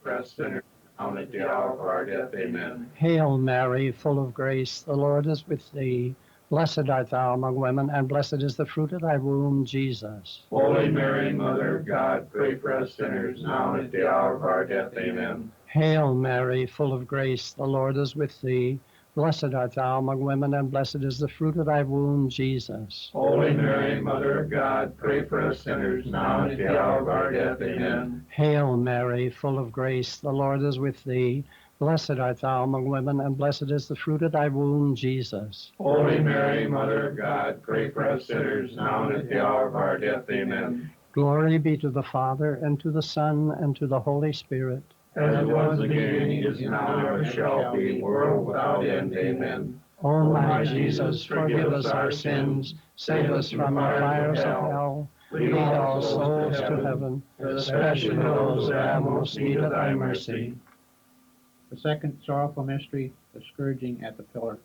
for us sinners, now and at the hour of our death. Amen. Hail Mary, full of grace, the Lord is with thee. Blessed art thou among women, and blessed is the fruit of thy womb, Jesus. Holy Mary, Mother of God, pray for us sinners, now and at the hour of our death. Amen. Hail Mary, full of grace, the Lord is with thee. Blessed art thou among women, and blessed is the fruit of thy womb, Jesus. Holy Mary, Mother of God, pray for us sinners, now and at the hour of our death. Amen. Hail Mary, full of grace, the Lord is with thee. Blessed art thou among women, and blessed is the fruit of thy womb, Jesus. Holy Mary, Mother of God, pray for us sinners, now and at the hour of our death. Amen. Glory be to the Father, and to the Son, and to the Holy Spirit. As it was in the beginning, is now, and ever shall be, world without end. Amen. O my Jesus, forgive us our sins, save us from the fires of hell, lead all souls to heaven, especially those that have most need of thy mercy. The second sorrowful mystery, the scourging at the pillar.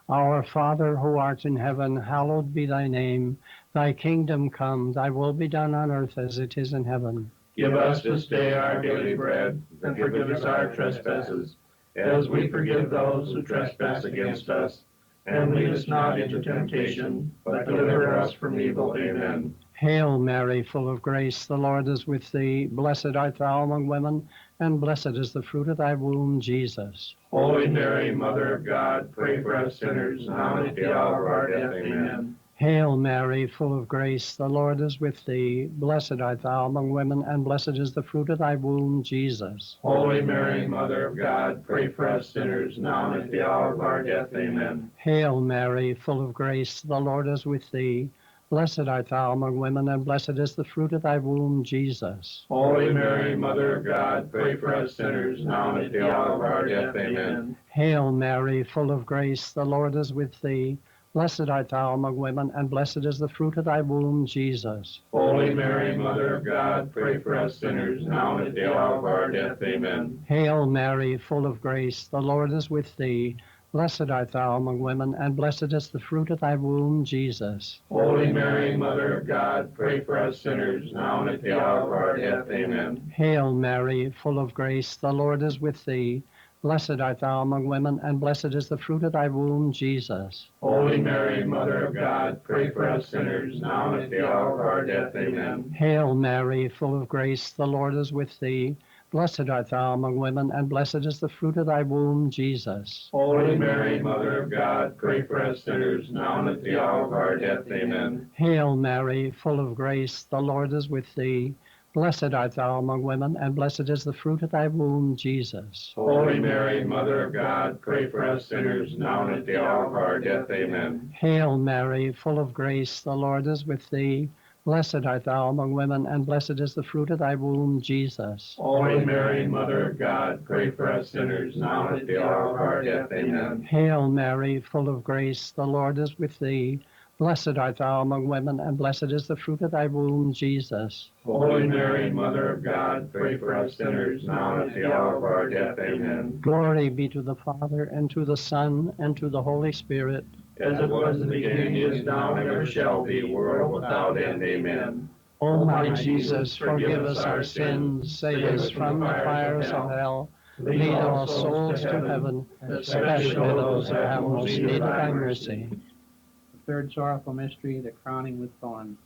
Our Father, who art in heaven, hallowed be thy name. Thy kingdom come, thy will be done on earth as it is in heaven. Give us this day our daily bread, and forgive us our trespasses, as we forgive those who trespass against us. And lead us not into temptation, but deliver us from evil. Amen. Hail Mary, full of grace, the Lord is with thee. Blessed art thou among women, and blessed is the fruit of thy womb, Jesus. Holy Mary, Mother of God, pray for us sinners, now and at the hour of our death. Amen. Hail Mary, full of grace, the Lord is with thee. Blessed art thou among women, and blessed is the fruit of thy womb, Jesus. Holy Mary, Mother of God, pray for us sinners, now and at the hour of our death. Amen. Hail Mary, full of grace, the Lord is with thee. Blessed art thou among women, and blessed is the fruit of thy womb, Jesus. Holy Mary, Mother of God, pray for us sinners, now and at the hour of our death. Amen. Hail Mary, full of grace, the Lord is with thee. Blessed art thou among women, and blessed is the fruit of thy womb, Jesus. Holy Mary, Mother of God, pray for us sinners, now and at the hour of our death. Amen. Hail Mary, full of grace, the Lord is with thee. Blessed art thou among women, and blessed is the fruit of thy womb, Jesus. Holy Mary, Mother of God, pray for us sinners, now and at the hour of our death. Amen. Hail Mary, full of grace, the Lord is with thee. Blessed art thou among women, and blessed is the fruit of thy womb, Jesus. Holy Mary, Mother of God, pray for us sinners, now and at the hour of our death. Amen. Hail Mary, full of grace, the Lord is with thee. Blessed art thou among women, and blessed is the fruit of thy womb, Jesus. Holy Mary, Mother of God, pray for us sinners, now and at the hour of our death. Amen. Hail Mary, full of grace, the Lord is with thee. Blessed art thou among women, and blessed is the fruit of thy womb, Jesus. Holy Mary, Mother of God, pray for us sinners, now and at the hour of our death. Amen. Hail Mary, full of grace, the Lord is with thee. Blessed art thou among women, and blessed is the fruit of thy womb, Jesus. Holy Mary, Mother of God, pray for us sinners, now and at the hour of our death. Amen. Hail Mary, full of grace, the Lord is with thee. Blessed art thou among women, and blessed is the fruit of thy womb, Jesus. Holy Mary, Mother of God, pray for us sinners, now and at the hour of our death. Amen. Glory be to the Father, and to the Son, and to the Holy Spirit. As it was in the beginning, is now, and ever shall be, world without end. Amen. O my Jesus, forgive us our sins, save us from the fires of hell, lead all souls to heaven, especially those that have most need of thy mercy. The third sorrowful mystery, the crowning with thorns.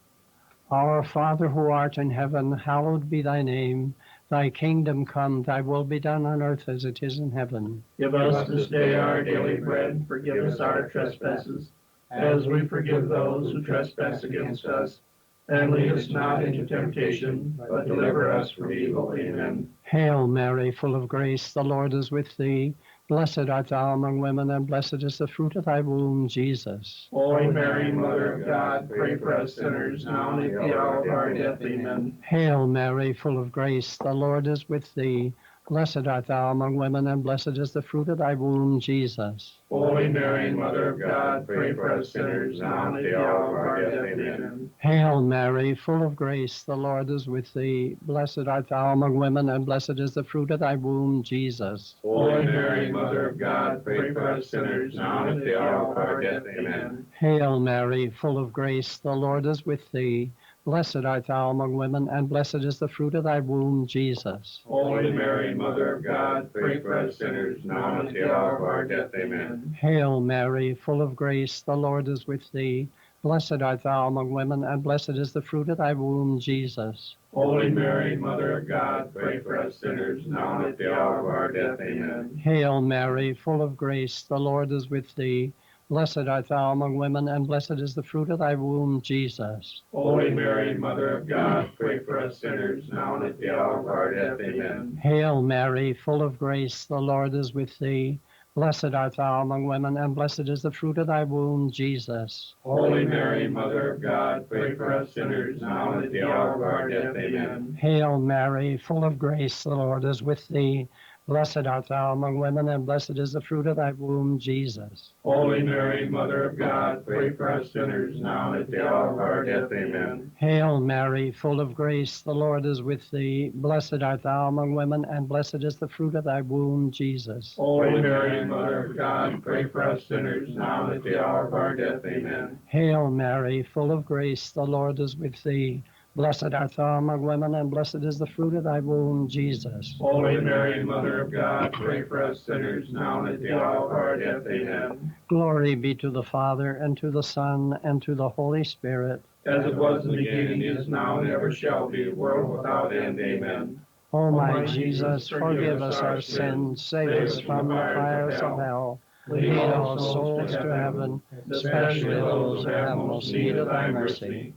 Our Father who art in heaven, hallowed be thy name. Thy kingdom come, thy will be done on earth as it is in heaven. Give us this day our daily bread, and forgive us our trespasses, as we forgive those who trespass against us. And lead us not into temptation, but deliver us from evil. Amen. Hail Mary, full of grace, the Lord is with thee. Blessed art thou among women, and blessed is the fruit of thy womb, Jesus. Holy Mary, Mother of God, pray for us sinners, now and at the hour of our death. Amen. Hail Mary, full of grace, the Lord is with thee. Blessed art thou among women, and blessed is the fruit of thy womb, Jesus. Holy Mary, Mother of God, pray for us sinners, now and at the hour of our death. Amen. Hail Mary, full of grace, the Lord is with thee. Blessed art thou among women, and blessed is the fruit of thy womb, Jesus. Holy Mary, Mother of God, pray for us sinners, now and at the hour of our death. Amen. Hail Mary, full of grace, the Lord is with thee. Blessed art thou among women, and blessed is the fruit of thy womb, Jesus. Holy Mary, Mother of God, pray for us sinners, now and at the hour of our death. Amen. Hail Mary, full of grace, the Lord is with thee. Blessed art thou among women, and blessed is the fruit of thy womb, Jesus. Holy Mary, Mother of God, pray for us sinners, now and at the hour of our death. Amen. Hail Mary, full of grace, the Lord is with thee. Blessed art thou among women, and blessed is the fruit of thy womb, Jesus. Holy Mary, Mother of God, pray for us sinners, now and at the hour of our death. Amen. Hail Mary, full of grace, the Lord is with thee. Blessed art thou among women, and blessed is the fruit of thy womb, Jesus. Holy Mary, Mother of God, pray for us sinners, now and at the hour of our death. Amen. Hail Mary, full of grace, the Lord is with thee. Blessed art thou among women, and blessed is the fruit of thy womb, Jesus. Holy Mary, Mother of God, pray for us sinners, now and at the hour of our death. Amen. Hail Mary, full of grace, the Lord is with thee. Blessed art thou among women, and blessed is the fruit of thy womb, Jesus. Holy Mary, Mother of God, pray for us sinners, now and at the hour of our death. Amen. Hail Mary, full of grace, the Lord is with thee. Blessed art thou among women, and blessed is the fruit of thy womb, Jesus. Holy Mary, Mother of God, pray for us sinners, now and at the hour of our death. Amen. Glory be to the Father, and to the Son, and to the Holy Spirit. As it was in the beginning, is now, and ever shall be, world without end. Amen. O my Jesus, forgive us our sins, save us from the fires of hell. Lead all souls to heaven, especially those who have most need of thy mercy.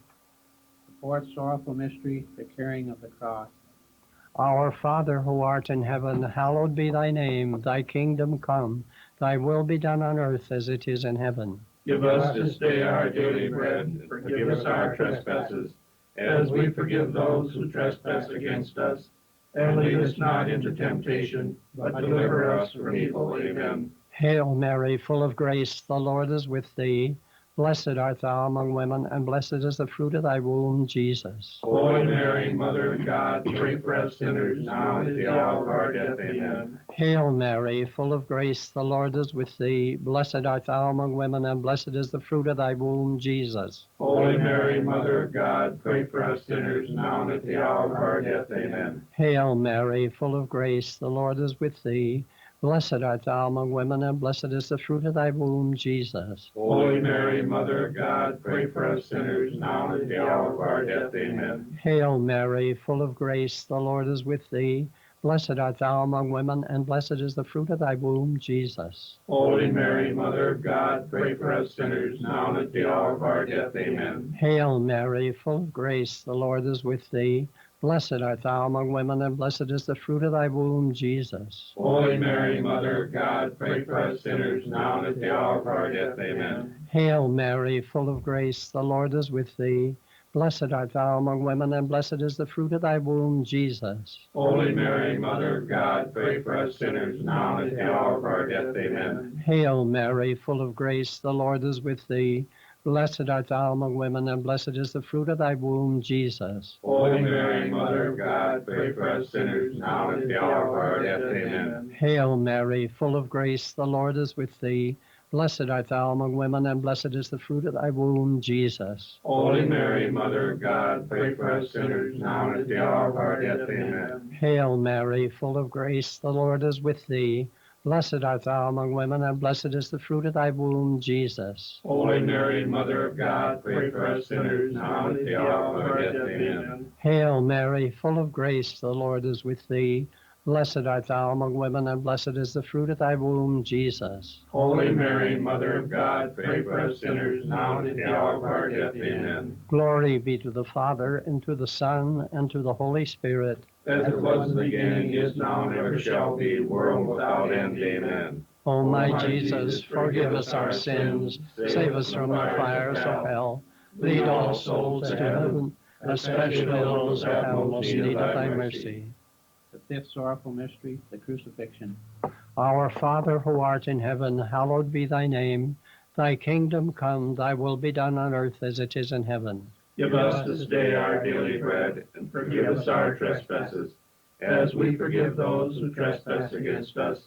The fourth sorrowful mystery, the carrying of the cross. Our Father who art in heaven, hallowed be thy name. Thy kingdom come, thy will be done on earth as it is in heaven. Give us this day our daily bread, and forgive us our trespasses, as we forgive those who trespass against us. And lead us not into temptation, but deliver us from evil. Amen. Hail Mary, full of grace, the Lord is with thee. Blessed art thou among women, and blessed is the fruit of thy womb, Jesus. Holy Mary, Mother of God, pray for us sinners, now and at the hour of our death. Amen. Hail Mary, full of grace, the Lord is with thee. Blessed art thou among women, and blessed is the fruit of thy womb, Jesus. Holy Mary, Mother of God, pray for us sinners, now and at the hour of our death. Amen. Hail Mary, full of grace, the Lord is with thee. Blessed art thou among women, and blessed is the fruit of thy womb, Jesus. Holy Mary, Mother of God, pray for us sinners, now and at the hour of our death. Amen. Hail Mary, full of grace, the Lord is with thee. Blessed art thou among women, and blessed is the fruit of thy womb, Jesus. Holy Mary, Mother of God, pray for us sinners, now and at the hour of our death. Amen. Hail Mary, full of grace, the Lord is with thee. Blessed art thou among women, and blessed is the fruit of thy womb, Jesus. Holy Mary, Mother of God, pray for us sinners, now and at the hour of our death. Amen. Hail Mary, full of grace, the Lord is with thee. Blessed art thou among women, and blessed is the fruit of thy womb, Jesus. Holy Mary, Mother of God, pray for us sinners, now and at the hour of our death. Amen. Hail Mary, full of grace, the Lord is with thee. Blessed art thou among women, and blessed is the fruit of thy womb, Jesus. Holy Mary, Mother of God, pray for us sinners, now and at the hour of our death. Amen. Hail Mary, full of grace, the Lord is with thee. Blessed art thou among women, and blessed is the fruit of thy womb, Jesus. Holy Mary, Mother of God, pray for us sinners, now and at the hour of our death. Amen. Hail Mary, full of grace, the Lord is with thee. Blessed art thou among women, and blessed is the fruit of thy womb, Jesus. Holy Mary, Mother of God, pray for us sinners, now and at the hour of our death. Amen. Hail Mary, full of grace, the Lord is with thee. Blessed art thou among women, and blessed is the fruit of thy womb, Jesus. Holy Mary, Mother of God, pray for us sinners, now and at the hour of our death. Amen. Glory be to the Father, and to the Son, and to the Holy Spirit. As it was in the beginning, is now, and ever shall be, world without end. Amen. O my Jesus, forgive us our sins, save us from the fires of hell. Lead all souls to heaven, especially those who have most need of thy mercy. The fifth sorrowful mystery, the crucifixion. Our Father who art in heaven, hallowed be thy name. Thy kingdom come, thy will be done on earth as it is in heaven. Give us this day our daily bread, and forgive us our trespasses, as we forgive those who trespass against us.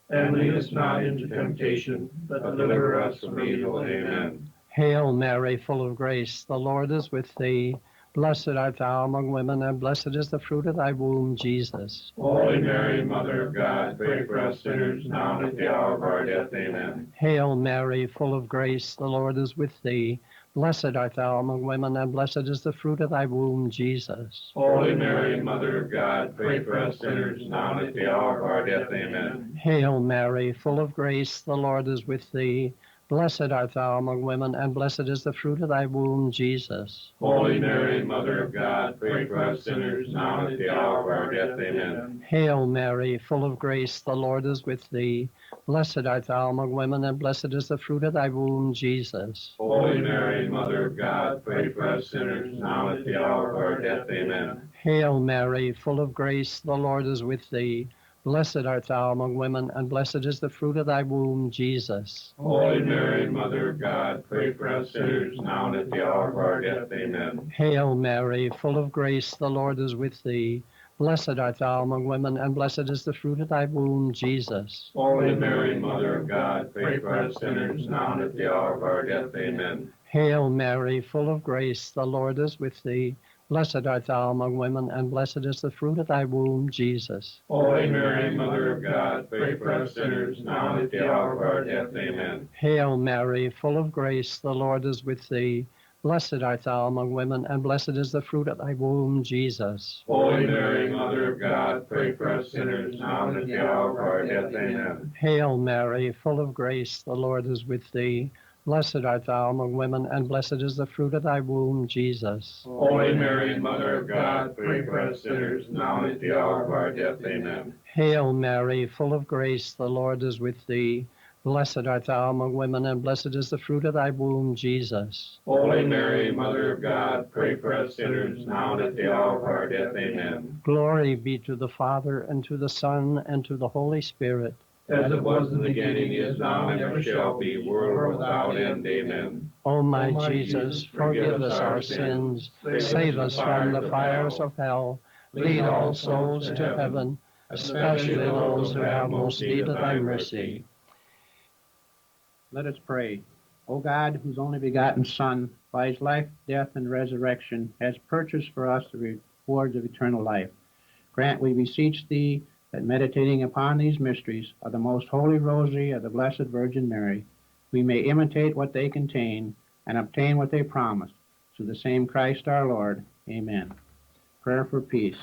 And lead us not into temptation, but deliver us from evil. Amen. Hail Mary, full of grace, the Lord is with thee. Blessed art thou among women, and blessed is the fruit of thy womb, Jesus. Holy Mary, Mother of God, pray for us sinners, now and at the hour of our death. Amen. Hail Mary, full of grace, the Lord is with thee. Blessed art thou among women, and blessed is the fruit of thy womb, Jesus. Holy Mary, Mother of God, pray for us sinners, now and at the hour of our death. Amen. Hail Mary, full of grace, the Lord is with thee. Blessed art thou among women, and blessed is the fruit of thy womb, Jesus. Holy Mary, Mother of God, pray for us sinners, now and at the hour of our death. Amen. Hail Mary, full of grace, the Lord is with thee. Blessed art thou among women, and blessed is the fruit of thy womb, Jesus. Holy Mary, Mother of God, pray for us sinners, now and at the hour of our death. Amen. Hail Mary, full of grace, the Lord is with thee. Blessed art thou among women, and blessed is the fruit of thy womb, Jesus. Holy Mary, Mother of God, pray for us sinners, now and at the hour of our death. Amen. Hail Mary, full of grace, the Lord is with thee. Blessed art thou among women, and blessed is the fruit of thy womb, Jesus. Holy Mary, Mother of God, pray for us sinners, now and at the hour of our death. Amen. Hail Mary, full of grace, the Lord is with thee. Blessed art thou among women, and blessed is the fruit of thy womb, Jesus. Holy Mary, Mother of God, pray for us sinners, now and at the hour of our death. Amen. Hail Mary, full of grace, the Lord is with thee. Blessed art thou among women, and blessed is the fruit of thy womb, Jesus. Holy Mary, Mother of God, pray for us sinners, now and at the hour of our death. Amen. Hail Mary, full of grace, the Lord is with thee. Blessed art thou among women, and blessed is the fruit of thy womb, Jesus. Holy Mary, Mother of God, pray for us sinners, now and at the hour of our death. Amen. Hail Mary, full of grace, the Lord is with thee. Blessed art thou among women, and blessed is the fruit of thy womb, Jesus. Holy Mary, Mother of God, pray for us sinners, now and at the hour of our death. Amen. Glory be to the Father, and to the Son, and to the Holy Spirit. As it was in the beginning, is now, and ever shall be, world without end. Amen. O my Jesus, forgive us our sins, save us from the fires of hell, lead all souls to heaven, especially those who have most need of thy mercy. Let us pray. O God, whose only begotten Son, by his life, death, and resurrection, has purchased for us the rewards of eternal life, grant, we beseech thee, that meditating upon these mysteries of the most holy rosary of the Blessed Virgin Mary, we may imitate what they contain and obtain what they promise. Through the same Christ our Lord. Amen. Prayer for peace.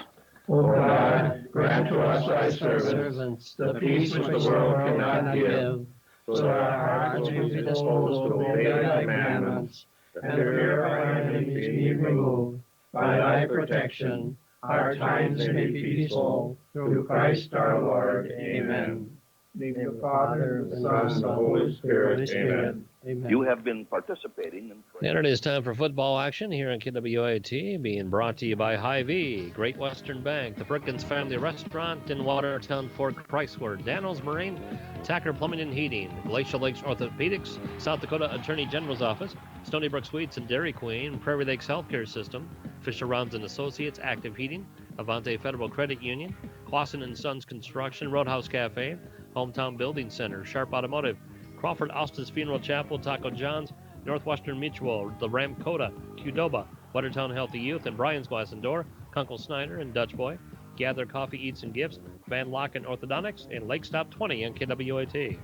O God, grant to us thy servants the peace which the world cannot give, so that our hearts may be disposed to obey thy commandments, and the fear of our enemies be removed. By thy protection, our times may be peaceful. Through Christ our Lord. Amen. Name of the Father, the Son, and the Holy Spirit. Amen. Amen. You have been participating in And it is time for football action here on KWAT, being brought to you by Hy-Vee, Great Western Bank, the Perkins Family Restaurant in Watertown, Fort Chrysler, Daniels Marine, Tacker Plumbing and Heating, Glacial Lakes Orthopedics, South Dakota Attorney General's Office, Stony Brook Sweets and Dairy Queen, Prairie Lakes Healthcare System, Fisher Rounds and Associates Active Heating, Avante Federal Credit Union, Clausen & Sons Construction, Roadhouse Cafe, Hometown Building Center, Sharp Automotive, Crawford Austin's Funeral Chapel, Taco John's, Northwestern Mutual, the Ramkota, Qdoba, Watertown Healthy Youth, and Brian's Glass and Door, Kunkel Snyder and Dutch Boy, Gather Coffee, Eats and Gifts, Van Lock and Orthodontics, and Lake Stop 20 on KWAT.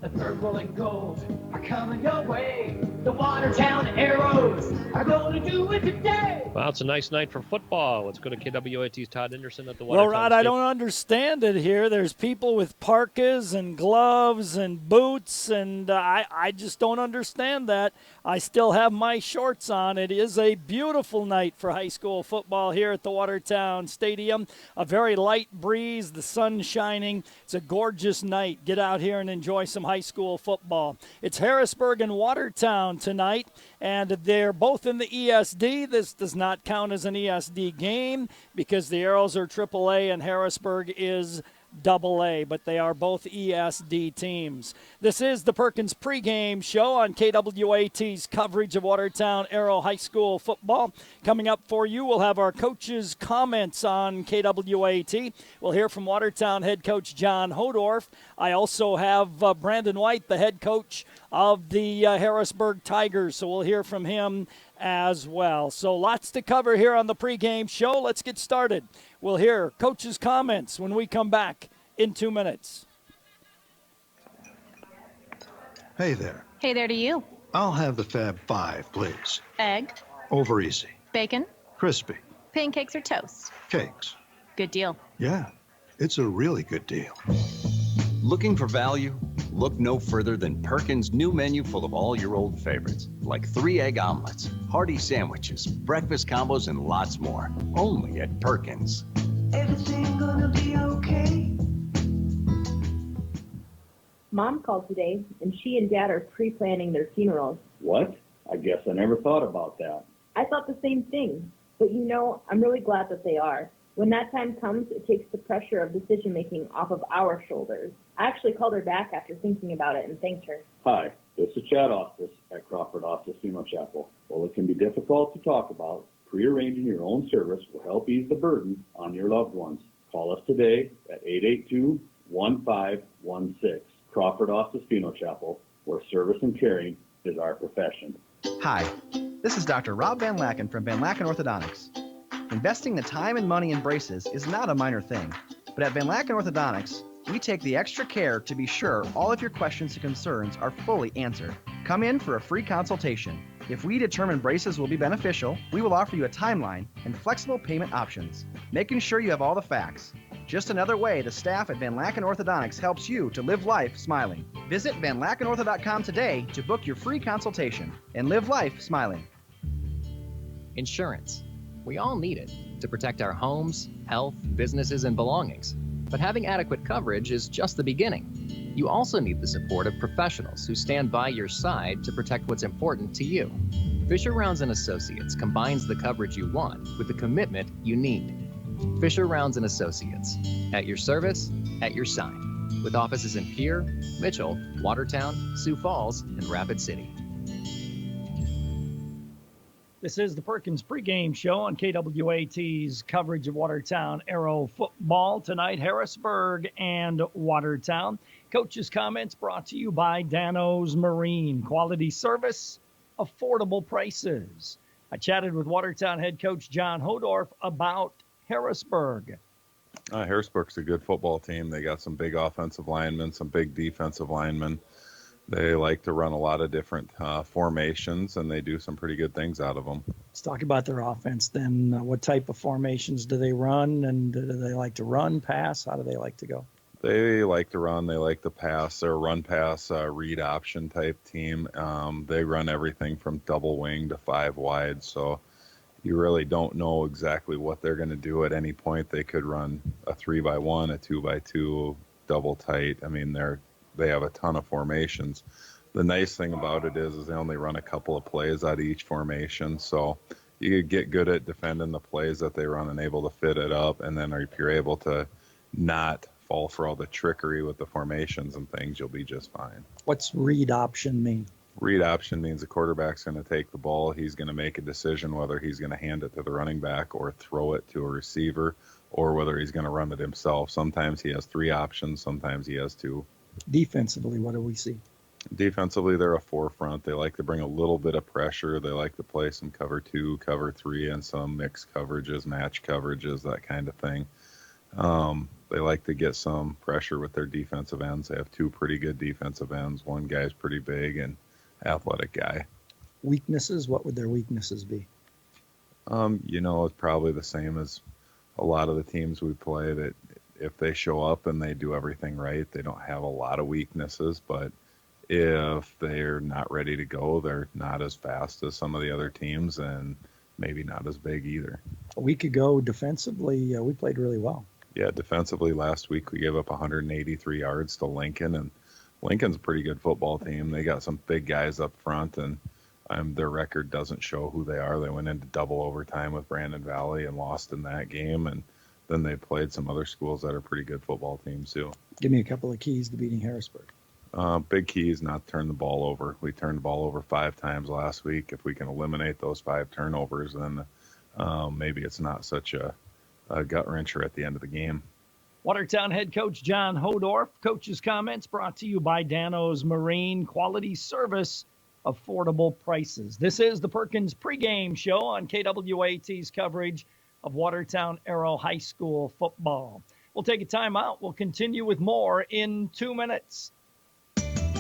The purple and gold are coming your way. The Watertown Arrows are going to do it today. Well, it's a nice night for football. Let's go to KWAT's Todd Anderson at the Well, Watertown Rod, I don't understand it here. There's people with parkas and gloves and boots, and I just don't understand that. I still have my shorts on. It is a beautiful night for high school football here at the Watertown Stadium. A very light breeze, the sun shining. It's a gorgeous night. Get out here and enjoy some high school football. It's Harrisburg and Watertown tonight, and they're both in the ESD. This does not count as an ESD game because the Arrows are AAA and Harrisburg is AA, but they are both ESD teams. This is the Perkins pregame show on KWAT's coverage of Watertown Arrow High School football. Coming up for you, we'll have our coaches' comments on KWAT. We'll hear from Watertown head coach John Hodorf. I also have Brandon White, the head coach of the Harrisburg Tigers, so we'll hear from him as well. So lots to cover here on the pregame show. Let's get started. We'll hear Coach's comments when we come back in 2 minutes. Hey there. Hey there to you. I'll have the Fab 5, please. Egg, Over easy. bacon, Crispy. pancakes or toast. Cakes. Good deal. Yeah, it's a really good deal. Looking for value? Look no further than Perkins' new menu full of all your old favorites, like 3 egg omelets, hearty sandwiches, breakfast combos, and lots more. Only at Perkins. Everything gonna be okay. Mom called today, and she and Dad are pre-planning their funerals. What? I guess I never thought about that. I thought the same thing, but I'm really glad that they are. When that time comes, it takes the pressure of decision-making off of our shoulders. I actually called her back after thinking about it and thanked her. Hi, this is Chad Ostis at Crawford Ostis Funeral Chapel. While it can be difficult to talk about, prearranging your own service will help ease the burden on your loved ones. Call us today at 882-1516. Crawford Ostis Funeral Chapel, where service and caring is our profession. Hi, this is Dr. Rob Van Laken from Van Laken Orthodontics. Investing the time and money in braces is not a minor thing, but at Van Laken Orthodontics, we take the extra care to be sure all of your questions and concerns are fully answered. Come in for a free consultation. If we determine braces will be beneficial, we will offer you a timeline and flexible payment options, making sure you have all the facts. Just another way the staff at Van Laken Orthodontics helps you to live life smiling. Visit VanLakenOrtho.com today to book your free consultation and live life smiling. Insurance. We all need it to protect our homes, health, businesses, and belongings. But having adequate coverage is just the beginning. You also need the support of professionals who stand by your side to protect what's important to you. Fisher Rounds & Associates combines the coverage you want with the commitment you need. Fisher Rounds & Associates, at your service, at your side, with offices in Pierre, Mitchell, Watertown, Sioux Falls, and Rapid City. This is the Perkins pregame show on KWAT's coverage of Watertown Arrow football tonight, Harrisburg and Watertown. Coach's comments brought to you by Dano's Marine. Quality service, affordable prices. I chatted with Watertown head coach John Hodorf about Harrisburg. Harrisburg's a good football team. They got some big offensive linemen, some big defensive linemen. They like to run a lot of different formations, and they do some pretty good things out of them. Let's talk about their offense then. What type of formations do they run, and do they like to run, pass? How do they like to go? They like to run. They like to pass. They're a run-pass, read option type team. They run everything from double wing to 5 wide, so you really don't know exactly what they're going to do at any point. They could run a 3x1, a 2x2, double tight. I mean, they have a ton of formations. The nice thing about it is they only run a couple of plays out of each formation, so you get good at defending the plays that they run and able to fit it up, and then if you're able to not fall for all the trickery with the formations and things, you'll be just fine. What's read option mean? Read option means the quarterback's going to take the ball. He's going to make a decision whether he's going to hand it to the running back or throw it to a receiver, or whether he's going to run it himself. Sometimes he has 3 options, sometimes he has 2. Defensively, what do we see? Defensively, they're a forefront. They like to bring a little bit of pressure. They like to play some cover 2, cover 3, and some mixed coverages, match coverages, that kind of thing. They like to get some pressure with their defensive ends. They have 2 pretty good defensive ends. One guy's pretty big and athletic guy. Weaknesses? What would their weaknesses be? It's probably the same as a lot of the teams we play, that if they show up and they do everything right, they don't have a lot of weaknesses. But if they're not ready to go, they're not as fast as some of the other teams and maybe not as big either. A week ago, defensively, we played really well. Yeah, defensively last week we gave up 183 yards to Lincoln, and Lincoln's a pretty good football team. They got some big guys up front, and their record doesn't show who they are. They went into double overtime with Brandon Valley and lost in that game, and then they played some other schools that are pretty good football teams too. Give me a couple of keys to beating Harrisburg. Big key is not to turn the ball over. We turned the ball over 5 times last week. If we can eliminate those 5 turnovers, then maybe it's not such a gut wrencher at the end of the game. Watertown head coach John Hodorf. Coach's comments brought to you by Dano's Marine. Quality service, affordable prices. This is the Perkins Pregame Show on KWAT's coverage of Watertown Arrow High School football. We'll take a time out. We'll continue with more in 2 minutes.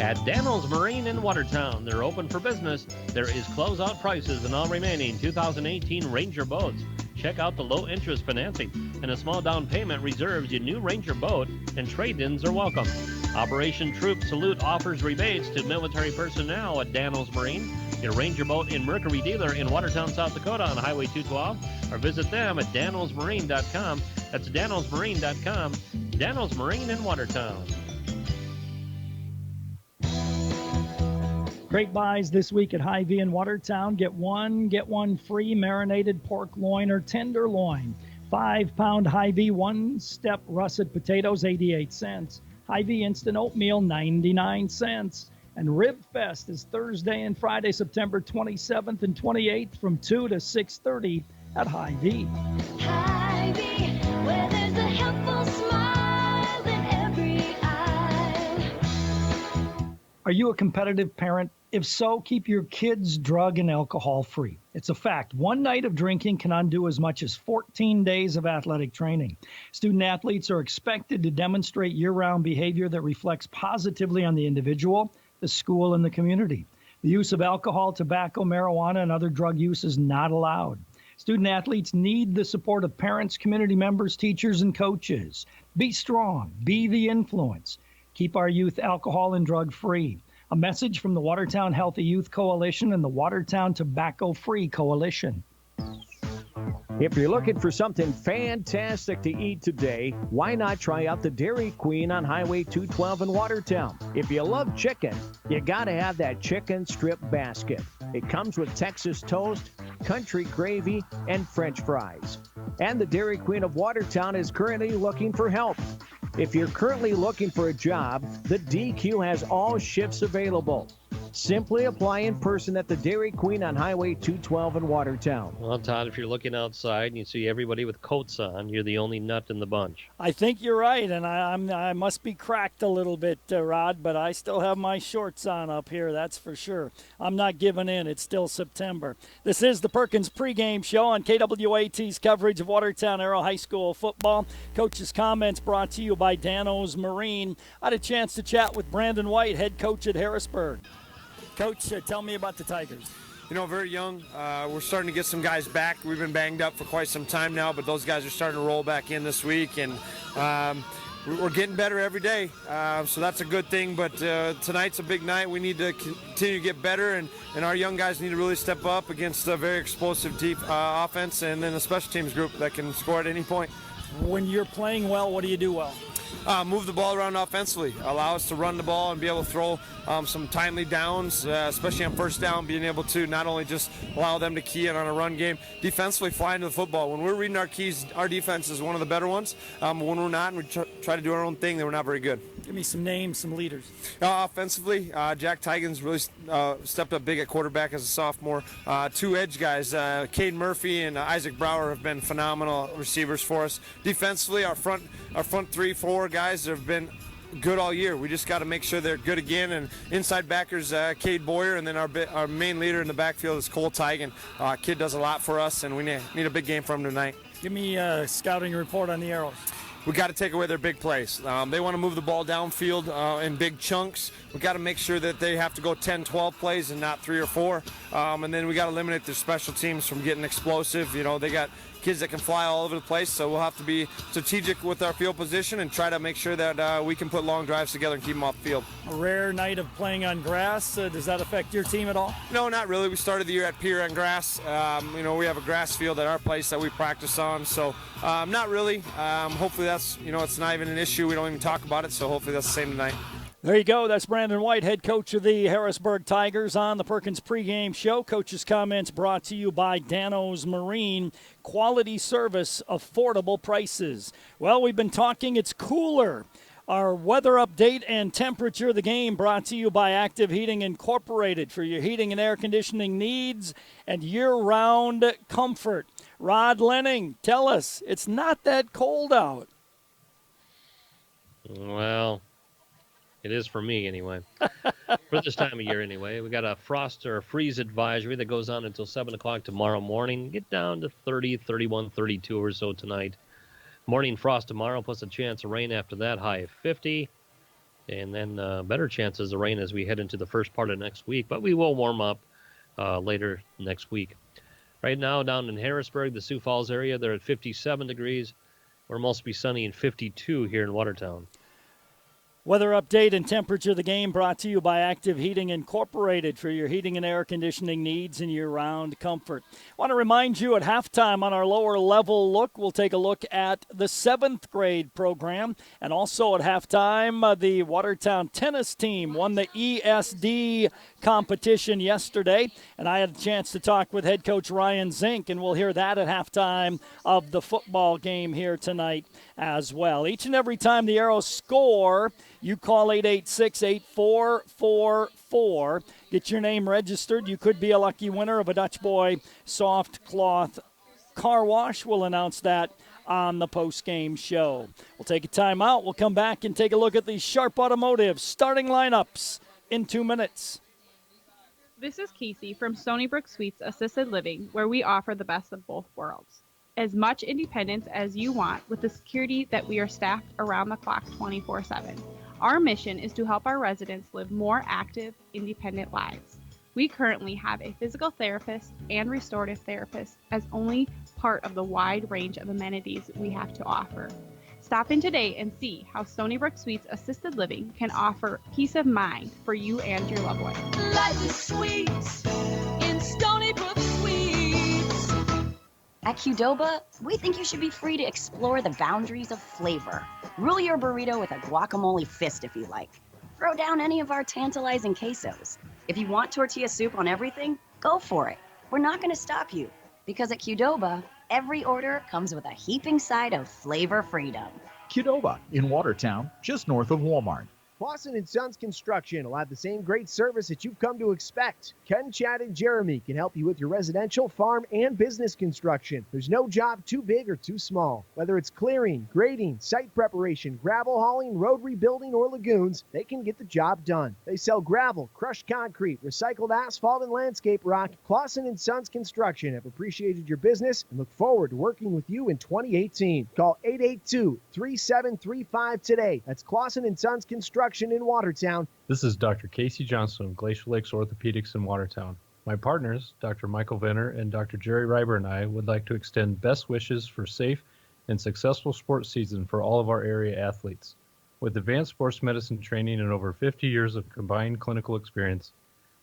At Daniels Marine in Watertown, they're open for business. There is closeout prices on all remaining 2018 Ranger boats. Check out the low-interest financing, and a small down payment reserves your new Ranger boat, and trade-ins are welcome. Operation Troop Salute offers rebates to military personnel at Daniels Marine. Get a Ranger boat in Mercury Dealer in Watertown, South Dakota on Highway 212, or visit them at danielsmarine.com. That's danielsmarine.com. Daniels Marine in Watertown. Great buys this week at Hy-Vee in Watertown. Get one free marinated pork loin or tenderloin. 5-pound Hy-Vee one-step russet potatoes, 88 cents. Hy-Vee instant oatmeal, 99 cents. And Rib Fest is Thursday and Friday, September 27th and 28th from 2 to 6:30 at Hy-Vee. Hy-Vee, where there's a helpful smile in every eye. Are you a competitive parent? If so, keep your kids drug and alcohol free. It's a fact. One night of drinking can undo as much as 14 days of athletic training. Student athletes are expected to demonstrate year-round behavior that reflects positively on the individual, the school, and the community. The use of alcohol, tobacco, marijuana, and other drug use is not allowed. Student athletes need the support of parents, community members, teachers, and coaches. Be strong. Be the influence. Keep our youth alcohol and drug free. A message from the Watertown Healthy Youth Coalition and the Watertown Tobacco Free Coalition. If you're looking for something fantastic to eat today, why not try out the Dairy Queen on Highway 212 in Watertown? If you love chicken, you got to have that chicken strip basket. It comes with Texas toast, country gravy, and French fries. And the Dairy Queen of Watertown is currently looking for help. If you're currently looking for a job, the DQ has all shifts available. Simply apply in person at the Dairy Queen on Highway 212 in Watertown. Well, Todd, if you're looking outside and you see everybody with coats on, you're the only nut in the bunch. I think you're right, and I must be cracked a little bit, Rod, but I still have my shorts on up here, that's for sure. I'm not giving in. It's still September. This is the Perkins Pregame Show on KWAT's coverage of Watertown Arrow High School football. Coach's comments brought to you by Dano's Marine. I had a chance to chat with Brandon White, head coach at Harrisburg. Coach, tell me about the Tigers. You know, very young. We're starting to get some guys back. We've been banged up for quite some time now, but those guys are starting to roll back in this week, and we're getting better every day. So that's a good thing, but tonight's a big night. We need to continue to get better, and our young guys need to really step up against a very explosive deep offense, and then a special teams group that can score at any point. When you're playing well, what do you do well? Move the ball around offensively, allow us to run the ball and be able to throw some timely downs, especially on first down, being able to not only just allow them to key in on a run game, defensively flying to the football. When we're reading our keys, our defense is one of the better ones. When we're not and we try to do our own thing, then we're not very good. Give me some names, some leaders. Offensively, Jack Tigan's really stepped up big at quarterback as a sophomore. Two edge guys, Cade Murphy and Isaac Brower, have been phenomenal receivers for us. Defensively, our front 3-4 guys have been good all year. We just got to make sure they're good again. And inside backers, Cade Boyer, and then our main leader in the backfield is Cole Tigan. Kid does a lot for us, and we need a big game from him tonight. Give me a scouting report on the Arrows. We got to take away their big plays. They want to move the ball downfield in big chunks. We got to make sure that they have to go 10, 12 plays and not 3 or 4. And then we got to eliminate their special teams from getting explosive. You know, they got kids that can fly all over the place, so we'll have to be strategic with our field position and try to make sure that we can put long drives together and keep them off the field. A rare night of playing on grass. Does that affect your team at all? No, not really. We started the year at Pier on grass. You know, we have a grass field at our place that we practice on, so not really. Hopefully that's, you know, it's not even an issue. We don't even talk about it, so hopefully that's the same tonight. There you go. That's Brandon White, head coach of the Harrisburg Tigers on the Perkins Pregame Show. Coach's comments brought to you by Dano's Marine. Quality service, affordable prices. Well, we've been talking. It's cooler. Our weather update and temperature of the game brought to you by Active Heating Incorporated for your heating and air conditioning needs and year-round comfort. Rod Lenning, tell us, it's not that cold out. Well, it is for me anyway. for this time of year anyway. We got a frost or a freeze advisory that goes on until 7 o'clock tomorrow morning. Get down to 30, 31, 32 or so tonight. Morning frost tomorrow, plus a chance of rain after that, high of 50. And then better chances of rain as we head into the first part of next week. But we will warm up later next week. Right now, down in Harrisburg, the Sioux Falls area, they're at 57 degrees. We're mostly sunny and 52 here in Watertown. Weather update and temperature of the game brought to you by Active Heating Incorporated for your heating and air conditioning needs and year-round comfort. I want to remind you at halftime on our lower level look, we'll take a look at the 7th grade program. And also at halftime, the Watertown tennis team won the ESD competition yesterday. And I had a chance to talk with head coach Ryan Zink, and we'll hear that at halftime of the football game here tonight as well. Each and every time the Arrows score, you call 886-8444. Get your name registered. You could be a lucky winner of a Dutch Boy soft cloth car wash. We'll announce that on the post-game show. We'll take a timeout. We'll come back and take a look at the Sharp Automotive starting lineups in 2 minutes. This is Casey from Stony Brook Suites Assisted Living, where we offer the best of both worlds. As much independence as you want with the security that we are staffed around the clock 24/7. Our mission is to help our residents live more active, independent lives. We currently have a physical therapist and restorative therapist as only part of the wide range of amenities we have to offer. Stop in today and see how Stony Brook Suites Assisted Living can offer peace of mind for you and your loved one. Life is sweet in Stony Brook Suites. At Qdoba, we think you should be free to explore the boundaries of flavor. Rule your burrito with a guacamole fist if you like. Throw down any of our tantalizing quesos. If you want tortilla soup on everything, go for it. We're not going to stop you. Because at Qdoba, every order comes with a heaping side of flavor freedom. Qdoba in Watertown, just north of Walmart. Clausen & Sons Construction will have the same great service that you've come to expect. Ken, Chad, and Jeremy can help you with your residential, farm, and business construction. There's no job too big or too small. Whether it's clearing, grading, site preparation, gravel hauling, road rebuilding, or lagoons, they can get the job done. They sell gravel, crushed concrete, recycled asphalt, and landscape rock. Clausen & Sons Construction have appreciated your business and look forward to working with you in 2018. Call 882-3735 today. That's Clausen & Sons Construction in Watertown. This is Dr. Casey Johnson of Glacial Lakes Orthopedics in Watertown. My partners, Dr. Michael Venner and Dr. Jerry Reiber, and I would like to extend best wishes for safe and successful sports season for all of our area athletes. With advanced sports medicine training and over 50 years of combined clinical experience,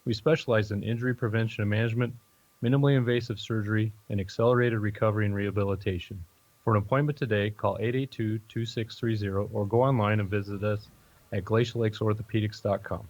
we specialize in injury prevention and management, minimally invasive surgery, and accelerated recovery and rehabilitation. For an appointment today, call 882-2630 or go online and visit us at glaciallakes.orthopedics.com.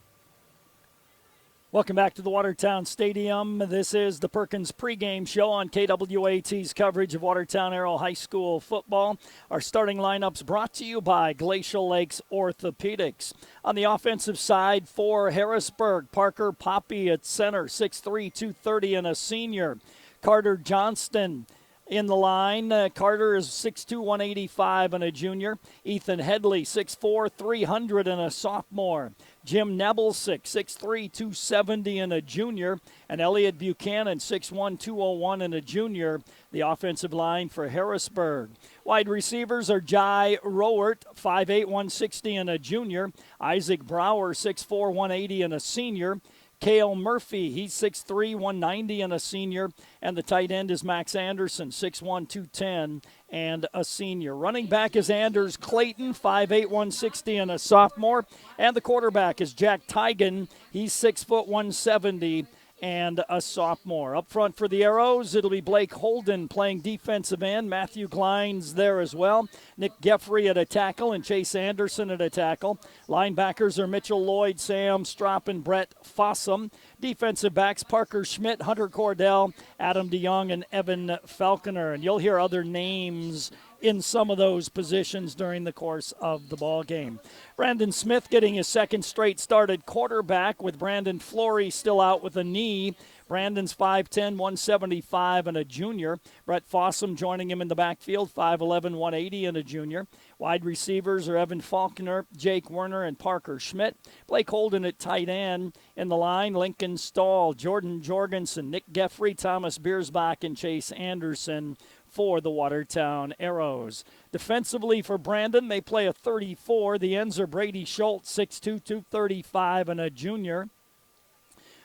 Welcome back to the Watertown Stadium. This is the Perkins pregame show on KWAT's coverage of Watertown Arrow High School football. Our starting lineups brought to you by Glacial Lakes Orthopedics. On the offensive side for Harrisburg, Parker Poppy at center, 6'3", 230, and a senior. Carter Johnston in the line. Carter is 6'2", 185 and a junior. Ethan Headley, 6'4", 300 and a sophomore. Jim Nebelsick, 6'3", 270 and a junior. And Elliot Buchanan, 6'1", 201 and a junior. The offensive line for Harrisburg. Wide receivers are Jai Rowert, 5'8", 160 and a junior. Isaac Brower, 6'4", 180 and a senior. Cale Murphy, he's 6'3", 190 and a senior. And the tight end is Max Anderson, 6'1", 210 and a senior. Running back is Anders Clayton, 5'8", 160 and a sophomore. And the quarterback is Jack Tigan. He's 6', 170 and a sophomore. Up front for the Arrows, it'll be Blake Holden playing defensive end. Matthew Klein's there as well. Nick Geffrey at a tackle and Chase Anderson at a tackle. Linebackers are Mitchell Lloyd, Sam Strop, and Brett Fossum. Defensive backs, Parker Schmidt, Hunter Cordell, Adam DeYoung, and Evan Falconer. And you'll hear other names in some of those positions during the course of the ball game. Brandon Smith getting his second straight start at quarterback with Brandon Flory still out with a knee. Brandon's 5'10", 175, and a junior. Brett Fossum joining him in the backfield, 5'11", 180, and a junior. Wide receivers are Evan Faulkner, Jake Werner, and Parker Schmidt. Blake Holden at tight end. In the line, Lincoln Stahl, Jordan Jorgensen, Nick Geffrey, Thomas Biersbach, and Chase Anderson for the Watertown Arrows. Defensively for Brandon, they play a 34. The ends are Brady Schultz, 6'2", 235, and a junior.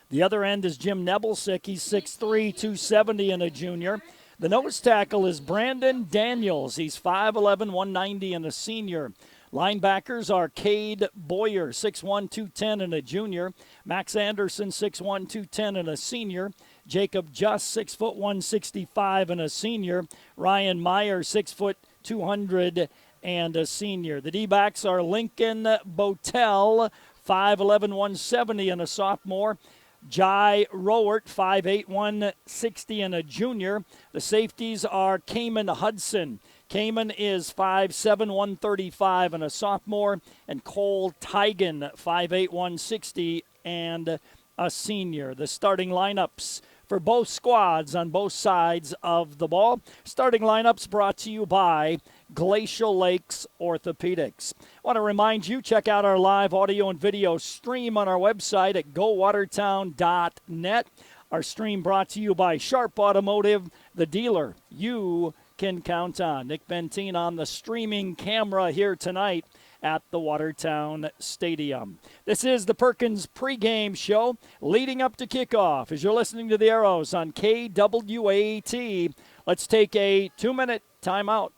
The other end is Jim Nebelsick. He's 6'3", 270, and a junior. The nose tackle is Brandon Daniels. He's 5'11", 190, and a senior. Linebackers are Cade Boyer, 6'1", 210, and a junior. Max Anderson, 6'1", 210, and a senior. Jacob Just, 6 foot 165, and a senior. Ryan Meyer, 6 foot 200, and a senior. The D-backs are Lincoln Botel, 5'11", 170, and a sophomore. Jai Rowert, 5'8", 160, and a junior. The safeties are Cayman Hudson. Cayman is 5'7", 135, and a sophomore. And Cole Tigan, 5'8", 160, and a senior. The starting lineups for both squads on both sides of the ball. Starting lineups brought to you by Glacial Lakes Orthopedics. I want to remind you, check out our live audio and video stream on our website at gowatertown.net. Our stream brought to you by Sharp Automotive, the dealer you can count on. Nick Benteen on the streaming camera here tonight at the Watertown Stadium. This is the Perkins pregame show leading up to kickoff as you're listening to the Arrows on KWAT. Let's take a 2-minute timeout.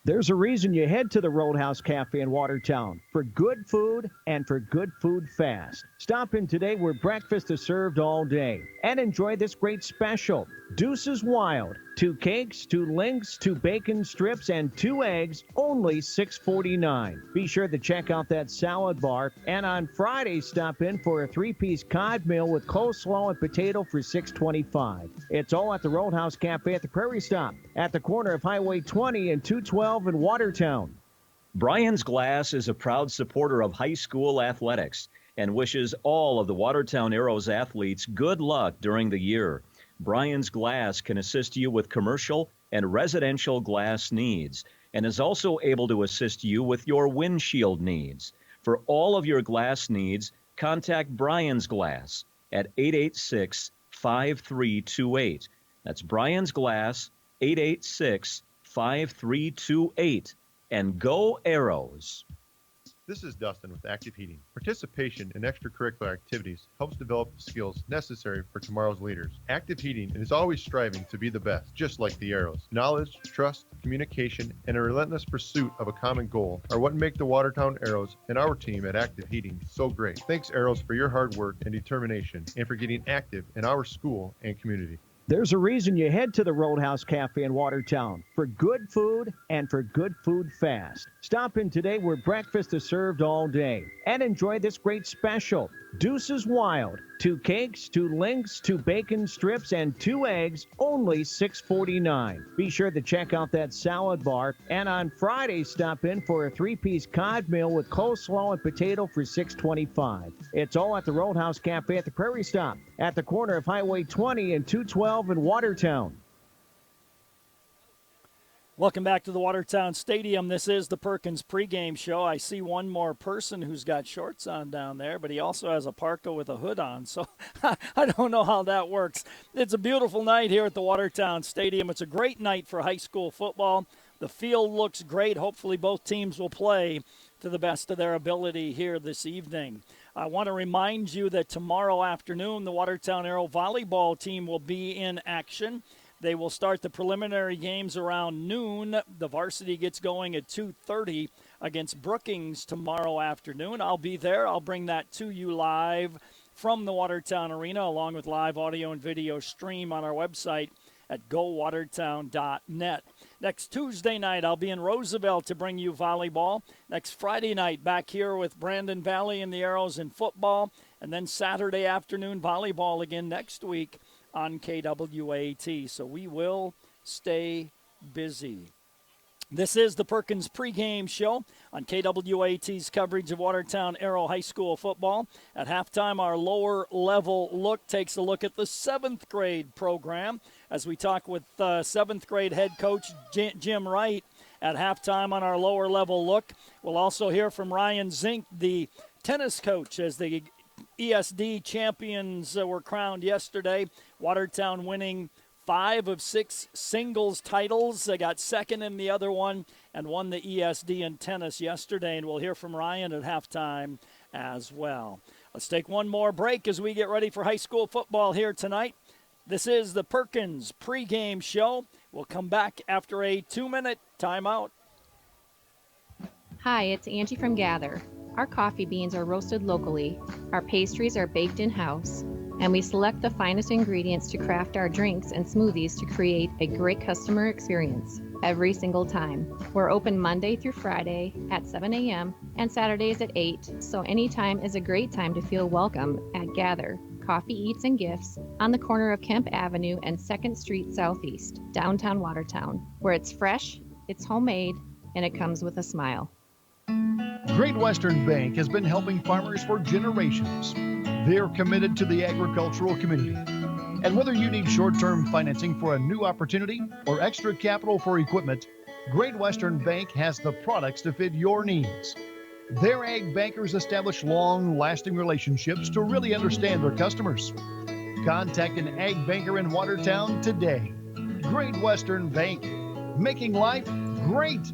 There's a reason you head to the Roadhouse Cafe in Watertown for good food and for good food fast. Stop in today where breakfast is served all day and enjoy this great special. Deuces Wild, 2 cakes, 2 links, 2 bacon strips, and 2 eggs, only $6.49. Be sure to check out that salad bar. And on Friday, stop in for a 3-piece cod meal with coleslaw and potato for $6.25. It's all at the Roadhouse Cafe at the Prairie Stop at the corner of Highway 20 and 212 in Watertown. Brian's Glass is a proud supporter of high school athletics and wishes all of the Watertown Arrows athletes good luck during the year. Brian's Glass can assist you with commercial and residential glass needs and is also able to assist you with your windshield needs. For all of your glass needs, contact Brian's Glass at 886-5328. That's Brian's Glass, 886-5328. And go Arrows! This is Dustin with Active Heating. Participation in extracurricular activities helps develop the skills necessary for tomorrow's leaders. Active Heating is always striving to be the best, just like the Arrows. Knowledge, trust, communication, and a relentless pursuit of a common goal are what make the Watertown Arrows and our team at Active Heating so great. Thanks, Arrows, for your hard work and determination and for getting active in our school and community. There's a reason you head to the Roadhouse Cafe in Watertown for good food and for good food fast. Stop in today where breakfast is served all day and enjoy this great special. Deuces Wild, 2 cakes, 2 links, 2 bacon strips, and 2 eggs, only $6.49. Be sure to check out that salad bar. And on Friday, stop in for a 3-piece cod meal with coleslaw and potato for $6.25. It's all at the Roadhouse Cafe at the Prairie Stop at the corner of Highway 20 and 212 in Watertown. Welcome back to the Watertown Stadium. This is the Perkins pregame show. I see one more person who's got shorts on down there, but he also has a parka with a hood on, so I don't know how that works. It's a beautiful night here at the Watertown Stadium. It's a great night for high school football. The field looks great. Hopefully both teams will play to the best of their ability here this evening. I want to remind you that tomorrow afternoon, the Watertown Arrow volleyball team will be in action. They will start the preliminary games around noon. The varsity gets going at 2:30 against Brookings tomorrow afternoon. I'll be there. I'll bring that to you live from the Watertown Arena, along with live audio and video stream on our website at gowatertown.net. Next Tuesday night, I'll be in Roosevelt to bring you volleyball. Next Friday night, back here with Brandon Valley and the Arrows in football. And then Saturday afternoon, volleyball again next week on KWAT. So we will stay busy. This is the Perkins pregame show on KWAT's coverage of Watertown Arrow High School football. At halftime, our lower level look takes a look at the 7th grade program as we talk with 7th grade head coach Jim Wright. At halftime on our lower level look, we'll also hear from Ryan Zink, the tennis coach, as the ESD champions were crowned yesterday. Watertown winning 5 of 6 singles titles. They got second in the other one and won the ESD in tennis yesterday, and we'll hear from Ryan at halftime as well. Let's take one more break as we get ready for high school football here tonight. This is the Perkins pregame show. We'll come back after a 2-minute timeout. Hi, it's Angie from Gather. Our coffee beans are roasted locally, our pastries are baked in-house, and we select the finest ingredients to craft our drinks and smoothies to create a great customer experience every single time. We're open Monday through Friday at 7 a.m. and Saturdays at 8, so anytime is a great time to feel welcome at Gather Coffee, Eats, and Gifts on the corner of Kemp Avenue and 2nd Street Southeast, downtown Watertown, where it's fresh, it's homemade, and it comes with a smile. Great Western Bank has been helping farmers for generations. They're committed to the agricultural community. And whether you need short-term financing for a new opportunity or extra capital for equipment, Great Western Bank has the products to fit your needs. Their ag bankers establish long-lasting relationships to really understand their customers. Contact an ag banker in Watertown today. Great Western Bank, making life great.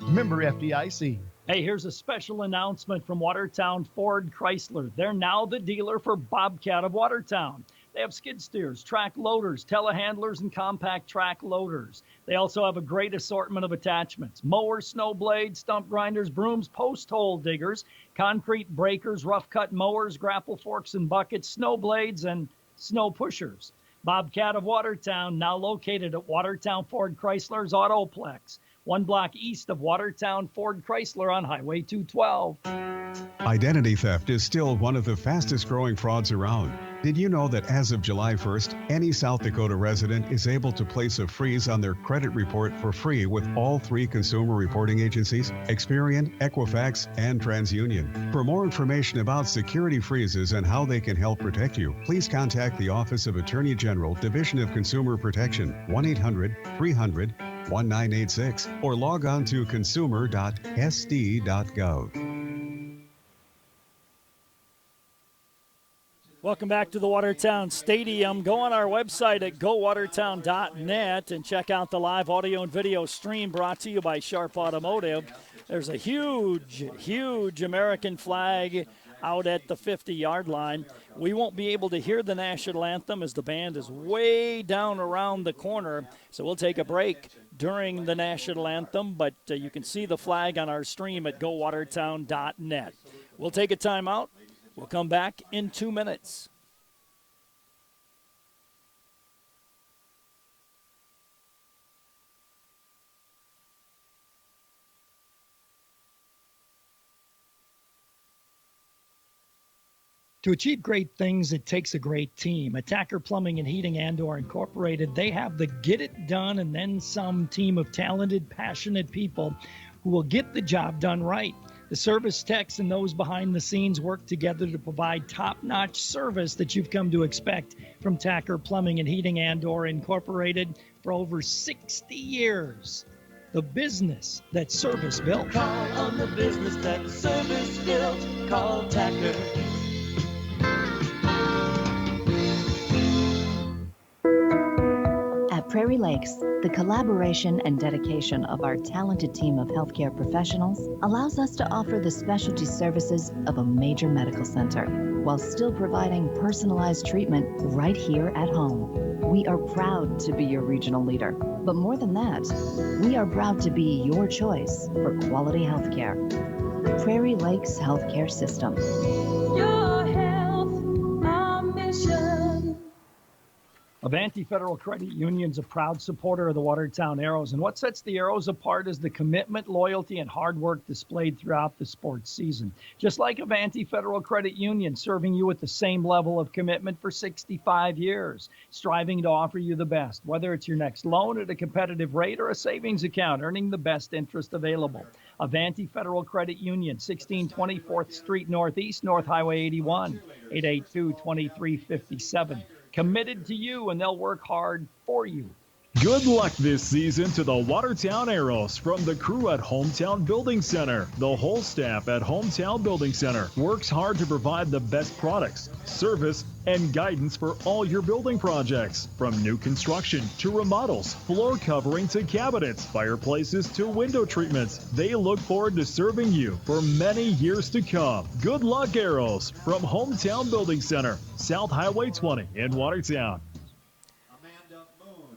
Member FDIC. Hey, here's a special announcement from Watertown Ford Chrysler. They're now the dealer for Bobcat of Watertown. They have skid steers, track loaders, telehandlers, and compact track loaders. They also have a great assortment of attachments: mowers, snow blades, stump grinders, brooms, post hole diggers, concrete breakers, rough cut mowers, grapple forks and buckets, snow blades, and snow pushers. Bobcat of Watertown, now located at Watertown Ford Chrysler's Autoplex, 1 block east of Watertown Ford Chrysler on Highway 212. Identity theft is still one of the fastest growing frauds around. Did you know that as of July 1st, any South Dakota resident is able to place a freeze on their credit report for free with all 3 consumer reporting agencies, Experian, Equifax, and TransUnion. For more information about security freezes and how they can help protect you, please contact the Office of Attorney General, Division of Consumer Protection, 1-800-300-1986, or log on to consumer.sd.gov. Welcome back to the Watertown Stadium. Go on our website at gowatertown.net and check out the live audio and video stream brought to you by Sharp Automotive. There's a huge American flag out at the 50-yard line. We won't be able to hear the national anthem as the band is way down around the corner, so we'll take a break during the national anthem, but you can see the flag on our stream at gowatertown.net. We'll take a timeout. We'll come back in 2 minutes. To achieve great things, it takes a great team. Attacker Plumbing and Heating Andor Incorporated, they have the get it done and then some team of talented, passionate people who will get the job done right. The service techs and those behind the scenes work together to provide top-notch service that you've come to expect from Tacker Plumbing and Heating Andor Incorporated for over 60 years. The business that service built. Call on the business that service built. Call Tacker. At Prairie Lakes, the collaboration and dedication of our talented team of healthcare professionals allows us to offer the specialty services of a major medical center while still providing personalized treatment right here at home. We are proud to be your regional leader, but more than that, we are proud to be your choice for quality healthcare. Prairie Lakes Healthcare System. Your health, our mission. Avanti Federal Credit Union's a proud supporter of the Watertown Arrows, and what sets the Arrows apart is the commitment, loyalty, and hard work displayed throughout the sports season. Just like Avanti Federal Credit Union, serving you with the same level of commitment for 65 years, striving to offer you the best, whether it's your next loan at a competitive rate or a savings account, earning the best interest available. Avanti Federal Credit Union, 1620 4th Street Northeast, North Highway 81, 882-2357. Committed to you, and they'll work hard for you. Good luck this season to the Watertown Arrows from the crew at Hometown Building Center. The whole staff at Hometown Building Center works hard to provide the best products, service, and guidance for all your building projects. From new construction to remodels, floor covering to cabinets, fireplaces to window treatments, they look forward to serving you for many years to come. Good luck, Arrows, from Hometown Building Center, South Highway 20 in Watertown.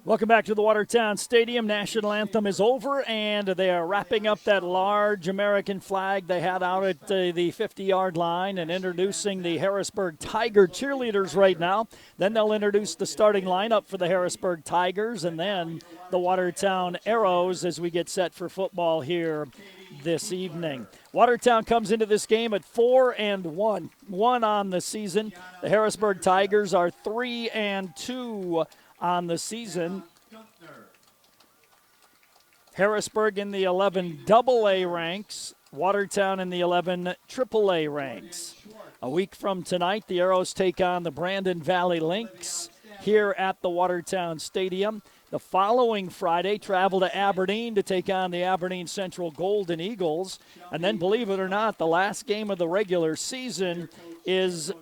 Welcome back to the Watertown Stadium. National anthem is over, and they are wrapping up that large American flag they had out at the 50-yard line and introducing the Harrisburg Tiger cheerleaders right now. Then they'll introduce the starting lineup for the Harrisburg Tigers and then the Watertown Arrows as we get set for football here this evening. Watertown comes into this game at 4-1 on the season. The Harrisburg Tigers are 3-2 on the season. Harrisburg in the 11 AA ranks, Watertown in the 11 AAA ranks. A week from tonight, the Arrows take on the Brandon Valley Lynx here at the Watertown Stadium. The following Friday, travel to Aberdeen to take on the Aberdeen Central Golden Eagles. And then, believe it or not, the last game of the regular season is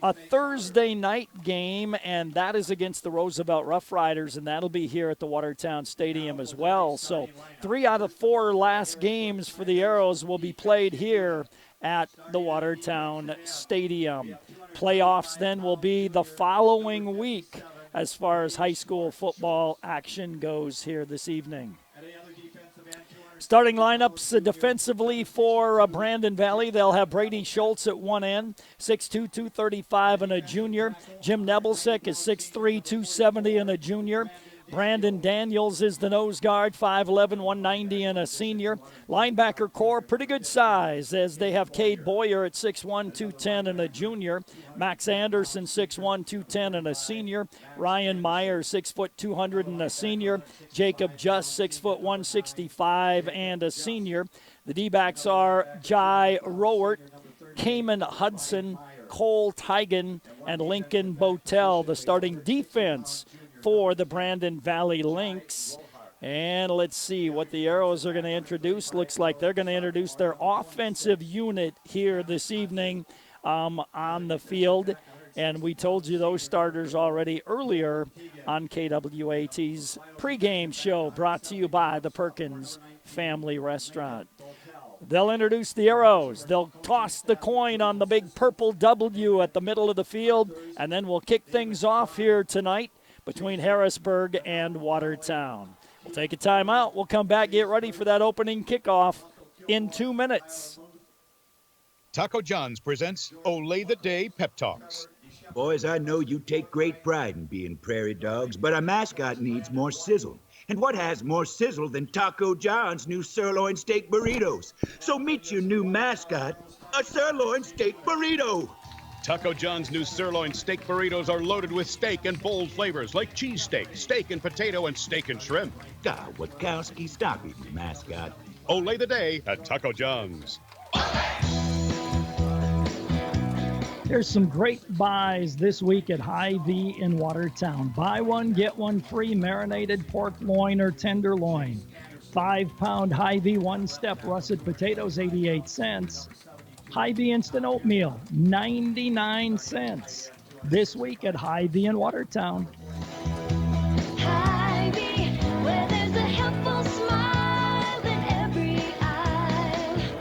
a Thursday night game, and that is against the Roosevelt Rough Riders, and that'll be here at the Watertown Stadium as well. So 3 out of 4 last games for the Arrows will be played here at the Watertown Stadium. Playoffs then will be the following week as far as high school football action goes here this evening. Starting lineups defensively for Brandon Valley. They'll have Brady Schultz at one end, 6'2", 235 and a junior. Jim Nebelsick is 6'3", 270 and a junior. Brandon Daniels is the nose guard, 5'11", 190 and a senior. Linebacker core, pretty good size as they have Cade Boyer at 6'1", 210 and a junior. Max Anderson, 6'1", 210 and a senior. Ryan Meyer, 6 foot 200 and a senior. Jacob Just, 6 foot 165 and a senior. The D-backs are Jai Rowert, Cayman Hudson, Cole Tigan, and Lincoln Botel. The starting defense for the Brandon Valley Lynx. And let's see what the Arrows are going to introduce. Looks like they're going to introduce their offensive unit here this evening on the field. And we told you those starters already earlier on KWAT's pregame show, brought to you by the Perkins Family Restaurant. They'll introduce the Arrows. They'll toss the coin on the big purple W at the middle of the field, and then we'll kick things off here tonight between Harrisburg and Watertown. We'll take a timeout. We'll come back, get ready for that opening kickoff in 2 minutes. Taco John's presents Olay the Day Pep Talks. Boys, I know you take great pride in being prairie dogs, but a mascot needs more sizzle. And what has more sizzle than Taco John's new sirloin steak burritos? So meet your new mascot, a sirloin steak burrito. Taco John's new sirloin steak burritos are loaded with steak and bold flavors like cheesesteak, steak and potato, and steak and shrimp. God, Witkowski, stop eating mascot. Olay the Day at Taco John's. There's some great buys this week at Hy-Vee in Watertown. Buy one, get one free marinated pork loin or tenderloin. 5-pound Hy-Vee one-step russet potatoes, 88 cents. Hy-Vee instant oatmeal, 99 cents. This week at Hy-Vee in Watertown. Hy-Vee, where there's a helpful smile in every eye.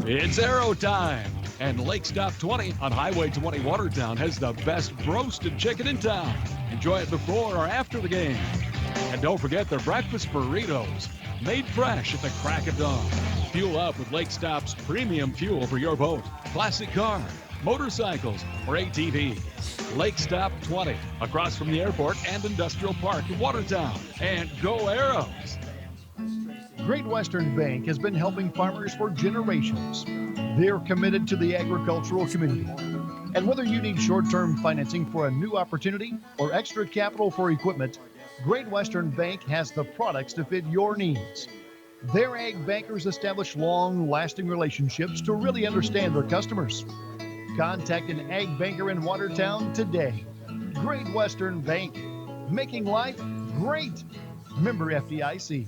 It's Arrow time, and Lake Stop 20 on Highway 20 Watertown has the best roasted chicken in town. Enjoy it before or after the game. And don't forget their breakfast burritos, made fresh at the crack of dawn. Fuel up with Lake Stop's premium fuel for your boat, classic car, motorcycles, or ATVs. Lake Stop 20, across from the airport and industrial park in Watertown. And go Arrows! Great Western Bank has been helping farmers for generations. They're committed to the agricultural community. And whether you need short-term financing for a new opportunity or extra capital for equipment, Great Western Bank has the products to fit your needs. Their ag bankers establish long-lasting relationships to really understand their customers. Contact an ag banker in Watertown today. Great Western Bank, making life great. Member FDIC.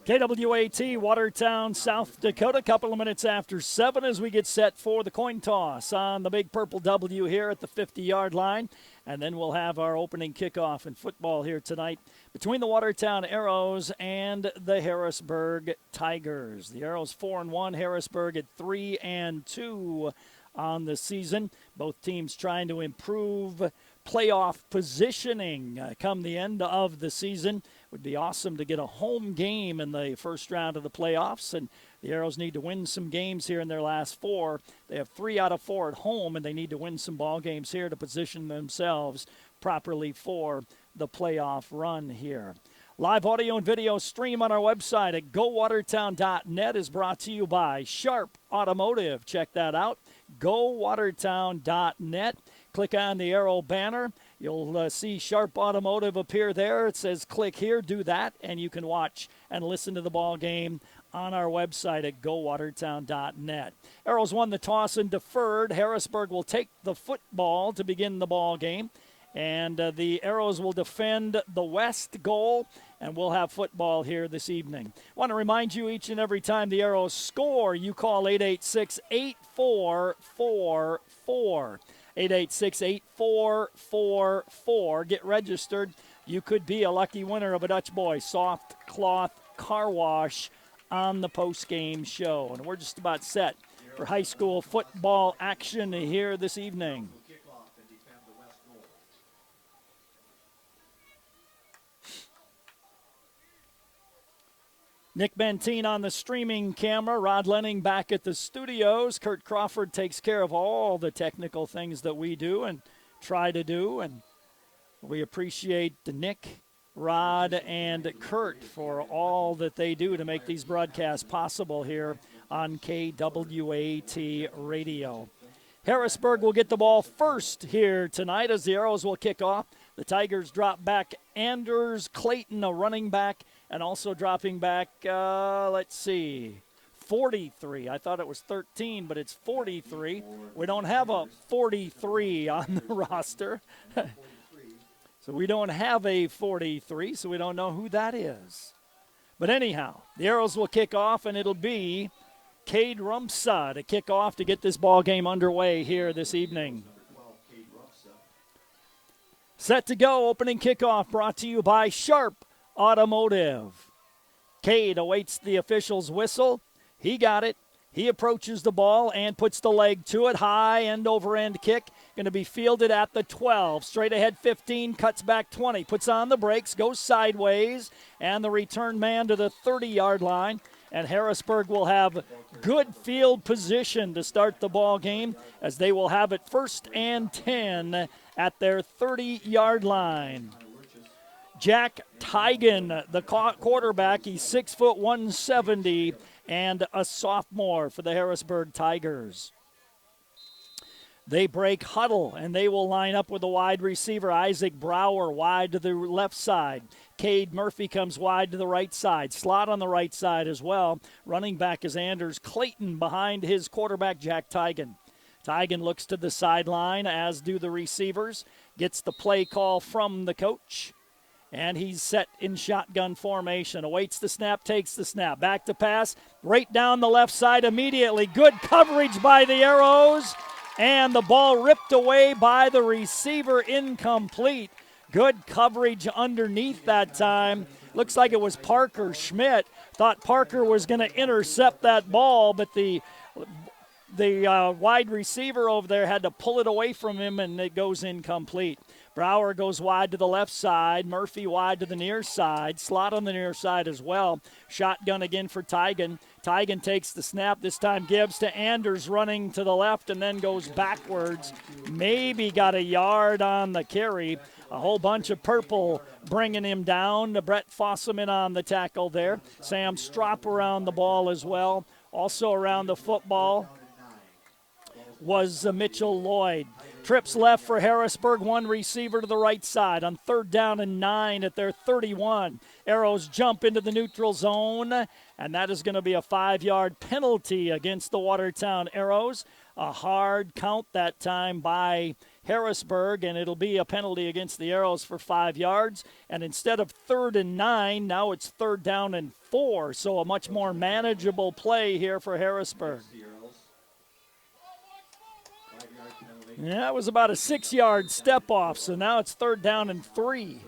KWAT, Watertown, South Dakota. Couple of minutes after 7 as we get set for the coin toss on the Big Purple W here at the 50-yard line. And then we'll have our opening kickoff in football here tonight between the Watertown Arrows and the Harrisburg Tigers. The Arrows 4-1, Harrisburg at 3-2 on the season. Both teams trying to improve playoff positioning come the end of the season. Would be awesome to get a home game in the first round of the playoffs, and the Arrows need to win some games here in their last 4. They have 3 out of 4 at home, and they need to win some ball games here to position themselves properly for the playoff run here. Live audio and video stream on our website at gowatertown.net is brought to you by Sharp Automotive. Check that out, gowatertown.net. Click on the Arrow banner. You'll see Sharp Automotive appear there. It says click here, do that, and you can watch and listen to the ball game on our website at gowatertown.net. Arrows won the toss and deferred. Harrisburg will take the football to begin the ball game, and the Arrows will defend the west goal, and we'll have football here this evening. I want to remind you each and every time the Arrows score, you call 886-8444. 886-8444. Get registered. You could be a lucky winner of a Dutch Boy soft cloth car wash on the postgame show. And we're just about set for high school football action here this evening. Nick Bentine on the streaming camera. Rod Lenning back at the studios. Kurt Crawford takes care of all the technical things that we do and try to do. And we appreciate Nick, Rod, and Kurt for all that they do to make these broadcasts possible here on KWAT Radio. Harrisburg will get the ball first here tonight as the Arrows will kick off. The Tigers drop back Anders Clayton, a running back, and also dropping back, 43. I thought it was 13, but it's 43. We don't have a 43 on the roster. So we don't have a 43, so we don't know who that is. But anyhow, the Arrows will kick off, and it'll be Cade Rumsa to kick off to get this ball game underway here this evening. Set to go, opening kickoff brought to you by Sharp Automotive. Cade awaits the official's whistle. He got it. He approaches the ball and puts the leg to it. High end over end kick. Going to be fielded at the 12. Straight ahead 15, cuts back 20. Puts on the brakes, goes sideways. And the return man to the 30-yard line. And Harrisburg will have good field position to start the ball game as they will have it 1st and 10 at their 30-yard line. Jack Tigan, the quarterback, he's 6', 170, and a sophomore for the Harrisburg Tigers. They break huddle, and they will line up with the wide receiver, Isaac Brower, wide to the left side. Cade Murphy comes wide to the right side. Slot on the right side as well. Running back is Anders Clayton behind his quarterback, Jack Tigan. Tigan looks to the sideline, as do the receivers. Gets the play call from the coach. And he's set in shotgun formation. Awaits the snap, takes the snap. Back to pass, right down the left side immediately. Good coverage by the Arrows. And the ball ripped away by the receiver, incomplete. Good coverage underneath that time. Looks like it was Parker Schmidt. Thought Parker was going to intercept that ball, but the wide receiver over there had to pull it away from him, and it goes incomplete. Brower goes wide to the left side. Murphy wide to the near side. Slot on the near side as well. Shotgun again for Tigan. Tigan takes the snap. This time gives to Anders running to the left and then goes backwards. Maybe got a yard on the carry. A whole bunch of purple bringing him down. Brett Fosselman on the tackle there. Sam Strop around the ball as well. Also around the football was Mitchell Lloyd. Trips left for Harrisburg, one receiver to the right side on 3rd down and 9 at their 31. Arrows jump into the neutral zone, and that is going to be a 5-yard penalty against the Watertown Arrows. A hard count that time by Harrisburg, and it'll be a penalty against the Arrows for 5 yards. And instead of 3rd and 9, now it's 3rd down and 4, so a much more manageable play here for Harrisburg. Yeah, it was about a 6-yard step off, so now it's 3rd down and 3.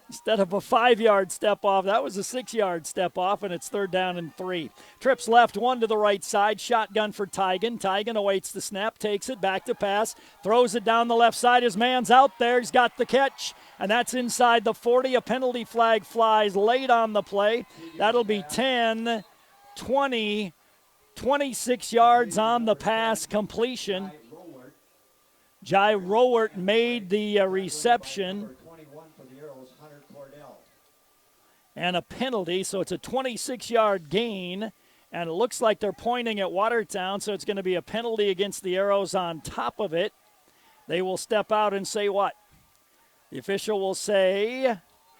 Instead of a 5-yard step off, that was a 6-yard step off, and it's 3rd down and 3. Trips left, one to the right side. Shotgun for Tigan. Tigan awaits the snap, takes it back to pass, throws it down the left side. His man's out there. He's got the catch, and that's inside the 40. A penalty flag flies late on the play. That'll be 10, 20, 26 yards on the pass completion. Jai Rowert made the reception. And a penalty, so it's a 26-yard gain. And it looks like they're pointing at Watertown, so it's going to be a penalty against the Arrows on top of it. They will step out and say what? The official will say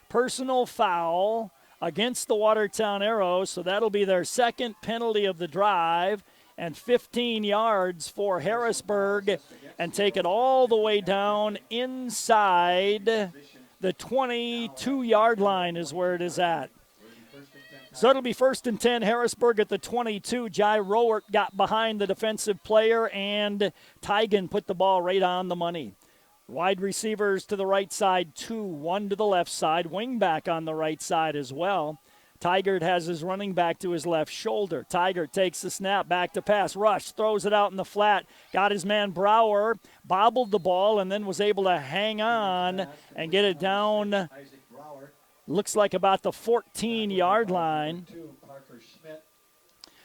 personal foul against the Watertown Arrows, so that'll be their second penalty of the drive. And 15 yards for Harrisburg, and take it all the way down inside the 22-yard line is where it is at. So it'll be 1st and 10, Harrisburg at the 22. Jai Rowert got behind the defensive player, and Tigan put the ball right on the money. Wide receivers to the right side, 2, 1 to the left side. Wing back on the right side as well. Tigert has his running back to his left shoulder. Tigert takes the snap, back to pass. Rush throws it out in the flat. Got his man Brower, bobbled the ball, and then was able to hang on and get it down. Looks like about the 14-yard line.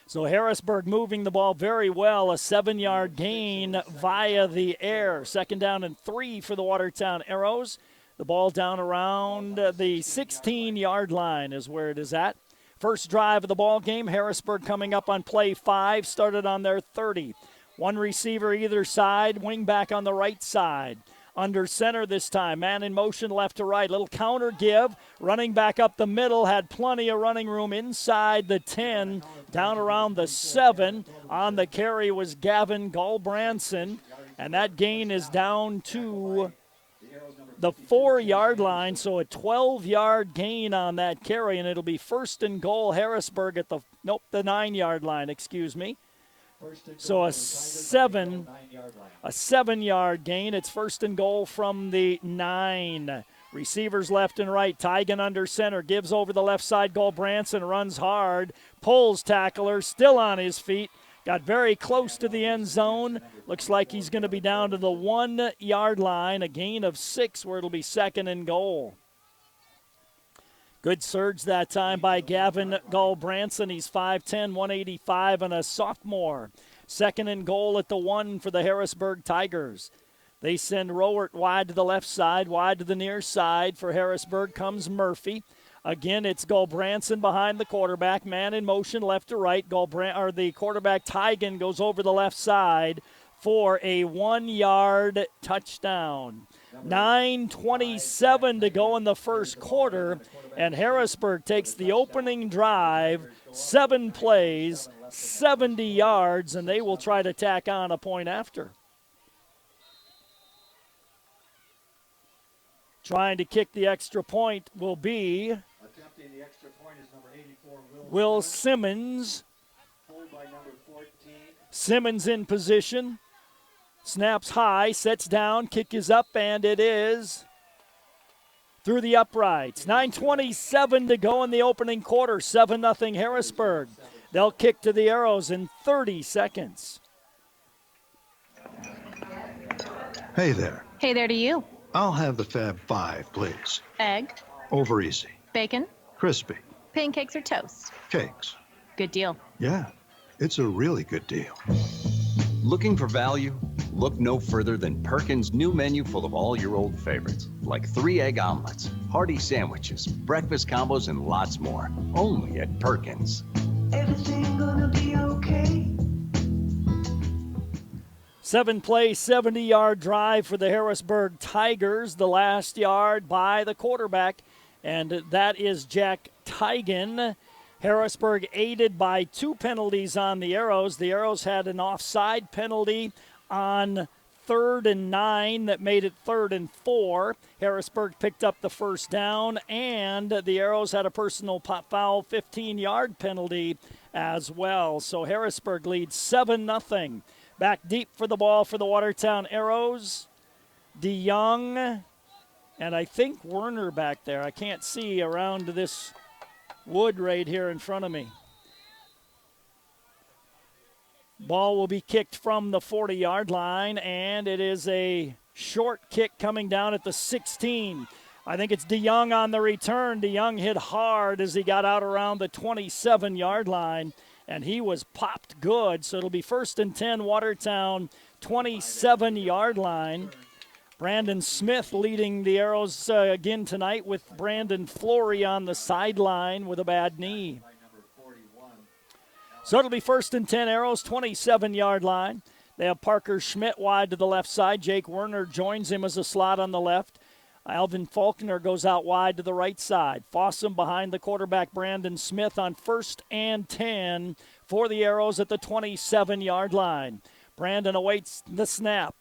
So Harrisburg moving the ball very well. A 7-yard gain via the air. 2nd down and 3 for the Watertown Arrows. The ball down around the 16-yard line is where it is at. First drive of the ball game. Harrisburg coming up on play 5, started on their 30. One receiver either side, wing back on the right side. Under center this time, man in motion left to right. Little counter give, running back up the middle, had plenty of running room inside the 10, down around the 7. On the carry was Gavin Gulbranson, and that gain is down to the 4-yard line, so a 12-yard gain on that carry, and it'll be 1st and goal Harrisburg at the 9-yard line, excuse me. So a 7-yard gain. It's 1st and goal from the 9. Receivers left and right. Tigan under center, gives over the left side. Gulbranson runs hard, pulls tackler, still on his feet. Got very close to the end zone. Looks like he's going to be down to the 1-yard line, a gain of 6 where it'll be 2nd and goal. Good surge that time by Gavin Gulbranson. He's 5'10", 185, and a sophomore. 2nd and goal at the 1 for the Harrisburg Tigers. They send Rowert wide to the left side, wide to the near side. For Harrisburg comes Murphy. Again, it's Gulbranson behind the quarterback. Man in motion left to right. The quarterback, Tigan, goes over the left side for a 1-yard touchdown. 9:27 to go in the first quarter, and Harrisburg takes the opening drive, 7 plays, 70 yards, and they will try to tack on a point after. Trying to kick the extra point will be attempting the extra point is number 84, Will Simmons. Pulled by number 14. Simmons in position. Snaps high, sets down, kick is up, and it is through the uprights. 9:27 to go in the opening quarter. 7-0 Harrisburg. They'll kick to the Arrows in 30 seconds. Hey there. Hey there to you. I'll have the Fab 5, please. Egg, Over easy. bacon, Crispy. pancakes or toast. Cakes. Good deal. Yeah, it's a really good deal. Looking for value? Look no further than Perkins' new menu full of all your old favorites, like 3 egg omelets, hearty sandwiches, breakfast combos, and lots more. Only at Perkins. Everything gonna be okay. 7-play, 70-yard drive for the Harrisburg Tigers. The last yard by the quarterback, and that is Jack Tigan. Harrisburg aided by 2 penalties on the Arrows. The Arrows had an offside penalty on 3rd and 9 that made it 3rd and 4. Harrisburg picked up the first down, and the Arrows had a personal foul 15-yard penalty as well. So Harrisburg leads 7-0. Back deep for the ball for the Watertown Arrows. DeYoung, and I think Werner back there. I can't see around this wood right here in front of me. Ball will be kicked from the 40-yard line, and it is a short kick coming down at the 16. I think it's DeYoung on the return. DeYoung hit hard as he got out around the 27-yard line, and he was popped good. So it'll be 1st and 10, Watertown, 27-yard line. Brandon Smith leading the Arrows again tonight with Brandon Flory on the sideline with a bad knee. So it'll be 1st and 10, Arrows, 27-yard line. They have Parker Schmidt wide to the left side. Jake Werner joins him as a slot on the left. Alvin Faulkner goes out wide to the right side. Fossum behind the quarterback, Brandon Smith, on 1st and 10 for the Arrows at the 27-yard line. Brandon awaits the snap,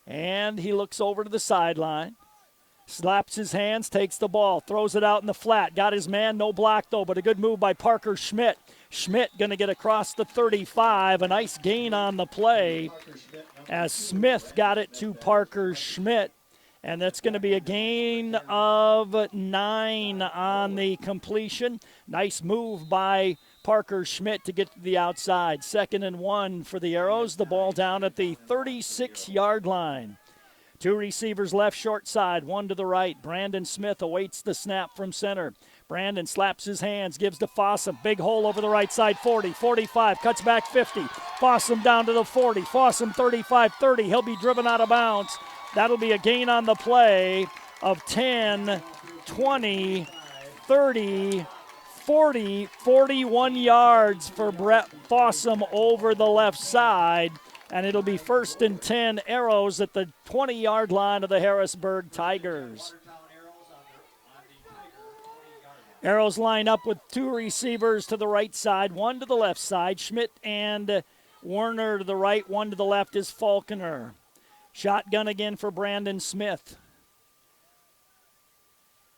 and he looks over to the sideline. Slaps his hands, takes the ball, throws it out in the flat. Got his man, no block though, but a good move by Parker Schmidt. Schmidt going to get across the 35. A nice gain on the play as Smith got it to Parker Schmidt. And that's going to be a gain of 9 on the completion. Nice move by Parker Schmidt to get to the outside. 2nd and 1 for the Arrows. The ball down at the 36-yard line. 2 receivers left short side, 1 to the right. Brandon Smith awaits the snap from center. Brandon slaps his hands, gives to Fossum. Big hole over the right side, 40, 45, cuts back 50. Fossum down to the 40. Fossum 35, 30. He'll be driven out of bounds. That'll be a gain on the play of 10, 20, 30, 40, 41 yards for Brett Fossum over the left side. And it'll be 1st and 10, Arrows at the 20-yard line of the Harrisburg Tigers. Arrows line up with 2 receivers to the right side, 1 to the left side. Schmidt and Werner to the right, 1 to the left is Faulkner. Shotgun again for Brandon Smith.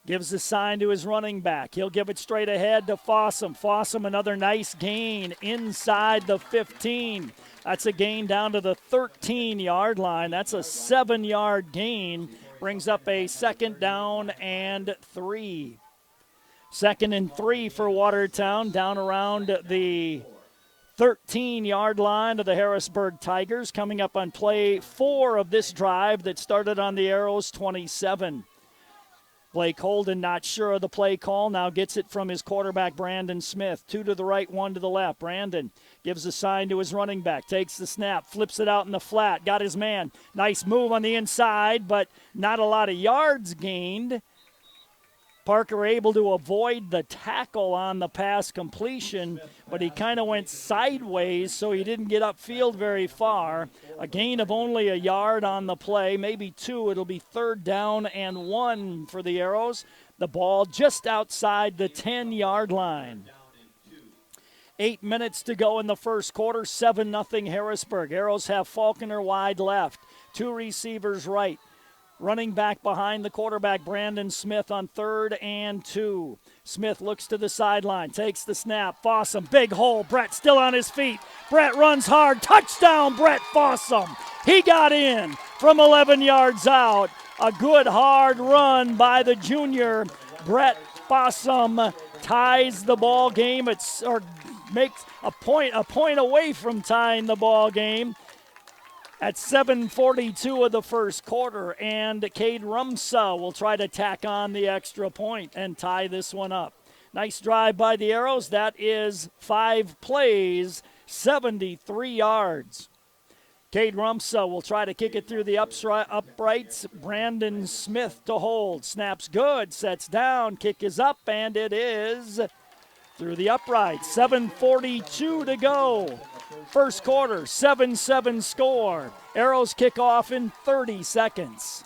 Gives the sign to his running back. He'll give it straight ahead to Fossum. Fossum, another nice gain inside the 15. That's a gain down to the 13-yard line. That's a 7-yard gain. Brings up a 2nd down and 3. 2nd and 3 for Watertown, down around the 13-yard line of the Harrisburg Tigers, coming up on play 4 of this drive that started on the Arrows 27. Blake Holden not sure of the play call, now gets it from his quarterback Brandon Smith. 2 to the right, 1 to the left. Brandon gives a sign to his running back, takes the snap, flips it out in the flat, got his man. Nice move on the inside, but not a lot of yards gained. Parker able to avoid the tackle on the pass completion, but he kind of went sideways, so he didn't get upfield very far. A gain of only a yard on the play, maybe 2. It'll be 3rd down and 1 for the Arrows. The ball just outside the 10-yard line. 8 minutes to go in the first quarter, 7-0 Harrisburg. Arrows have Faulkner wide left, 2 receivers right. Running back behind the quarterback, Brandon Smith on 3rd and 2. Smith looks to the sideline, takes the snap. Fossum, big hole. Brett still on his feet. Brett runs hard. Touchdown, Brett Fossum. He got in from 11 yards out. A good hard run by the junior. Brett Fossum ties the ball game. Makes a point away from tying the ball game. At 7:42 of the first quarter, and Cade Rumsa will try to tack on the extra point and tie this one up. Nice drive by the Arrows. That is 5 plays, 73 yards. Cade Rumsa will try to kick it through the uprights. Brandon Smith to hold. Snaps good, sets down, kick is up, and it is through the uprights. 7:42 to go. First quarter, 7-7 score. Arrows kick off in 30 seconds.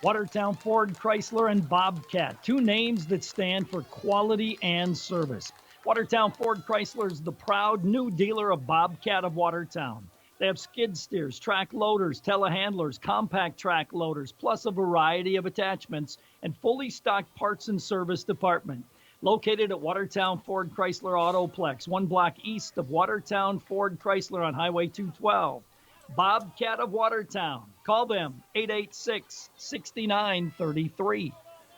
Watertown Ford, Chrysler, and Bobcat, 2 names that stand for quality and service. Watertown Ford Chrysler is the proud new dealer of Bobcat of Watertown. They have skid steers, track loaders, telehandlers, compact track loaders, plus a variety of attachments and fully stocked parts and service department. Located at Watertown Ford Chrysler Autoplex, 1 block east of Watertown Ford Chrysler on Highway 212. Bobcat of Watertown. Call them, 886-6933.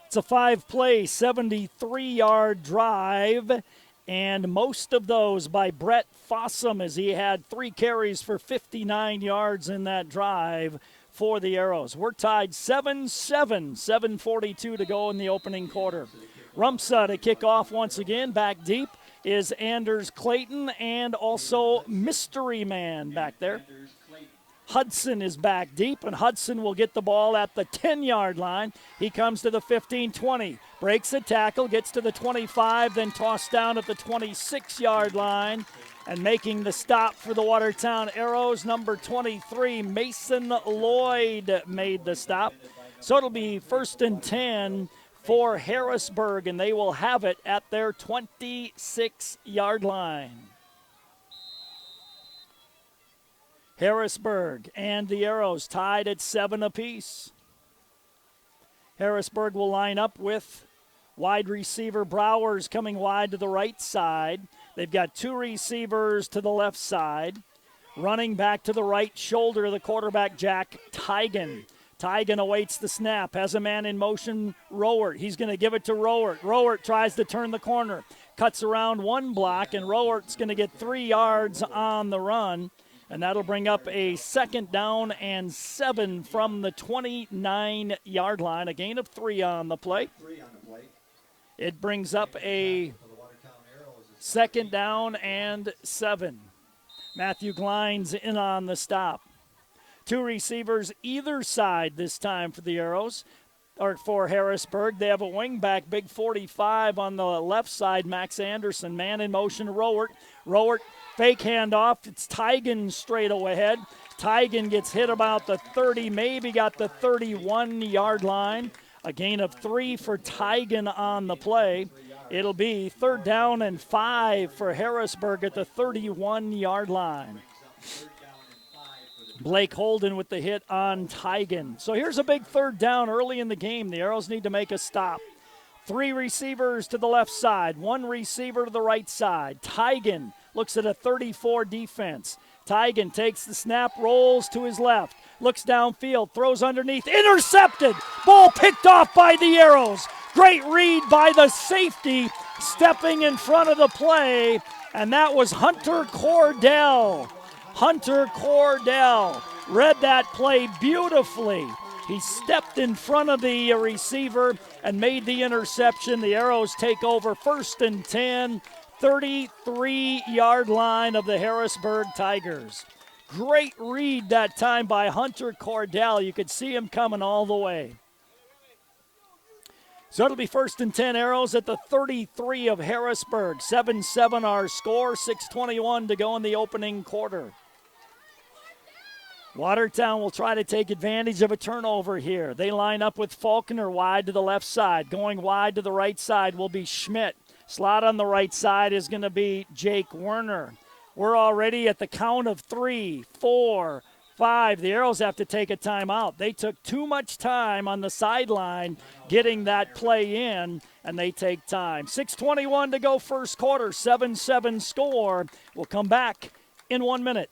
It's a 5-play, 73-yard drive, and most of those by Brett Fossum, as he had 3 carries for 59 yards in that drive for the Arrows. We're tied 7-7, 7:42 to go in the opening quarter. Rumsa to kick off once again. Back deep is Anders Clayton and also Mystery Man back there. Hudson is back deep, and Hudson will get the ball at the 10-yard line. He comes to the 15-20, breaks a tackle, gets to the 25, then tossed down at the 26-yard line. And making the stop for the Watertown Arrows, number 23, Mason Lloyd made the stop. So it'll be 1st and 10 for Harrisburg, and they will have it at their 26-yard line. Harrisburg and the Arrows tied at 7 apiece. Harrisburg will line up with wide receiver Browers coming wide to the right side. They've got 2 receivers to the left side. Running back to the right shoulder, the quarterback, Jack Tigan. Tigan awaits the snap, has a man in motion, Rowert. He's going to give it to Rowert. Rowert tries to turn the corner, cuts around 1 block, and Rowert's going to get 3 yards on the run. And that'll bring up a 2nd down and 7 from the 29-yard line. A gain of 3 on the play. It brings up a 2nd down and 7. Matthew Glines in on the stop. 2 receivers either side this time for the Arrows, or for Harrisburg. They have a wingback, big 45 on the left side, Max Anderson. Man in motion, Rowert. Rowert, fake handoff. It's Tigan straight ahead. Tigan gets hit about the 30, maybe got the 31-yard line. A gain of 3 for Tigan on the play. It'll be 3rd down and 5 for Harrisburg at the 31-yard line. Blake Holden with the hit on Tigan. So here's a big 3rd down early in the game. The Arrows need to make a stop. 3 receivers to the left side, 1 receiver to the right side. Tigan looks at a 34 defense. Tigan takes the snap, rolls to his left, looks downfield, throws underneath, intercepted. Ball picked off by the Arrows. Great read by the safety, stepping in front of the play, and that was Hunter Cordell. Hunter Cordell read that play beautifully. He stepped in front of the receiver and made the interception. The Arrows take over 1st and 10, 33-yard line of the Harrisburg Tigers. Great read that time by Hunter Cordell. You could see him coming all the way. So it'll be 1st and 10, Arrows at the 33 of Harrisburg. 7-7 our score, 6:21 to go in the opening quarter. Watertown will try to take advantage of a turnover here. They line up with Faulkner wide to the left side. Going wide to the right side will be Schmidt. Slot on the right side is going to be Jake Werner. We're already at the count of 3, 4, 5. The Arrows have to take a timeout. They took too much time on the sideline getting that play in, and they take time. 6:21 to go first quarter, 7-7 score. We'll come back in 1 minute.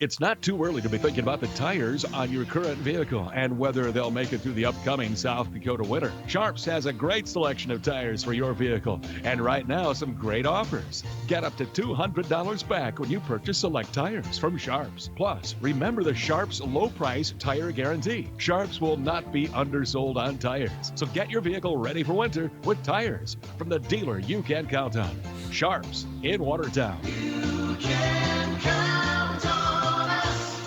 It's not too early to be thinking about the tires on your current vehicle and whether they'll make it through the upcoming South Dakota winter. Sharps has a great selection of tires for your vehicle, and right now some great offers. Get up to $200 back when you purchase select tires from Sharps. Plus, remember the Sharps low price tire guarantee. Sharps will not be undersold on tires. So get your vehicle ready for winter with tires from the dealer you can count on. Sharps in Watertown. You can count on us.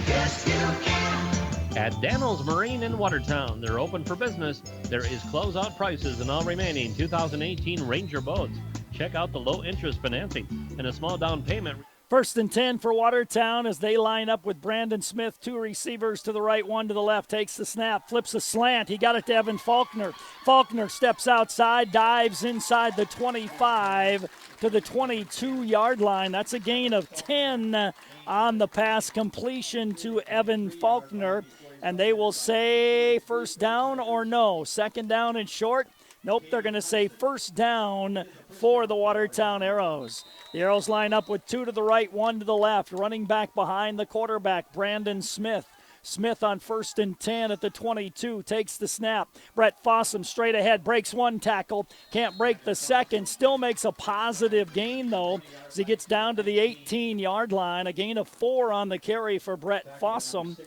Yes, you can. At Daniels Marine in Watertown, they're open for business. There is closeout prices on all remaining 2018 Ranger boats. Check out the low interest financing and a small down payment. 1st and 10 for Watertown as they line up with Brandon Smith. 2 receivers to the right, 1 to the left. Takes the snap, flips a slant. He got it to Evan Faulkner. Faulkner steps outside, dives inside the 25 to the 22-yard line. That's a gain of 10 on the pass completion to Evan Faulkner. And they will say first down or no. 2nd down and short. Nope, they're going to say first down for the Watertown Arrows. The Arrows line up with 2 to the right, 1 to the left. Running back behind the quarterback, Brandon Smith. Smith on 1st and 10 at the 22, takes the snap. Brett Fossum straight ahead, breaks 1 tackle, can't break the 2nd, still makes a positive gain though as he gets down to the 18-yard line. A gain of 4 on the carry for Brett Fossum,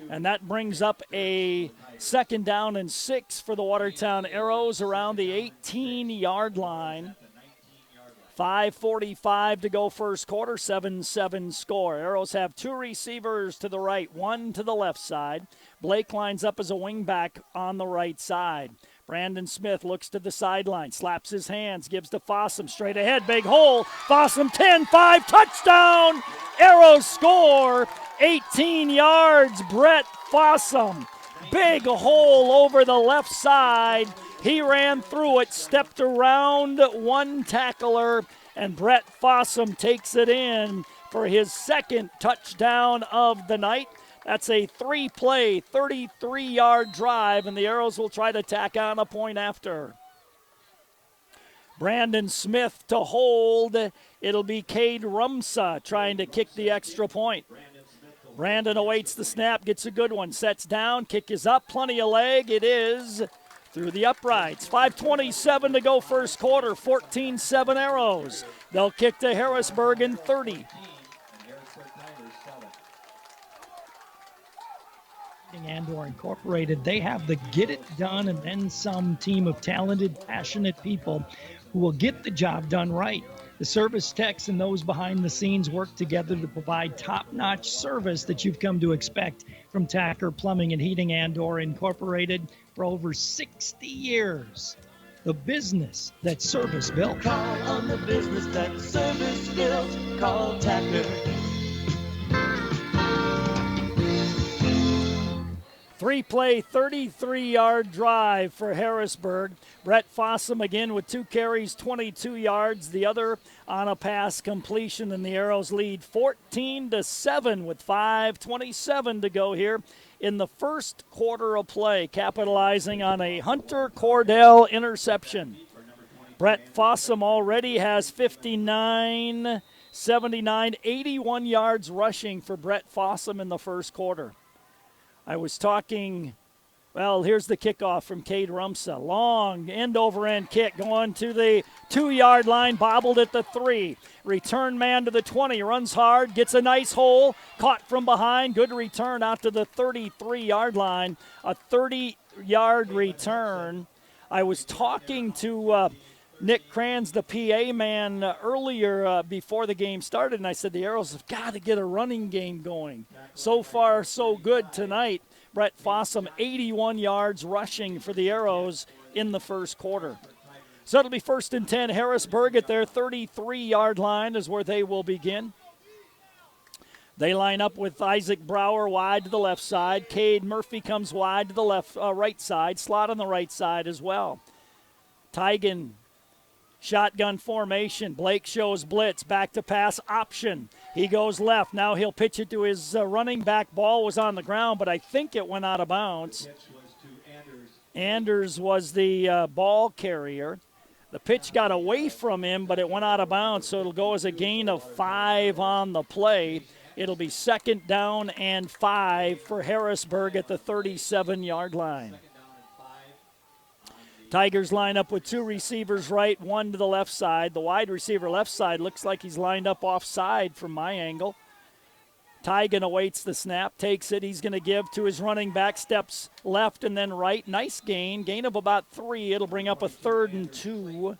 and that brings up a 2nd down and 6 for the Watertown Arrows around the 18-yard line. 5:45 to go first quarter, 7-7 score. Arrows have 2 receivers to the right, 1 to the left side. Blake lines up as a wingback on the right side. Brandon Smith looks to the sideline, slaps his hands, gives to Fossum, straight ahead, big hole. Fossum 10-5, touchdown! Arrows score, 18 yards, Brett Fossum. Big hole over the left side. He ran through it, stepped around 1 tackler, and Brett Fossum takes it in for his 2nd touchdown of the night. That's a 3-play, 33-yard drive, and the Arrows will try to tack on a point after. Brandon Smith to hold. It'll be Cade Rumsa trying to kick the extra point. Brandon awaits the snap, gets a good one, sets down, kick is up, plenty of leg. It is through the uprights. 5:27 to go first quarter, 14-7 Arrows. They'll kick to Harrisburg in 30. Andor Incorporated, they have the get it done and then some team of talented, passionate people who will get the job done right. The service techs and those behind the scenes work together to provide top-notch service that you've come to expect from Tacker Plumbing and Heating Andor Incorporated for over 60 years. The business that service built. Call on the business that service built. Call Tacker. 3-play, 33-yard drive for Harrisburg. Brett Fossum again with 2 carries, 22 yards. The other on a pass completion, and the Arrows lead 14-7 with 5:27 to go here in the first quarter of play, capitalizing on a Hunter Cordell interception. Brett Fossum already has 59, 79, 81 yards rushing for Brett Fossum in the first quarter. I was talking, well, here's the kickoff from Cade Rumsa. Long end-over-end kick going to the 2-yard line, bobbled at the 3. Return man to the 20, runs hard, gets a nice hole, caught from behind. Good return out to the 33-yard line, a 30-yard return. I was talking to Nick Kranz, the PA man, earlier before the game started, and I said the Arrows have got to get a running game going. So far, so good tonight. Brett Fossum, 81 yards rushing for the Arrows in the first quarter. So it'll be 1st and 10. Harrisburg at their 33-yard line is where they will begin. They line up with Isaac Brower wide to the left side. Cade Murphy comes wide to the right side. Slot on the right side as well. Tygan, shotgun formation. Blake shows blitz. Back to pass option. He goes left. Now he'll pitch it to his running back. Ball was on the ground, but I think it went out of bounds. Anders was the ball carrier. The pitch got away from him, but it went out of bounds, so it'll go as a gain of 5 on the play. It'll be 2nd down and 5 for Harrisburg at the 37-yard line. Tigers line up with 2 receivers right, 1 to the left side. The wide receiver left side looks like he's lined up offside from my angle. Tigan awaits the snap, takes it. He's going to give to his running back, steps left and then right. Nice gain of about 3. It'll bring up a 3rd and 2.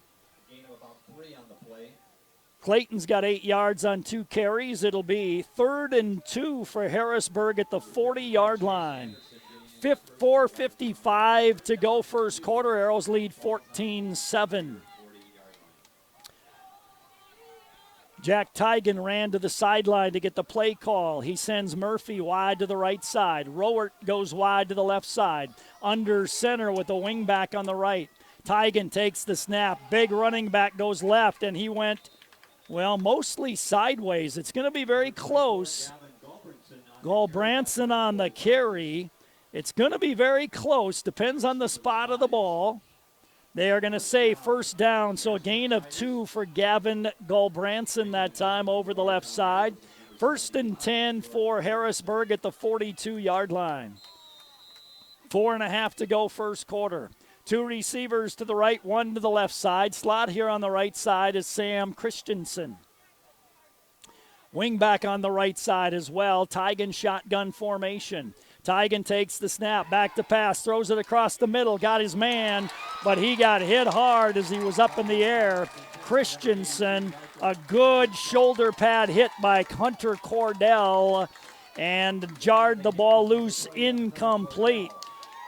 Clayton's got 8 yards on 2 carries. It'll be 3rd and 2 for Harrisburg at the 40-yard line. 4:55 to go first quarter. Arrows lead 14-7. Jack Tigan ran to the sideline to get the play call. He sends Murphy wide to the right side. Rowert goes wide to the left side. Under center with the wing back on the right. Tigan takes the snap. Big running back goes left, and he went, well, mostly sideways. It's going to be very close. Galbranson on the carry. It's going to be very close. Depends on the spot of the ball. They are going to say 1st down, so a gain of 2 for Gavin Galbranson that time over the left side. 1st and 10 for Harrisburg at the 42-yard line. 4.5 to go first quarter. 2 receivers to the right, 1 to the left side. Slot here on the right side is Sam Christensen. Wing back on the right side as well. Tigan shotgun formation. Tigan takes the snap, back to pass, throws it across the middle, got his man, but he got hit hard as he was up in the air. Christensen, a good shoulder pad hit by Hunter Cordell, and jarred the ball loose, incomplete.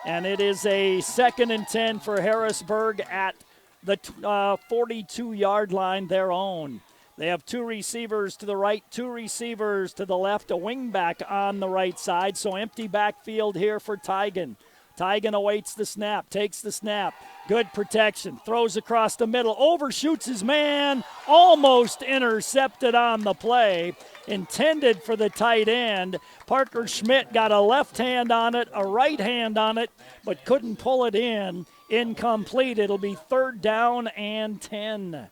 And it is a 2nd and 10 for Harrisburg at the 42-yard line, their own. They have 2 receivers to the right, 2 receivers to the left, a wing back on the right side, so empty backfield here for Tigan. Tigan awaits the snap, takes the snap, good protection, throws across the middle, overshoots his man, almost intercepted on the play, intended for the tight end. Parker Schmidt got a left hand on it, a right hand on it, but couldn't pull it in. Incomplete. It'll be 3rd down and 10.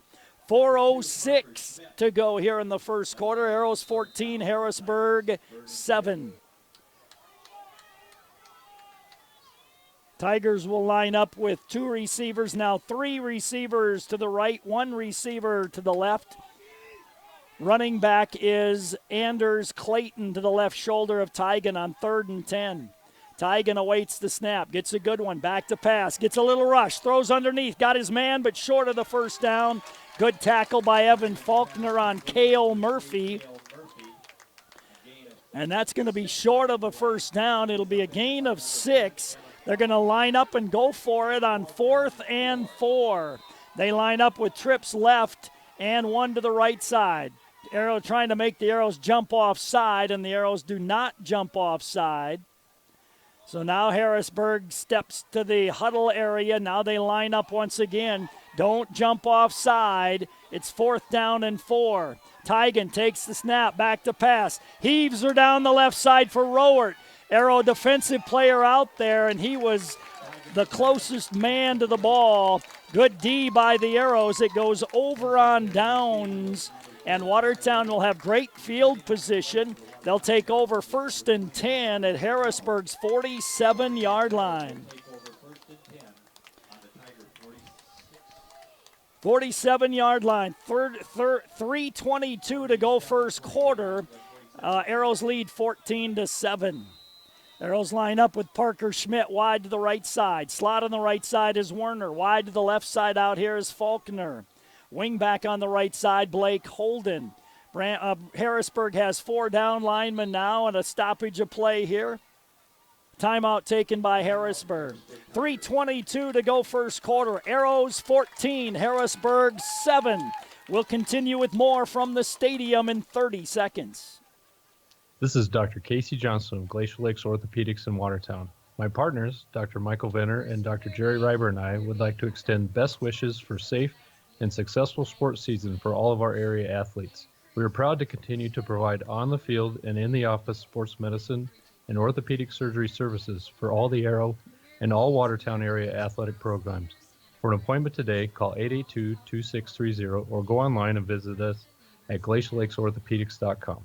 4:06 to go here in the first quarter. Arrows 14, Harrisburg 7. Tigers will line up with 2 receivers, now 3 receivers to the right, 1 receiver to the left. Running back is Anders Clayton to the left shoulder of Tigan on 3rd and 10. Tigan awaits the snap, gets a good one, back to pass, gets a little rush, throws underneath, got his man, but short of the 1st down. Good tackle by Evan Faulkner on K.O. Murphy. And that's going to be short of a 1st down. It'll be a gain of 6. They're going to line up and go for it on 4th and 4. They line up with trips left and 1 to the right side. Arrow trying to make the Arrows jump offside, and the Arrows do not jump offside. So now Harrisburg steps to the huddle area. Now they line up once again. Don't jump offside. It's 4th down and 4. Tigan takes the snap, back to pass. Heaves her down the left side for Rowert. Arrow defensive player out there, and he was the closest man to the ball. Good D by the Arrows. It goes over on downs, and Watertown will have great field position. They'll take over 1st and 10 at Harrisburg's 47-yard line. 47-yard line, 3:22 to go first quarter. Arrows lead 14-7. Arrows line up with Parker Schmidt wide to the right side. Slot on the right side is Werner. Wide to the left side out here is Faulkner. Wing back on the right side, Blake Holden. Harrisburg has 4 down linemen now and a stoppage of play here. Timeout taken by Harrisburg. 3:22 to go first quarter. Arrows 14, Harrisburg 7. We'll continue with more from the stadium in 30 seconds. This is Dr. Casey Johnson of Glacial Lakes Orthopedics in Watertown. My partners, Dr. Michael Venner and Dr. Jerry Reiber, and I would like to extend best wishes for safe and successful sports season for all of our area athletes. We are proud to continue to provide on-the-field and in-the-office sports medicine and orthopedic surgery services for all the Arrow and all Watertown area athletic programs. For an appointment today, call 882-2630 or go online and visit us at glaciallakes.orthopedics.com.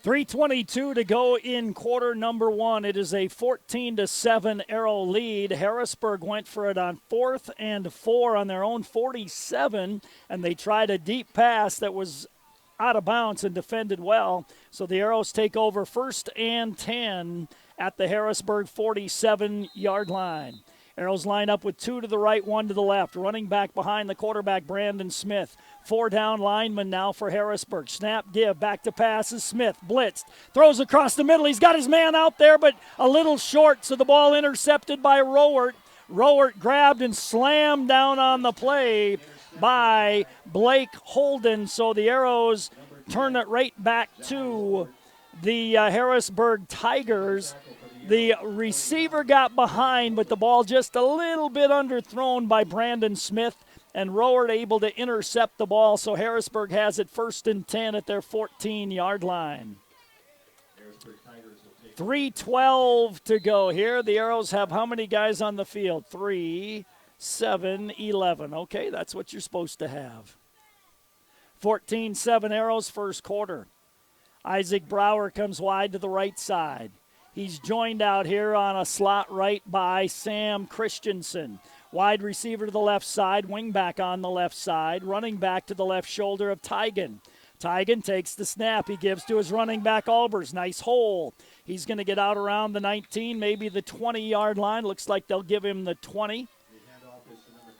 3:22 to go in quarter number one. It is a 14-7 Arrow lead. Harrisburg went for it on 4th and 4 on their own 47, and they tried a deep pass that was out of bounds and defended well. So the Arrows take over 1st and 10 at the Harrisburg 47-yard line. Arrows line up with 2 to the right, 1 to the left. Running back behind the quarterback, Brandon Smith. 4 down lineman now for Harrisburg. Snap, give, back to passes. Smith blitzed, throws across the middle. He's got his man out there, but a little short, so the ball intercepted by Rowert. Rowert grabbed and slammed down on the play by Blake Holden. So the Arrows turn it right back to the Harrisburg Tigers. The receiver got behind, but the ball just a little bit underthrown by Brandon Smith, and Rowert able to intercept the ball. So Harrisburg has it 1st and 10 at their 14-yard line. 3:12 to go here. The Arrows have how many guys on the field? 3, 7, 11. Okay, that's what you're supposed to have. 14-7 Arrows first quarter. Isaac Brower comes wide to the right side. He's joined out here on a slot right by Sam Christensen. Wide receiver to the left side, wing back on the left side, running back to the left shoulder of Tygan. Tygan takes the snap. He gives to his running back, Albers. Nice hole. He's going to get out around the 19, maybe the 20-yard line. Looks like they'll give him the 20.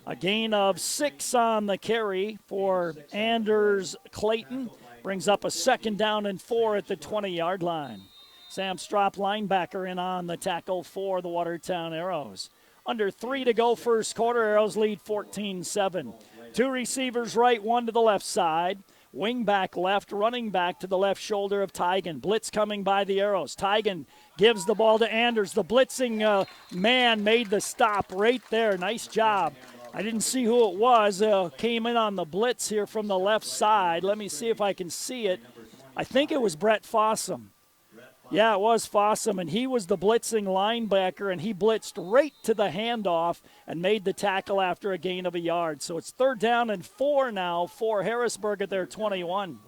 A gain of 6 on the carry for Anders Clayton. Brings up a 2nd down and 4 at the 20-yard line. Sam Strop, linebacker, in on the tackle for the Watertown Arrows. Under 3 to go first quarter, Arrows lead 14-7. 2 receivers right, 1 to the left side. Wing back left, running back to the left shoulder of Tygan. Blitz coming by the Arrows. Tygan gives the ball to Anders. The blitzing man made the stop right there. Nice job. I didn't see who it was. Came in on the blitz here from the left side. Let me see if I can see it. I think it was Brett Fossum. Yeah, it was Fossum, and he was the blitzing linebacker, and he blitzed right to the handoff and made the tackle after a gain of a yard. So it's 3rd down and 4 now for Harrisburg at their 21.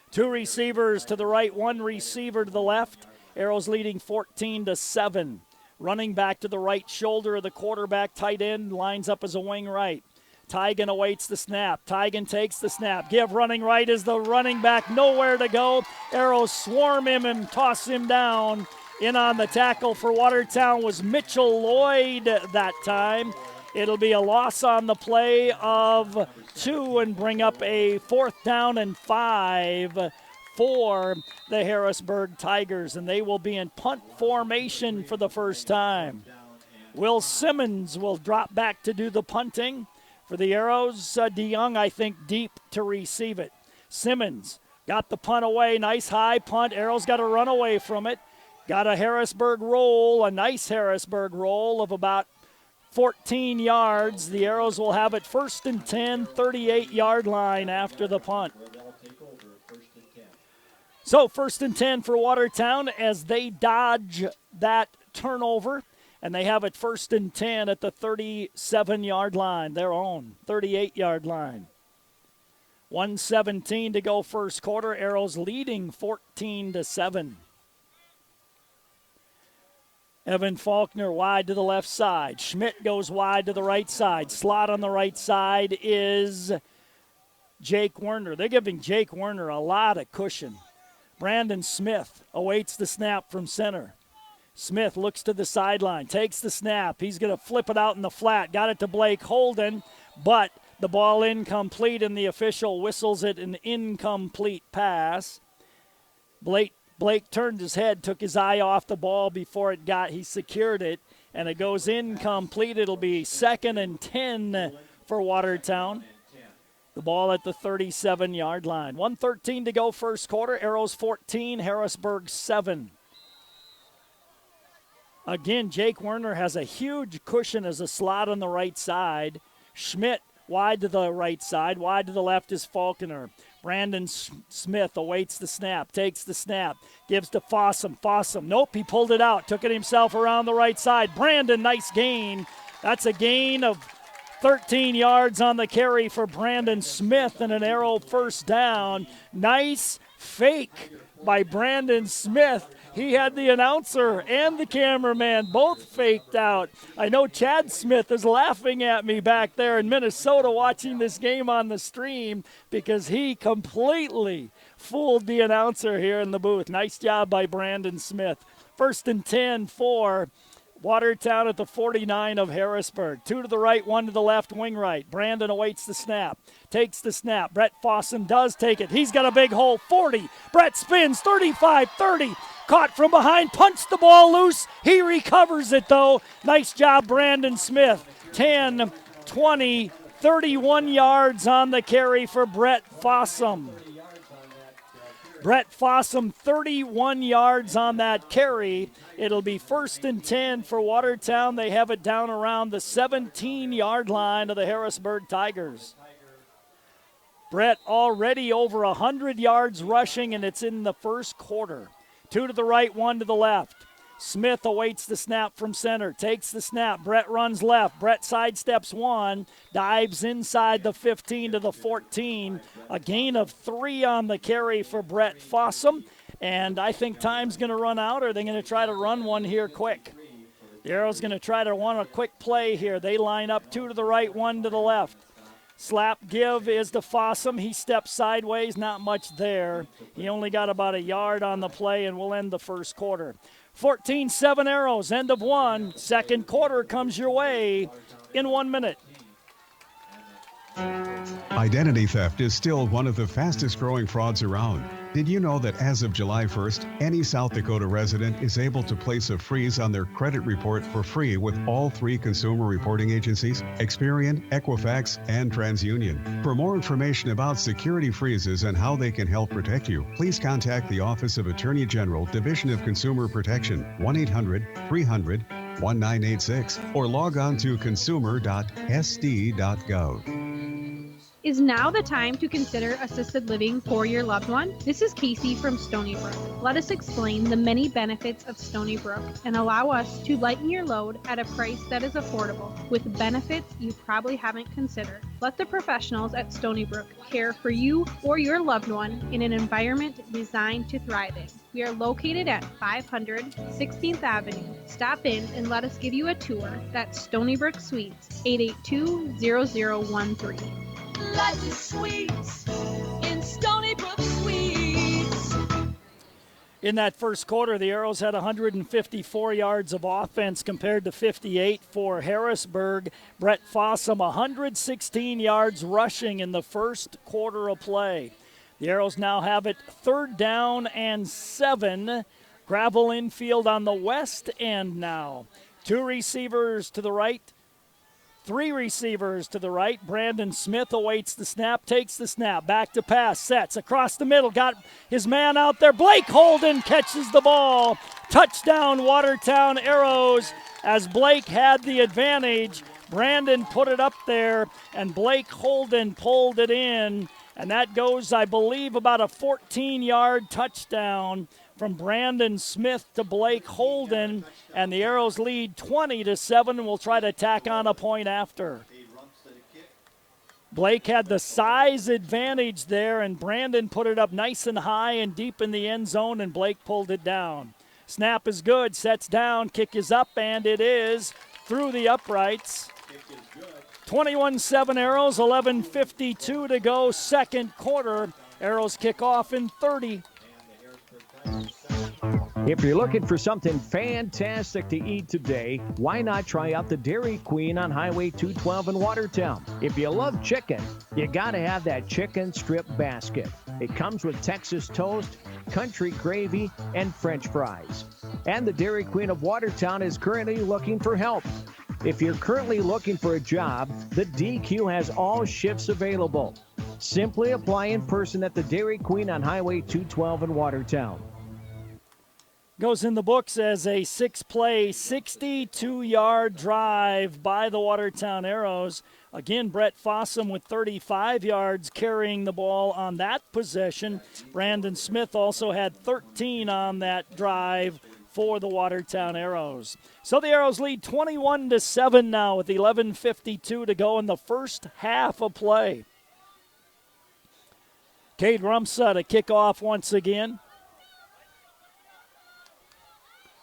2 receivers to the right, 1 receiver to the left. Arrows leading 14-7. Running back to the right shoulder of the quarterback, tight end, lines up as a wing right. Tygan awaits the snap. Tygan takes the snap. Give running right as the running back, nowhere to go. Arrows swarm him and toss him down. In on the tackle for Watertown was Mitchell Lloyd that time. It'll be a loss on the play of 2 and bring up a 4th down and 5 for the Harrisburg Tigers, and they will be in punt formation for the first time. Will Simmons will drop back to do the punting. For the Arrows, DeYoung, I think, deep to receive it. Simmons got the punt away. Nice high punt. Arrows got to run away from it. Got a Harrisburg roll, a nice Harrisburg roll of about 14 yards. The Arrows will have it 1st and 10, 38-yard line after the punt. So 1st and 10 for Watertown as they dodge that turnover. And they have it 1st and 10 at the 37-yard line, their own 38-yard line. 1:17 to go first quarter. Arrows leading 14-7. Evan Faulkner wide to the left side. Schmidt goes wide to the right side. Slot on the right side is Jake Werner. They're giving Jake Werner a lot of cushion. Brandon Smith awaits the snap from center. Smith looks to the sideline, takes the snap. He's going to flip it out in the flat. Got it to Blake Holden, but the ball incomplete, and the official whistles it an incomplete pass. Blake turned his head, took his eye off the ball before he secured it, and it goes incomplete. It'll be 2nd and 10 for Watertown. The ball at the 37-yard line. 1:13 to go first quarter. Arrows 14, Harrisburg 7. Again, Jake Werner has a huge cushion as a slot on the right side. Schmidt wide to the right side. Wide to the left is Faulkner. Brandon Smith awaits the snap, takes the snap, gives to Fossum. Fossum, nope, he pulled it out, took it himself around the right side. Brandon, nice gain. That's a gain of 13 yards on the carry for Brandon Smith and an Arrow 1st down. Nice fake by Brandon Smith. He had the announcer and the cameraman both faked out. I know Chad Smith is laughing at me back there in Minnesota watching this game on the stream because he completely fooled the announcer here in the booth. Nice job by Brandon Smith. 1st and 10 for Watertown at the 49 of Harrisburg. 2 to the right, 1 to the left, wing right. Brandon awaits the snap. Takes the snap. Brett Fossum does take it. He's got a big hole. 40. Brett spins. 35, 30. Caught from behind. Punched the ball loose. He recovers it, though. Nice job, Brandon Smith. 10, 20, 31 yards on the carry for Brett Fossum. Brett Fossum, 31 yards on that carry. It'll be 1st and 10 for Watertown. They have it down around the 17-yard line of the Harrisburg Tigers. Brett already over 100 yards rushing, and it's in the first quarter. 2 to the right, 1 to the left. Smith awaits the snap from center, takes the snap. Brett runs left. Brett sidesteps 1, dives inside the 15 to the 14. A gain of 3 on the carry for Brett Fossum. And I think time's going to run out, or are they going to try to run one here quick? The Arrows going to try to run a quick play here. They line up 2 to the right, 1 to the left. Slap give is to Fossum. He steps sideways, not much there. He only got about a yard on the play, and we'll end the first quarter. 14-7 Arrows, end of 1. Second quarter comes your way in 1 minute. Identity theft is still one of the fastest growing frauds around. Did you know that as of July 1st, any South Dakota resident is able to place a freeze on their credit report for free with all 3 consumer reporting agencies, Experian, Equifax, and TransUnion. For more information about security freezes and how they can help protect you, please contact the Office of Attorney General, Division of Consumer Protection, 1-800-300-1986, or log on to consumer.sd.gov. Is now the time to consider assisted living for your loved one? This is Casey from Stony Brook. Let us explain the many benefits of Stony Brook and allow us to lighten your load at a price that is affordable with benefits you probably haven't considered. Let the professionals at Stony Brook care for you or your loved one in an environment designed to thrive in. We are located at 500 16th Avenue. Stop in and let us give you a tour. That's Stony Brook Suites, 882-0013. Life is sweet in Stony Brook Suites. In that first quarter, the Arrows had 154 yards of offense compared to 58 for Harrisburg. Brett Fossum, 116 yards rushing in the first quarter of play. The Arrows now have it 3rd down and 7. Gravel infield on the west end now. 2 receivers to the right. 3 receivers to the right. Brandon Smith awaits the snap, takes the snap, back to pass, sets across the middle, got his man out there. Blake Holden catches the ball. Touchdown, Watertown Arrows. As Blake had the advantage, Brandon put it up there, and Blake Holden pulled it in. And that goes, I believe, about a 14-yard touchdown from Brandon Smith to Blake Holden, and the Arrows lead 20-7, and will try to tack on a point after. Blake had the size advantage there, and Brandon put it up nice and high and deep in the end zone, and Blake pulled it down. Snap is good, sets down, kick is up, and it is through the uprights. 21-7 Arrows, 11:52 to go, second quarter. Arrows kick off in 30. If you're looking for something fantastic to eat today, why not try out the Dairy Queen on Highway 212 in Watertown? If you love chicken, you got to have that chicken strip basket. It comes with Texas toast, country gravy, and French fries. And the Dairy Queen of Watertown is currently looking for help. If you're currently looking for a job, the DQ has all shifts available. Simply apply in person at the Dairy Queen on Highway 212 in Watertown. Goes in the books as a 6-play, 62-yard drive by the Watertown Arrows. Again, Brett Fossum with 35 yards carrying the ball on that possession. Brandon Smith also had 13 on that drive for the Watertown Arrows. So the Arrows lead 21-7 now with 11:52 to go in the first half of play. Cade Rumsa to kick off once again.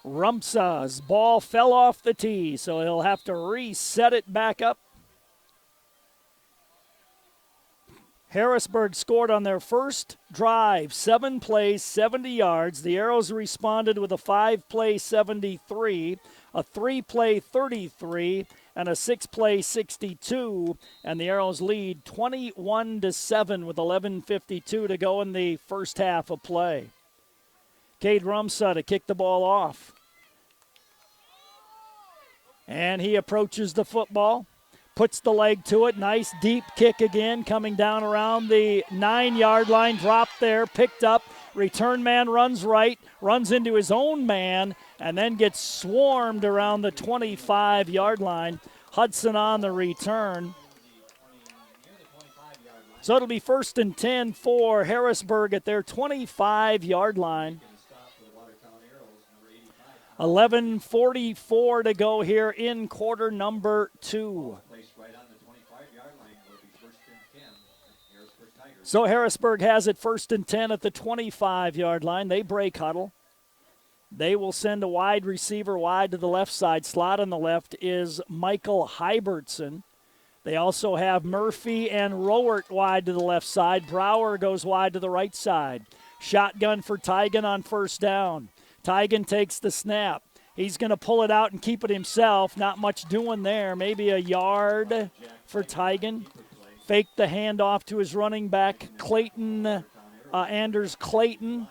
Rumsa's ball fell off the tee, so he'll have to reset it back up. Harrisburg scored on their first drive, 7 plays, 70 yards. The Arrows responded with a 5-play 73, a 3-play 33, and a 6-play 62. And the Arrows lead 21-7 with 11:52 to go in the first half of play. Cade Rumsa to kick the ball off. And he approaches the football, puts the leg to it. Nice deep kick again, coming down around the 9-yard line. Dropped there, picked up. Return man runs right, runs into his own man, and then gets swarmed around the 25-yard line. Hudson on the return. So it'll be 1st and 10 for Harrisburg at their 25-yard line. 11:44 to go here in quarter number 2. So Harrisburg has it 1st and 10 at the 25-yard line. They break huddle. They will send a wide receiver wide to the left side. Slot on the left is Michael Hybertson. They also have Murphy and Rowert wide to the left side. Brower goes wide to the right side. Shotgun for Tigan on 1st down. Tigan takes the snap. He's going to pull it out and keep it himself. Not much doing there. Maybe a yard for Tigan. Fake the handoff to his running back, Clayton, Anders Clayton.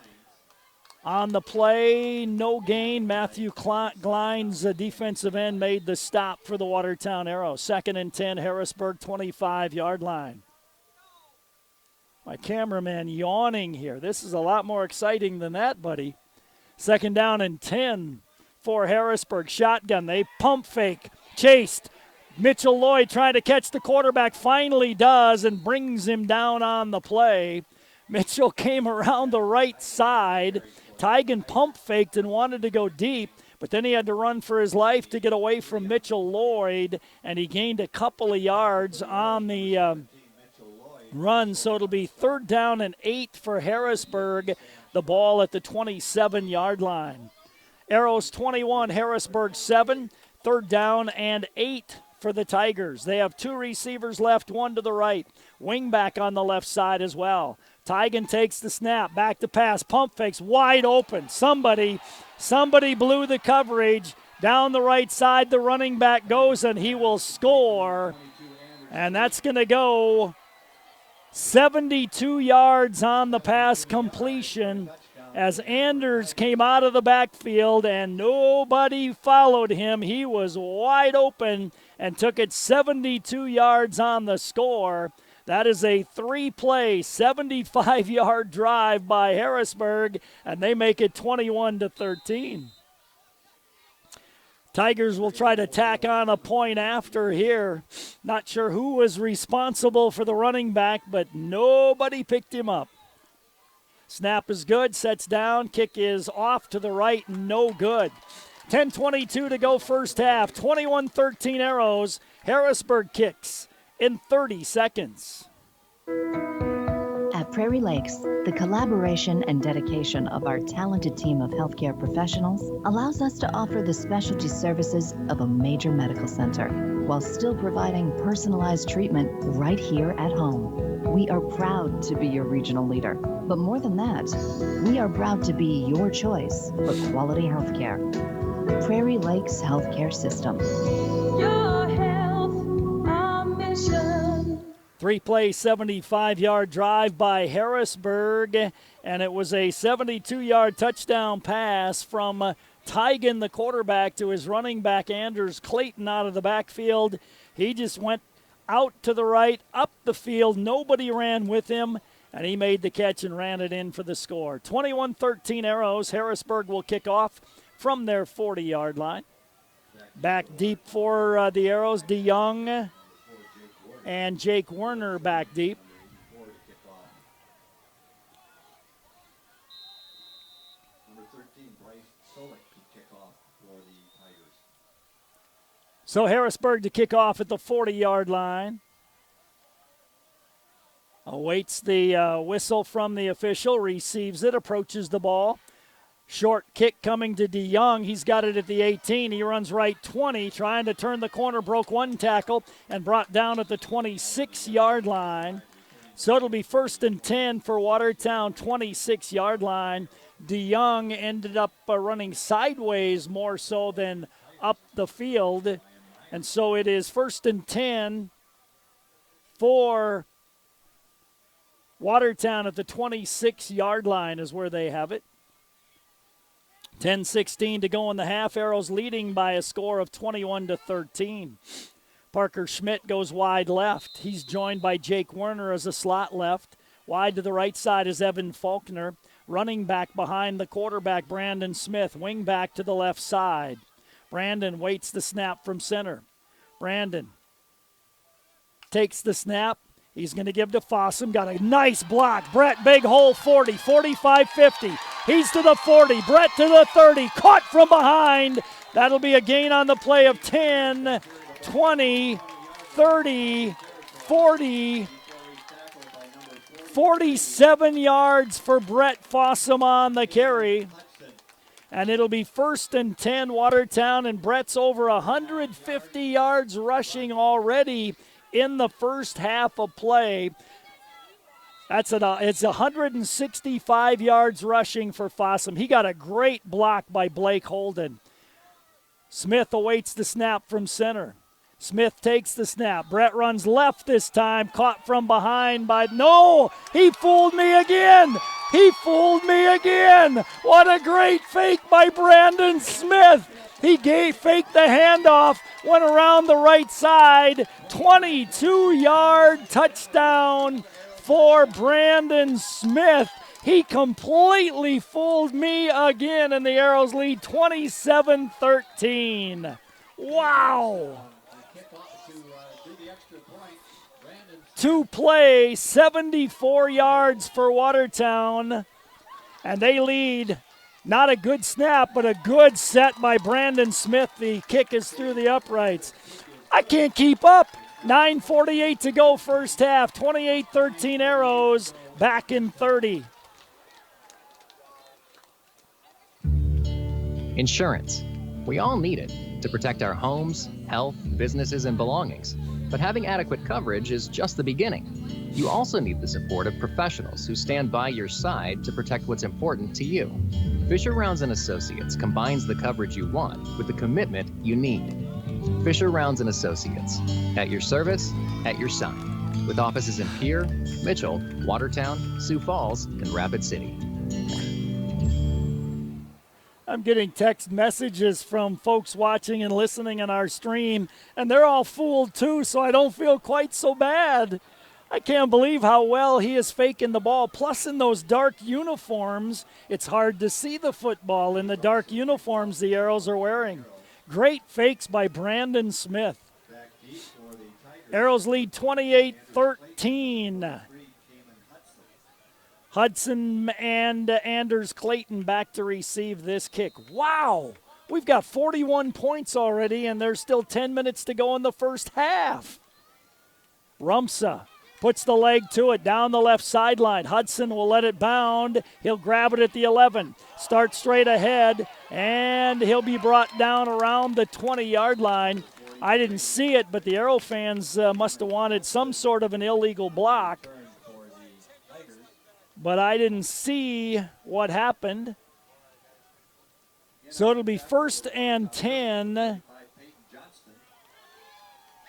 On the play, no gain. Matthew Glines, defensive end, made the stop for the Watertown Arrows. 2nd and 10, Harrisburg 25-yard line. My cameraman yawning here. This is a lot more exciting than that, buddy. 2nd down and 10 for Harrisburg. Shotgun, they pump fake, chased. Mitchell Lloyd trying to catch the quarterback, finally does and brings him down on the play. Mitchell came around the right side. Tigan pump faked and wanted to go deep, but then he had to run for his life to get away from Mitchell Lloyd, and he gained a couple of yards on the run. So it'll be 3rd down and 8 for Harrisburg. The ball at the 27-yard line. Arrows 21, Harrisburg 7. 3rd down and 8 for the Tigers. They have 2 receivers left, 1 to the right. Wingback on the left side as well. Tigan takes the snap, back to pass, pump fakes, wide open. Somebody blew the coverage. Down the right side, the running back goes, and he will score. And that's going to go 72 yards on the pass completion as Anders came out of the backfield and nobody followed him. He was wide open and took it 72 yards on the score. That is a 3-play, 75-yard drive by Harrisburg, and they make it 21-13. Tigers will try to tack on a point after here. Not sure who was responsible for the running back, but nobody picked him up. Snap is good, sets down, kick is off to the right, no good. 10:22 to go first half, 21-13 Arrows. Harrisburg kicks in 30 seconds. At Prairie Lakes, the collaboration and dedication of our talented team of healthcare professionals allows us to offer the specialty services of a major medical center while still providing personalized treatment right here at home. We are proud to be your regional leader, but more than that, we are proud to be your choice for quality healthcare. Prairie Lakes Healthcare System. Your health, our mission. 3-play, 75-yard drive by Harrisburg, and it was a 72-yard touchdown pass from Tigan, the quarterback, to his running back, Anders Clayton, out of the backfield. He just went out to the right, up the field. Nobody ran with him, and he made the catch and ran it in for the score. 21-13 Arrows. Harrisburg will kick off from their 40-yard line. Back deep for the Arrows, DeYoung and Jake Werner back deep. So Harrisburg to kick off at the 40-yard line. Awaits the whistle from the official, receives it, approaches the ball. Short kick coming to DeYoung. He's got it at the 18. He runs right 20, trying to turn the corner, broke one tackle, and brought down at the 26-yard line. So it'll be 1st and 10 for Watertown, 26-yard line. DeYoung ended up running sideways more so than up the field. And so it is 1st and 10 for Watertown at the 26-yard line is where they have it. 10:16 to go in the half. Arrows leading by a score of 21-13. Parker Schmidt goes wide left. He's joined by Jake Werner as a slot left. Wide to the right side is Evan Faulkner. Running back behind the quarterback, Brandon Smith. Wing back to the left side. Brandon waits the snap from center. Brandon takes the snap. He's going to give to Fossum. Got a nice block. Brett, big hole, 40, 45, 50. He's to the 40. Brett to the 30. Caught from behind. That'll be a gain on the play of 10, 20, 30, 40, 47 yards for Brett Fossum on the carry. And it'll be 1st and 10 Watertown, and Brett's over 150 yards rushing already in the first half of play. It's 165 yards rushing for Fossum. He got a great block by Blake Holden. Smith awaits the snap from center. Smith takes the snap. Brett runs left this time, caught from behind by, no, he fooled me again. He fooled me again. What a great fake by Brandon Smith. He faked the handoff, went around the right side, 22-yard touchdown for Brandon Smith. He completely fooled me again, and the Arrows lead 27-13. Wow. To play, 74 yards for Watertown, and they lead. Not a good snap, but a good set by Brandon Smith. The kick is through the uprights. I can't keep up. 9:48 to go first half. 28-13 Arrows, back in 30. Insurance. We all need it to protect our homes, health, businesses, and belongings. But having adequate coverage is just the beginning. You also need the support of professionals who stand by your side to protect what's important to you. Fisher Rounds & Associates combines the coverage you want with the commitment you need. Fisher Rounds & Associates, at your service, at your side, with offices in Pierre, Mitchell, Watertown, Sioux Falls, and Rapid City. I'm getting text messages from folks watching and listening on our stream, and they're all fooled too, so I don't feel quite so bad. I can't believe how well he is faking the ball. Plus, in those dark uniforms, it's hard to see the football in the dark uniforms the Arrows are wearing. Great fakes by Brandon Smith. Arrows lead 28-13. Hudson and Anders Clayton back to receive this kick. Wow! We've got 41 points already, and there's still 10 minutes to go in the first half. Rumsa puts the leg to it down the left sideline. Hudson will let it bound. He'll grab it at the 11. Start straight ahead, and he'll be brought down around the 20-yard line. I didn't see it, but the Arrow fans must have wanted some sort of an illegal block. But I didn't see what happened. So it'll be 1st and 10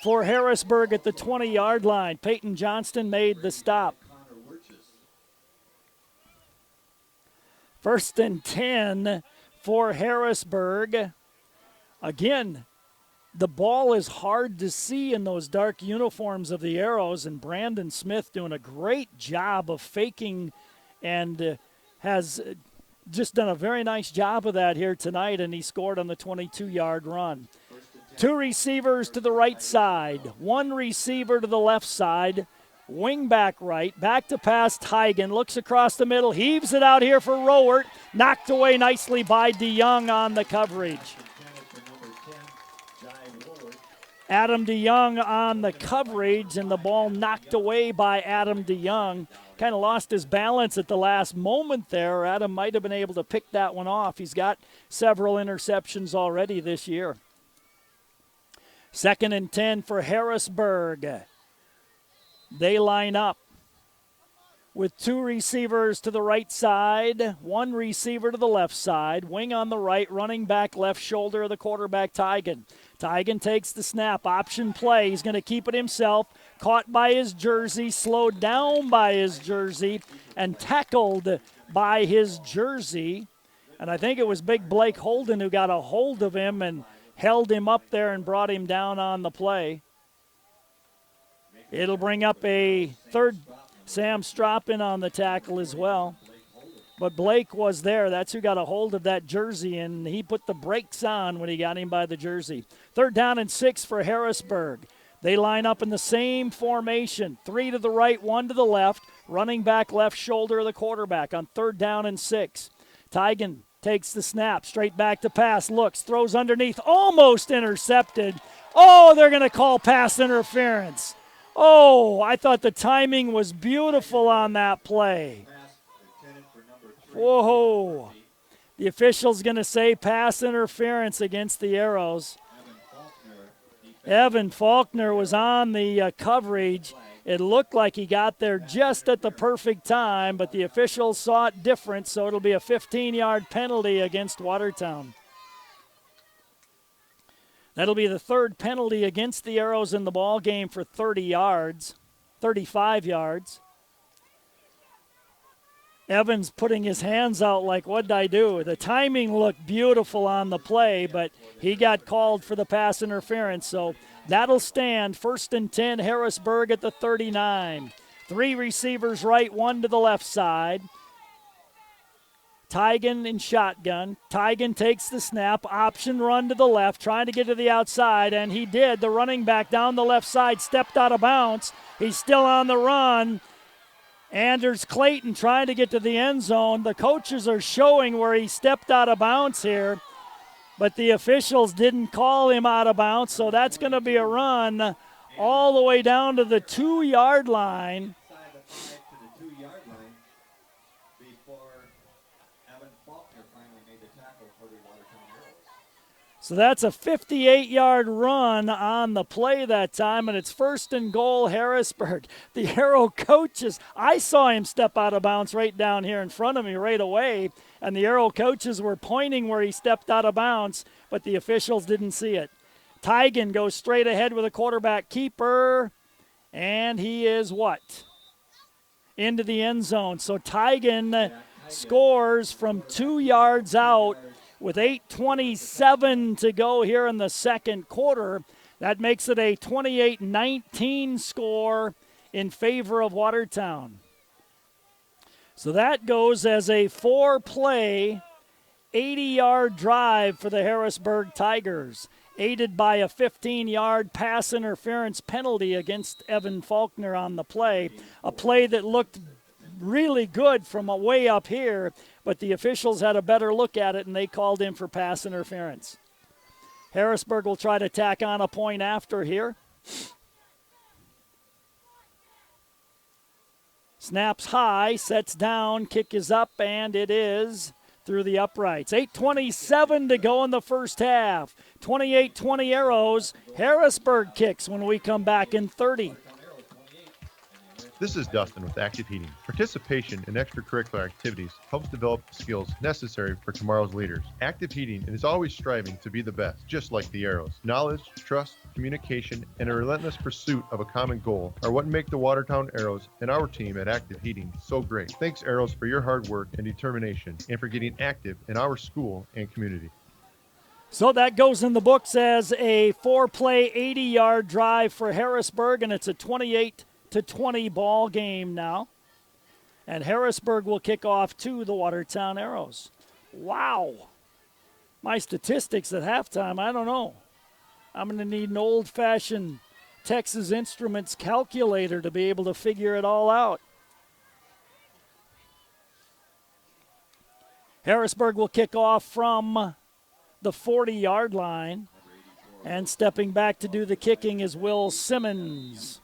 for Harrisburg at the 20-yard line. Peyton Johnston made the stop. 1st and 10 for Harrisburg. Again, the ball is hard to see in those dark uniforms of the Arrows, and Brandon Smith doing a great job of faking and has just done a very nice job of that here tonight, and he scored on the 22-yard run. 2 receivers to the right side, 1 receiver to the left side, wing back right, back to pass Tygan, looks across the middle, heaves it out here for Rowert, knocked away nicely by DeYoung on the coverage. Adam DeYoung on the coverage, and the ball knocked away by Adam DeYoung. Kind of lost his balance at the last moment there. Adam might have been able to pick that one off. He's got several interceptions already this year. 2nd and 10 for Harrisburg. They line up with 2 receivers to the right side, 1 receiver to the left side, wing on the right, running back left shoulder of the quarterback, Tygan. Tygan takes the snap, option play. He's going to keep it himself, caught by his jersey, slowed down by his jersey, and tackled by his jersey. And I think it was big Blake Holden who got a hold of him and held him up there and brought him down on the play. It'll bring up a third. Sam Stroppin on the tackle as well. But Blake was there. That's who got a hold of that jersey, and he put the brakes on when he got him by the jersey. 3rd down and 6 for Harrisburg. They line up in the same formation. 3 to the right, 1 to the left. Running back left shoulder of the quarterback on 3rd down and 6. Tygan takes the snap, straight back to pass, looks, throws underneath, almost intercepted. Oh, they're going to call pass interference. Oh, I thought the timing was beautiful on that play. Whoa. The official's going to say pass interference against the Arrows. Evan Faulkner was on the coverage. It looked like he got there just at the perfect time, but the officials saw it different, so it'll be a 15-yard penalty against Watertown. That'll be the 3rd penalty against the Arrows in the ball game for 35 yards. Evans putting his hands out like, what'd I do? The timing looked beautiful on the play, but he got called for the pass interference, so that'll stand. 1st and 10, Harrisburg at the 39. 3 receivers right, 1 to the left side. Tygan in shotgun. Tygan takes the snap, option run to the left, trying to get to the outside, and he did. The running back down the left side stepped out of bounds. He's still on the run. Anders Clayton trying to get to the end zone. The coaches are showing where he stepped out of bounds here, but the officials didn't call him out of bounds, so that's going to be a run all the way down to the 2-yard line. So that's a 58-yard run on the play that time, and it's 1st and goal, Harrisburg. The Arrow coaches, I saw him step out of bounds right down here in front of me right away, and the Arrow coaches were pointing where he stepped out of bounds, but the officials didn't see it. Tygan goes straight ahead with a quarterback keeper, and he is what? Into the end zone. So Tygan scores from 2 yards out with 8:27 to go here in the 2nd quarter. That makes it a 28-19 score in favor of Watertown. So that goes as a 4-play, 80-yard drive for the Harrisburg Tigers, aided by a 15-yard pass interference penalty against Evan Faulkner on the play, a play that looked really good from way up here, but the officials had a better look at it, and they called in for pass interference. Harrisburg will try to tack on a point after here. Snaps high, sets down, kick is up, and it is through the uprights. 8:27 to go in the first half. 28-20 Arrows. Harrisburg kicks when we come back in 30. This is Dustin with Active Heating. Participation in extracurricular activities helps develop skills necessary for tomorrow's leaders. Active Heating is always striving to be the best, just like the Arrows. Knowledge, trust, communication, and a relentless pursuit of a common goal are what make the Watertown Arrows and our team at Active Heating so great. Thanks, Arrows, for your hard work and determination, and for getting active in our school and community. So that goes in the books as a 4-play, 80-yard drive for Harrisburg, and it's a 28-20 ball game now. And Harrisburg will kick off to the Watertown Arrows. Wow. My statistics at halftime, I don't know. I'm going to need an old-fashioned Texas Instruments calculator to be able to figure it all out. Harrisburg will kick off from the 40-yard line. And stepping back to do the kicking is Will Simmons.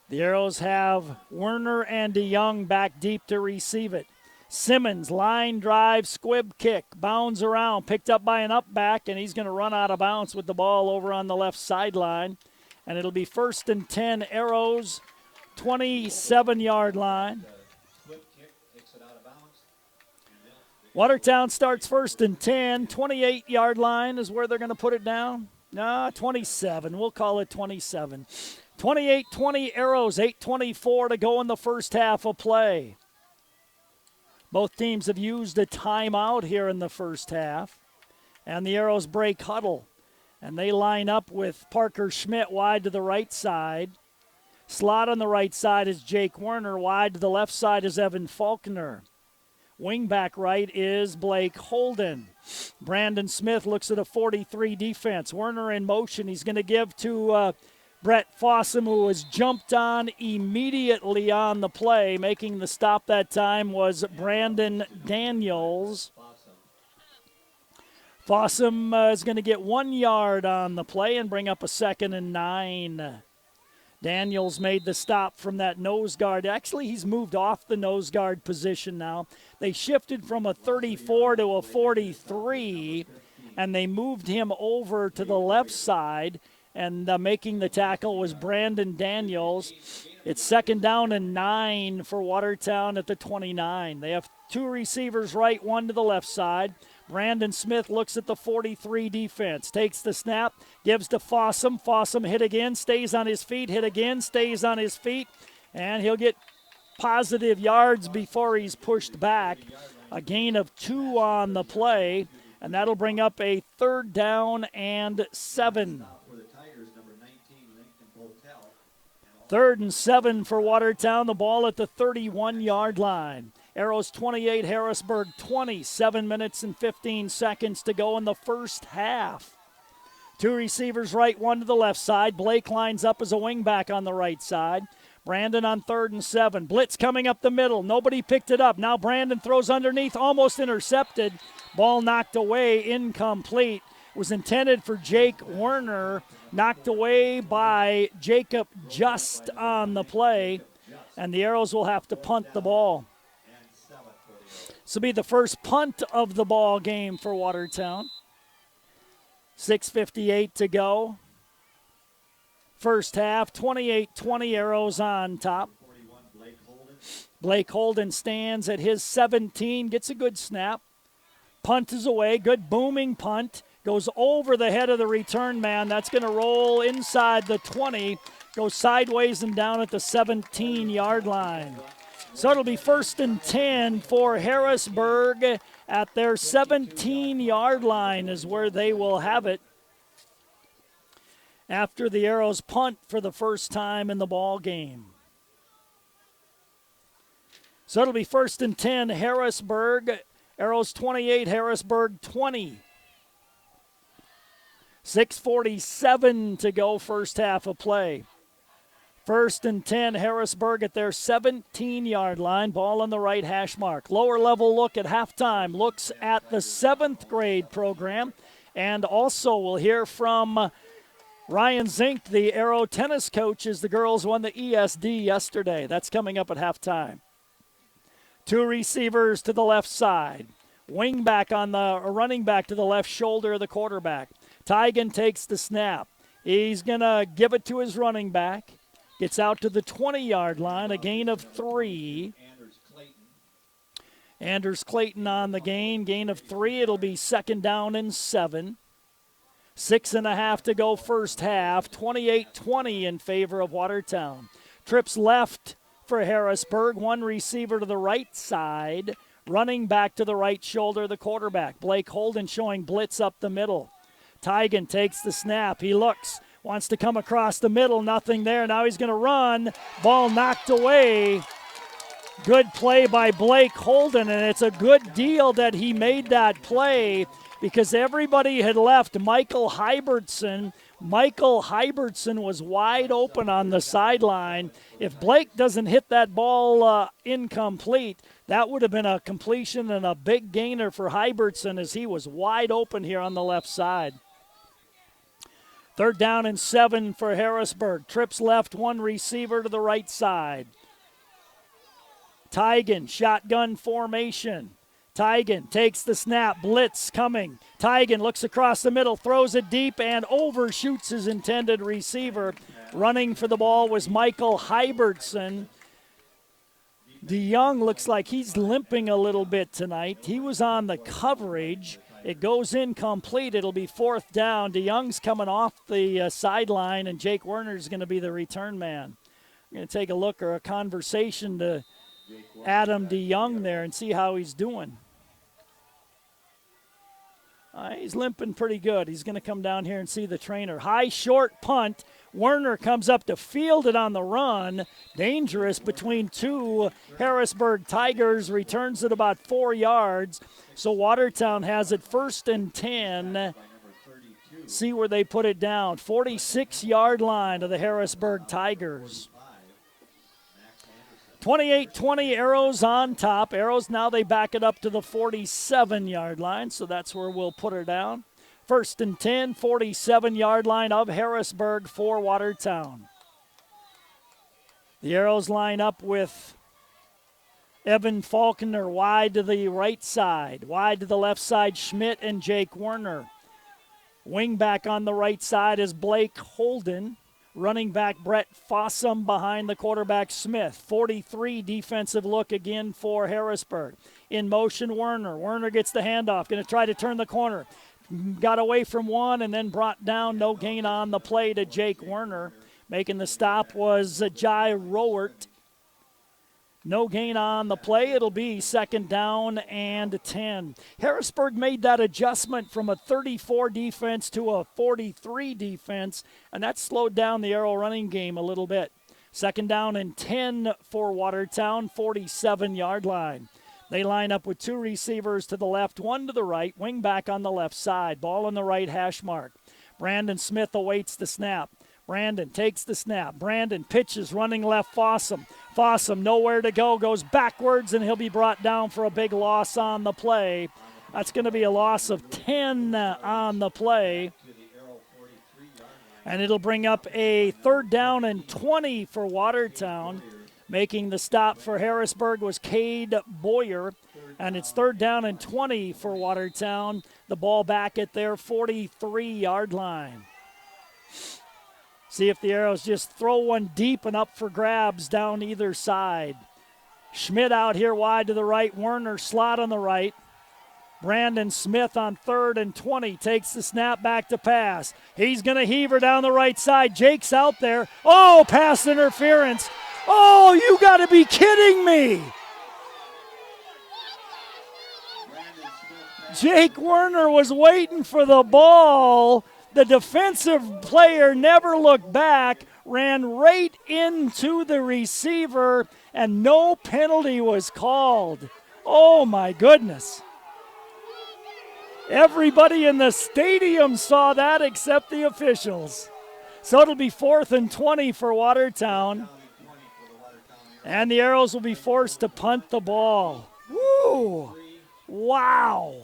The Arrows have Werner and DeYoung back deep to receive it. Simmons, line drive, squib kick, bounds around, picked up by an up back, and he's going to run out of bounds with the ball over on the left sideline. And it'll be 1st and 10, Arrows, 27-yard line. Watertown starts 1st and 10, 28-yard line is where they're going to put it down. No, 27. We'll call it 27. 28-20 Arrows, 8:24 to go in the first half of play. Both teams have used a timeout here in the first half. And the Arrows break huddle. And they line up with Parker Schmidt wide to the right side. Slot on the right side is Jake Werner. Wide to the left side is Evan Faulkner. Wingback right is Blake Holden. Brandon Smith looks at a 43 defense. Werner in motion. He's going to give to Brett Fossum, who has jumped on immediately on the play. Making the stop that time was Brandon Daniels. Fossum is going to get 1 yard on the play and bring up a 2nd and 9. Daniels made the stop from that nose guard. Actually, he's moved off the nose guard position now. They shifted from a 34 to a 43, and they moved him over to the left side, and making the tackle was Brandon Daniels. It's 2nd down and 9 for Watertown at the 29. They have 2 receivers right, 1 to the left side. Brandon Smith looks at the 43 defense, takes the snap, gives to Fossum. Fossum hit again, stays on his feet, hit again, stays on his feet, and he'll get positive yards before he's pushed back. A gain of 2 on the play, and that'll bring up a 3rd down and 7. 3rd and 7 for Watertown, the ball at the 31-yard line. Arrows 28, Harrisburg 20, 7 minutes and 15 seconds to go in the first half. 2 receivers right, 1 to the left side. Blake lines up as a wingback on the right side. Brandon on 3rd and 7. Blitz coming up the middle. Nobody picked it up. Now Brandon throws underneath, almost intercepted. Ball knocked away, incomplete. It was intended for Jake Werner, knocked away by Jacob Just on the play, and the Arrows will have to punt the ball. This will be the first punt of the ball game for Watertown. 6:58 to go. First half, 28-20 Arrows on top. Blake Holden stands at his 17, gets a good snap. Punt is away, good booming punt. Goes over the head of the return man. That's going to roll inside the 20, goes sideways and down at the 17-yard line. So it'll be 1st and 10 for Harrisburg at their 17-yard line is where they will have it after the Arrows punt for the first time in the ball game. So it'll be 1st and 10, Harrisburg. Arrows 28, Harrisburg 20. 6:47 to go, first half of play. 1st and 10, Harrisburg at their 17-yard line. Ball on the right hash mark. Lower level look at halftime. Looks at the 7th grade program. And also we'll hear from Ryan Zink, the Arrow tennis coach, as the girls won the ESD yesterday. That's coming up at halftime. 2 receivers to the left side. Running back to the left shoulder of the quarterback. Tygan takes the snap. He's going to give it to his running back. Gets out to the 20-yard line, a gain of 3. Anders Clayton on the gain of 3. It'll be 2nd down and 7. 6.5 to go first half, 28-20 in favor of Watertown. Trips left for Harrisburg, 1 receiver to the right side, running back to the right shoulder of the quarterback. Blake Holden showing blitz up the middle. Tygan takes the snap. He looks. Wants to come across the middle, nothing there. Now he's going to run. Ball knocked away. Good play by Blake Holden, and it's a good deal that he made that play because everybody had left Michael Hybertson. Michael Hybertson was wide open on the sideline. If Blake doesn't hit that ball incomplete, that would have been a completion and a big gainer for Hybertson as he was wide open here on the left side. 3rd down and 7 for Harrisburg. Trips left, 1 receiver to the right side. Tigan, shotgun formation. Tigan takes the snap, blitz coming. Tigan looks across the middle, throws it deep, and overshoots his intended receiver. Running for the ball was Michael Hybertson. DeYoung looks like he's limping a little bit tonight. He was on the coverage. It goes incomplete. It'll be 4th down. DeYoung's coming off the sideline, and Jake Werner's going to be the return man. I'm going to take a look or a conversation to Adam DeYoung there and see how he's doing. He's limping pretty good. He's going to come down here and see the trainer. High, short punt. Werner comes up to field it on the run. Dangerous between 2 Harrisburg Tigers. Returns it about 4 yards. So Watertown has it 1st and 10. See where they put it down. 46-yard line of the Harrisburg Tigers. 28-20, Arrows on top. Arrows now they back it up to the 47-yard line, so that's where we'll put her down. 1st and 10, 47-yard line of Harrisburg for Watertown. The Arrows line up with Evan Falconer wide to the right side. Wide to the left side, Schmidt and Jake Werner. Wing back on the right side is Blake Holden. Running back Brett Fossum behind the quarterback Smith. 43 defensive look again for Harrisburg. In motion Werner. Werner gets the handoff. Going to try to turn the corner. Got away from 1 and then brought down. No gain on the play to Jake Werner. Making the stop was Jai Rowert. No gain on the play. It'll be 2nd down and 10. Harrisburg made that adjustment from a 34 defense to a 43 defense, and that slowed down the Arrow running game a little bit. 2nd down and 10 for Watertown, 47-yard line. They line up with 2 receivers to the left, 1 to the right, wing back on the left side. Ball on the right hash mark. Brandon Smith awaits the snap. Brandon takes the snap. Brandon pitches, running left Fossum. Fossum nowhere to go, goes backwards, and he'll be brought down for a big loss on the play. That's going to be a loss of 10 on the play. And it'll bring up a 3rd down and 20 for Watertown. Making the stop for Harrisburg was Cade Boyer. And it's 3rd down and 20 for Watertown. The ball back at their 43-yard line. See if the Arrows just throw one deep and up for grabs down either side. Schmidt out here wide to the right. Werner slot on the right. Brandon Smith on 3rd and 20 takes the snap back to pass. He's going to heave her down the right side. Jake's out there. Oh, pass interference. Oh, you got to be kidding me. Jake Werner was waiting for the ball. The defensive player never looked back, ran right into the receiver, and no penalty was called. Oh, my goodness. Everybody in the stadium saw that except the officials. So it'll be 4th and 20 for Watertown. And the Arrows will be forced to punt the ball. Woo! Wow.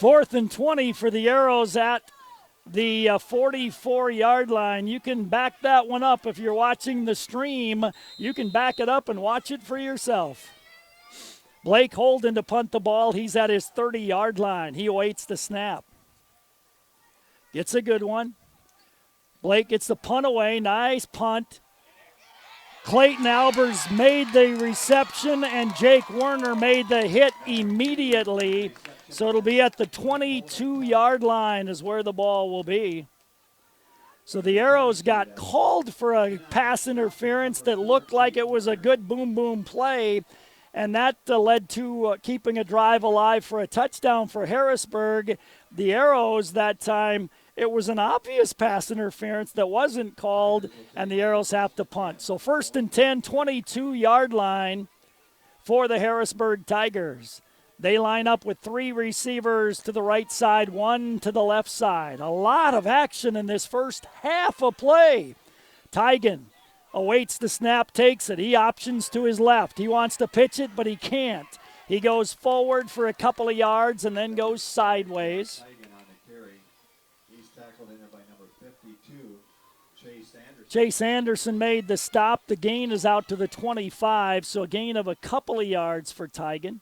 4th and 20 for the Arrows at the 44-yard line. You can back that one up if you're watching the stream. You can back it up and watch it for yourself. Blake Holden to punt the ball. He's at his 30-yard line. He awaits the snap. Gets a good one. Blake gets the punt away. Nice punt. Clayton Albers made the reception, and Jake Werner made the hit immediately. So it'll be at the 22-yard line is where the ball will be. So the Arrows got called for a pass interference that looked like it was a good boom-boom play, and that led to keeping a drive alive for a touchdown for Harrisburg. The Arrows that time, it was an obvious pass interference that wasn't called, and the Arrows have to punt. So 1st and 10, 22-yard line for the Harrisburg Tigers. They line up with 3 receivers to the right side, 1 to the left side. A lot of action in this first half of play. Tigan awaits the snap, takes it. He options to his left. He wants to pitch it, but he can't. He goes forward for a couple of yards and then goes sideways. Chase Anderson made the stop. The gain is out to the 25, so a gain of a couple of yards for Tigan.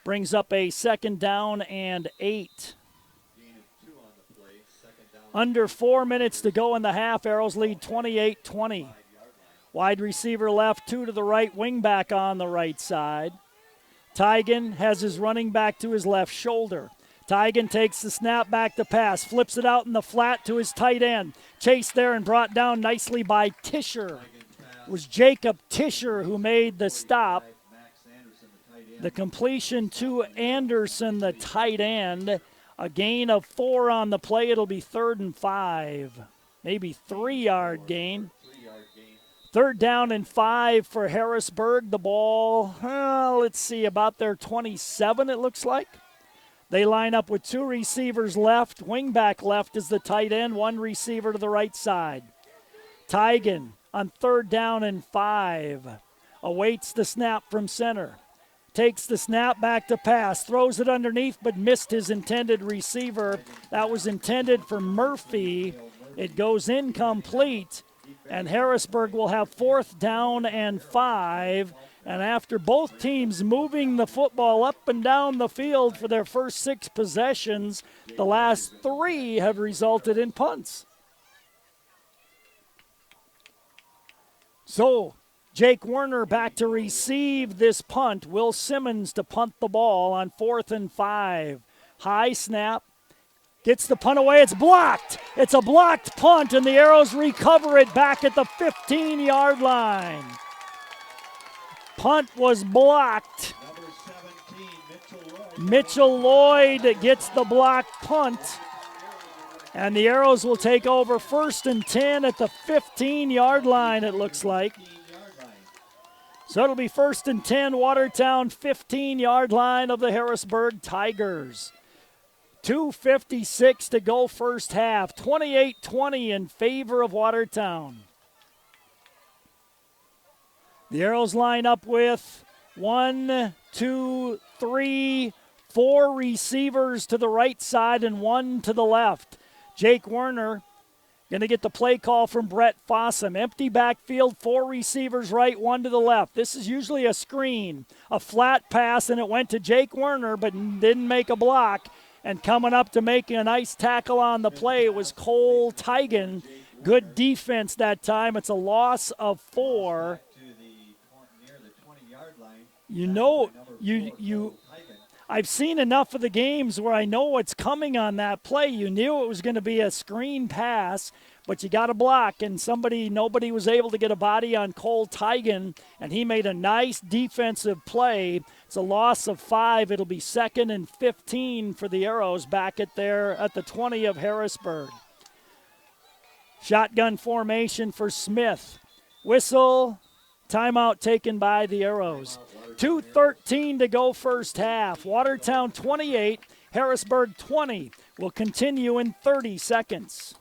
Brings up a 2nd down and 8. Under 4 minutes to go in the half. Arrows lead 28-20. Wide receiver left, 2 to the right, wing back on the right side. Tigan has his running back to his left shoulder. Tigan takes the snap back to pass, flips it out in the flat to his tight end. Chased there and brought down nicely by Tischer. It was Jacob Tischer who made the stop. The completion to Anderson, the tight end. A gain of 4 on the play. It'll be 3rd and 5. Maybe 3-yard gain. 3rd down and 5 for Harrisburg. The ball, let's see, about their 27 it looks like. They line up with 2 receivers left. Wingback left is the tight end. 1 receiver to the right side. Tigan on 3rd down and 5. Awaits the snap from center. Takes the snap back to pass. Throws it underneath but missed his intended receiver. That was intended for Murphy. It goes incomplete. And Harrisburg will have 4th down and 5. And after both teams moving the football up and down the field for their first 6 possessions, the last 3 have resulted in punts. So Jake Werner back to receive this punt. Will Simmons to punt the ball on 4th and 5. High snap. Gets the punt away. It's blocked. It's a blocked punt, and the Arrows recover it back at the 15-yard line. Punt was blocked. Mitchell Lloyd gets the blocked punt. And the Arrows will take over 1st and 10 at the 15-yard line, it looks like. So it'll be 1st and 10, Watertown, 15-yard line of the Harrisburg Tigers. 2:56 to go first half. 28-20 in favor of Watertown. The Arrows line up with 1, 2, 3, 4 receivers to the right side and 1 to the left. Jake Werner going to get the play call from Brett Fossum. Empty backfield, 4 receivers right, 1 to the left. This is usually a screen, a flat pass, and it went to Jake Werner but didn't make a block. And coming up to making a nice tackle on the play was Cole Tigan. Good defense that time. It's a loss of 4. You know, I've seen enough of the games where I know what's coming on that play. You knew it was going to be a screen pass, but you got to block, and nobody was able to get a body on Cole Tigan, and he made a nice defensive play. It's a loss of 5. It'll be 2nd and 15 for the Arrows back at the 20 of Harrisburg. Shotgun formation for Smith. Whistle, timeout taken by the Arrows. 2:13 to go first half. Watertown 28, Harrisburg 20. Will continue in 30 seconds.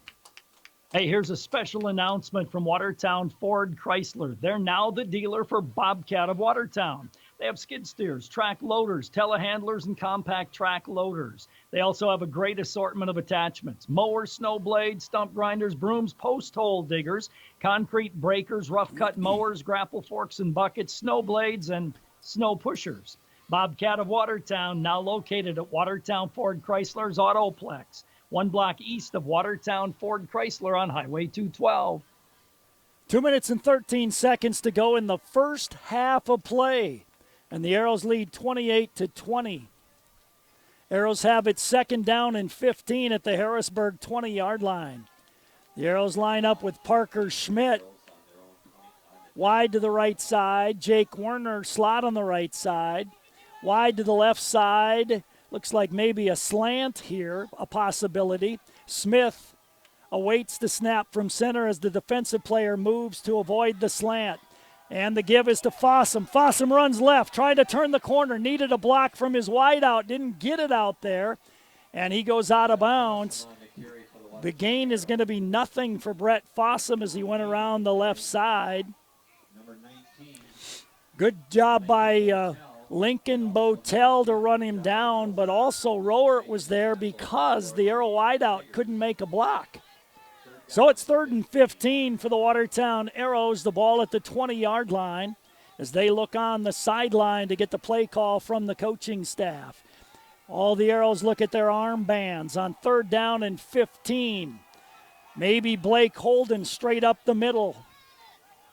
Hey, here's a special announcement from Watertown Ford Chrysler. They're now the dealer for Bobcat of Watertown. They have skid steers, track loaders, telehandlers, and compact track loaders. They also have a great assortment of attachments: mowers, snow blades, stump grinders, brooms, post hole diggers, concrete breakers, rough cut mowers, grapple forks and buckets, snow blades, and snow pushers. Bobcat of Watertown, now located at Watertown Ford Chrysler's Autoplex, 1 block east of Watertown Ford Chrysler on Highway 212. 2 minutes and 13 seconds to go in the first half of play. And the Arrows lead 28-20. Arrows have it 2nd down and 15 at the Harrisburg 20-yard line. The Arrows line up with Parker Schmidt wide to the right side. Jake Werner slot on the right side. Wide to the left side. Looks like maybe a slant here, a possibility. Smith awaits the snap from center as the defensive player moves to avoid the slant. And the give is to Fossum. Fossum runs left, trying to turn the corner. Needed a block from his wideout. Didn't get it out there. And he goes out of bounds. The gain is going to be nothing for Brett Fossum as he went around the left side. Good job by Lincoln Botel to run him down, but also Rowert was there because the Arrow wideout couldn't make a block. So it's 3rd and 15 for the Watertown Arrows. The ball at the 20-yard line as they look on the sideline to get the play call from the coaching staff. All the Arrows look at their armbands on 3rd down and 15. Maybe Blake Holden straight up the middle.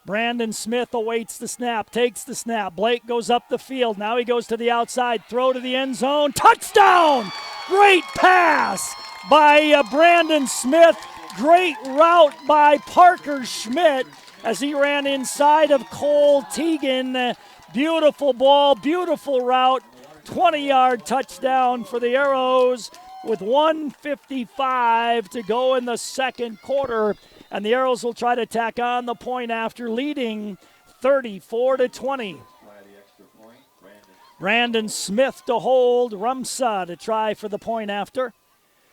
Brandon Smith awaits the snap, takes the snap. Blake goes up the field. Now he goes to the outside, throw to the end zone. Touchdown! Great pass by Brandon Smith. Great route by Parker Schmidt as he ran inside of Cole Teagan. Beautiful ball, beautiful route. 20-yard touchdown for the Arrows with 1:55 to go in the second quarter. And the Arrows will try to tack on the point after, leading 34-20. Brandon Smith to hold. Rumsa to try for the point after.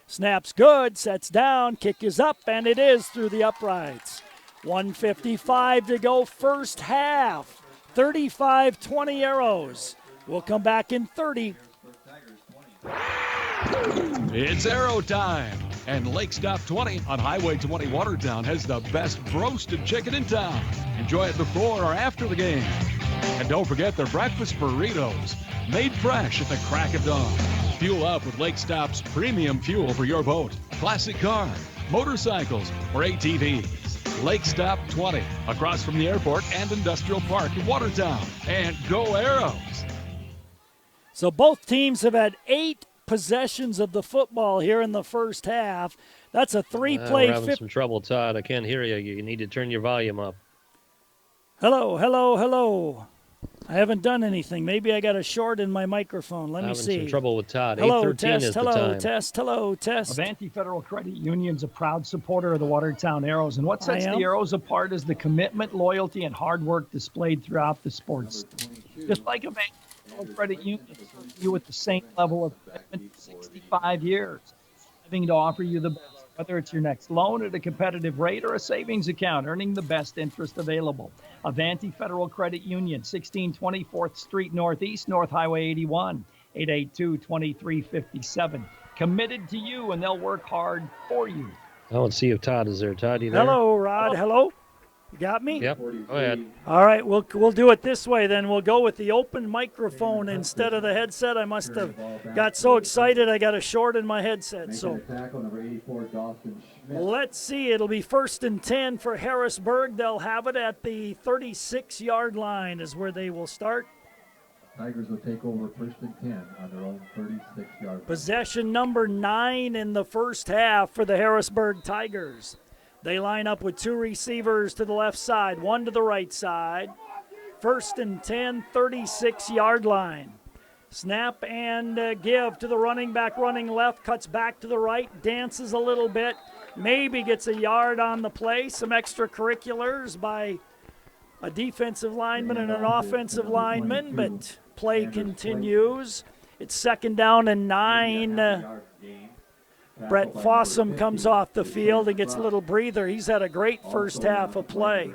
Snap's good, sets down, kick is up, and it is through the uprights. 1:55 to go first half. 35-20 Arrows. We'll come back in 30. It's Arrow time. And Lake Stop 20 on Highway 20 Watertown has the best roasted chicken in town. Enjoy it before or after the game. And don't forget their breakfast burritos, made fresh at the crack of dawn. Fuel up with Lake Stop's premium fuel for your boat, classic car, motorcycles, or ATVs. Lake Stop 20, across from the airport and industrial park in Watertown. And go Arrows! So both teams have had 8 possessions of the football here in the first half. That's a 3-play. We're having some trouble, Todd. I can't hear you. You need to turn your volume up. Hello, hello, hello. I haven't done anything. Maybe I got a short in my microphone. Let me see. Having some trouble with Todd. Hello, 8:13 test, is hello, the time. test, hello, test. Avanti Federal Credit Union's a proud supporter of the Watertown Arrows. And what sets the Arrows apart is the commitment, loyalty, and hard work displayed throughout the sports. Just like Avanti Federal Credit Union, you with the same level of commitment for 65 years, having to offer you the best. Whether it's your next loan at a competitive rate or a savings account, earning the best interest available. Avanti Federal Credit Union, 1620 4th Street Northeast, North Highway 81, 882-2357. Committed to you, and they'll work hard for you. I don't see if Todd is there. Todd, you there? Hello, Rod. Hello. You got me? Yep. Go ahead. All right, we'll do it this way then. We'll go with the open microphone instead of the headset. I must have got so excited I got a short in my headset. So let's see. It'll be 1st and 10 for Harrisburg. They'll have it at the 36-yard line is where they will start. Tigers will take over 1st and 10 on their own 36-yard line. Possession number 9 in the first half for the Harrisburg Tigers. They line up with 2 receivers to the left side, 1 to the right side. 1st and 10, 36-yard line. Snap and give to the running back, running left, cuts back to the right, dances a little bit, maybe gets a yard on the play. Some extracurriculars by a defensive lineman and an offensive lineman, but play continues. It's 2nd down and 9. Brett Fossum comes off the field and gets a little breather. He's had a great first half of play.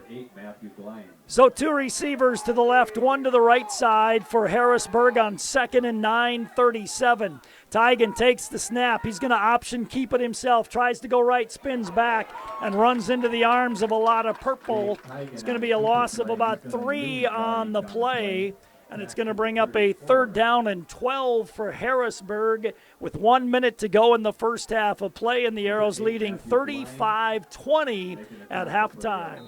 So 2 receivers to the left, 1 to the right side for Harrisburg on 2nd and 9, 37. Tygan takes the snap. He's going to option keep it himself. Tries to go right, spins back, and runs into the arms of a lot of purple. It's going to be a loss of about 3 on the play. And it's going to bring up a 3rd down and 12 for Harrisburg with 1 minute to go in the first half of play, and the Arrows leading 35-20 at halftime.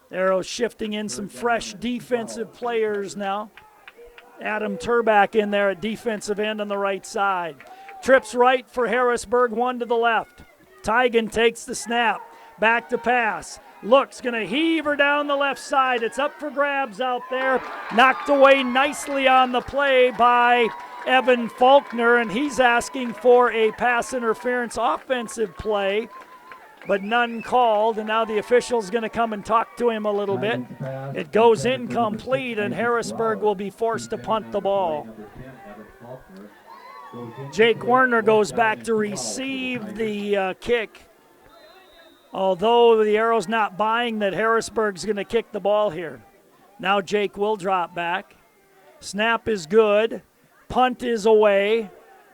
The Arrows shifting in some fresh defensive players now. Adam Turbach in there at defensive end on the right side. Trips right for Harrisburg, 1 to the left. Tygan takes the snap. Back to pass. Looks, going to heave her down the left side. It's up for grabs out there. Knocked away nicely on the play by Evan Faulkner, and he's asking for a pass interference offensive play, but none called, and now the official's going to come and talk to him a little bit. It goes incomplete, and Harrisburg will be forced to punt the ball. Jake Werner goes back to receive the kick. Although the Arrow's not buying that Harrisburg's going to kick the ball here. Now Jake will drop back. Snap is good. Punt is away.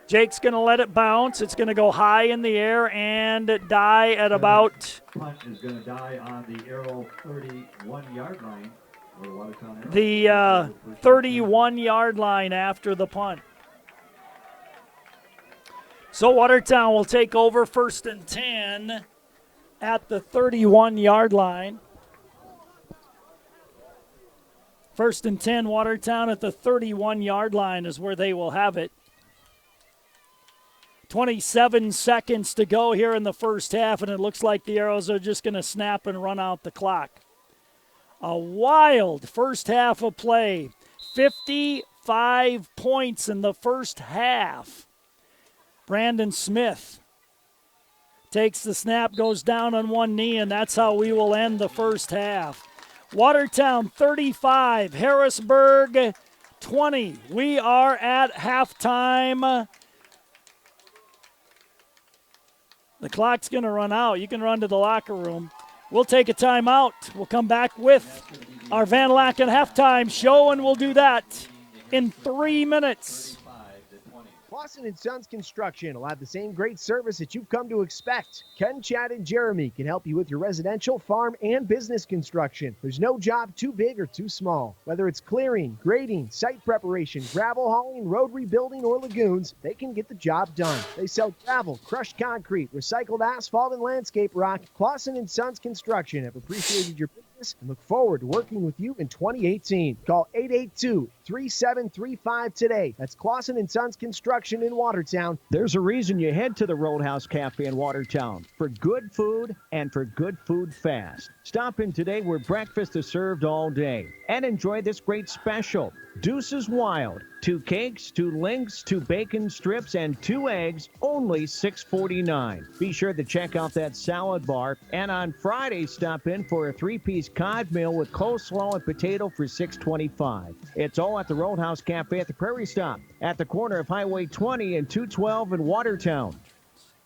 Jake's going to let it bounce. It's going to go high in the air and die at about Punt is going to die on the Arrow 31-yard line. the 31-yard line after the punt. So Watertown will take over 1st and 10 at the 31-yard line. 1st and 10, Watertown at the 31-yard line is where they will have it. 27 seconds to go here in the first half, and it looks like the Arrows are just going to snap and run out the clock. A wild first half of play. 55 points in the first half. Brandon Smith takes the snap, goes down on one knee, and that's how we will end the first half. Watertown 35, Harrisburg 20. We are at halftime. The clock's going to run out. You can run to the locker room. We'll take a timeout. We'll come back with our Van Laken halftime show, and we'll do that in 3 minutes. Clausen & Sons Construction will have the same great service that you've come to expect. Ken, Chad, and Jeremy can help you with your residential, farm, and business construction. There's no job too big or too small. Whether it's clearing, grading, site preparation, gravel hauling, road rebuilding, or lagoons, they can get the job done. They sell gravel, crushed concrete, recycled asphalt, and landscape rock. Clausen & Sons Construction have appreciated your business and look forward to working with you in 2018. Call 882-3735 today. That's Clausen & Sons Construction in Watertown. There's a reason you head to the Roadhouse Cafe in Watertown, for good food and for good food fast. Stop in today where breakfast is served all day and enjoy this great special. Deuces Wild, 2 cakes, 2 links, 2 bacon strips, and 2 eggs, only $6.49. Be sure to check out that salad bar. And on Friday, stop in for a 3-piece cod meal with coleslaw and potato for $6.25. It's all at the Roadhouse Cafe at the Prairie Stop, at the corner of Highway 20 and 212 in Watertown.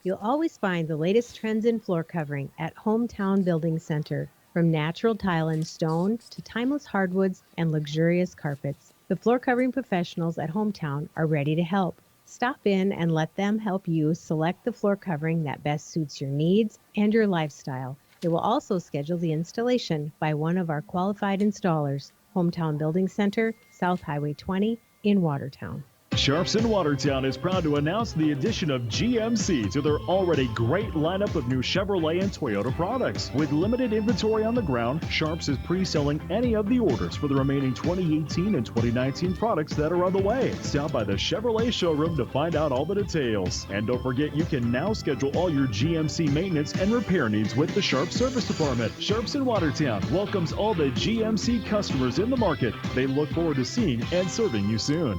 You'll always find the latest trends in floor covering at Hometown Building Center. From natural tile and stone to timeless hardwoods and luxurious carpets, the floor covering professionals at Hometown are ready to help. Stop in and let them help you select the floor covering that best suits your needs and your lifestyle. They will also schedule the installation by one of our qualified installers. Hometown Building Center, South Highway 20 in Watertown. Sharps in Watertown is proud to announce the addition of GMC to their already great lineup of new Chevrolet and Toyota products. With limited inventory on the ground, Sharps is pre-selling any of the orders for the remaining 2018 and 2019 products that are on the way. Stop by the Chevrolet showroom to find out all the details. And don't forget, you can now schedule all your GMC maintenance and repair needs with the Sharps Service Department. Sharps in Watertown welcomes all the GMC customers in the market. They look forward to seeing and serving you soon.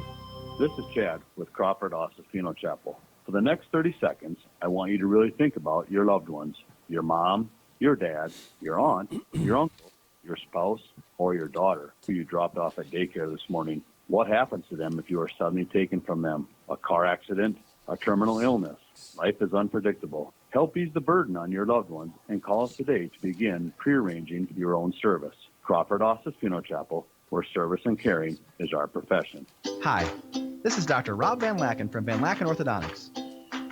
This is Chad with Crawford Ossis Funeral Chapel. For the next 30 seconds, I want you to really think about your loved ones, your mom, your dad, your aunt, your uncle, your spouse, or your daughter who you dropped off at daycare this morning. What happens to them if you are suddenly taken from them? A car accident? A terminal illness? Life is unpredictable. Help ease the burden on your loved ones and call us today to begin pre-arranging your own service. Crawford Ossis Funeral Chapel, where service and caring is our profession. Hi, this is Dr. Rob Van Laken from Van Laken Orthodontics.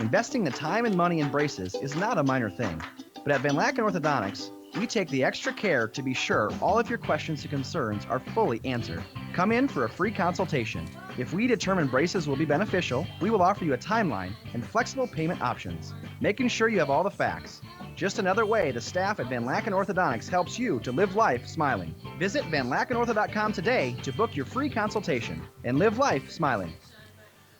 Investing the time and money in braces is not a minor thing, but at Van Laken Orthodontics, we take the extra care to be sure all of your questions and concerns are fully answered. Come in for a free consultation. If we determine braces will be beneficial, we will offer you a timeline and flexible payment options, making sure you have all the facts. Just another way the staff at Van Laken Orthodontics helps you to live life smiling. Visit VanLakenOrtho.com today to book your free consultation and live life smiling.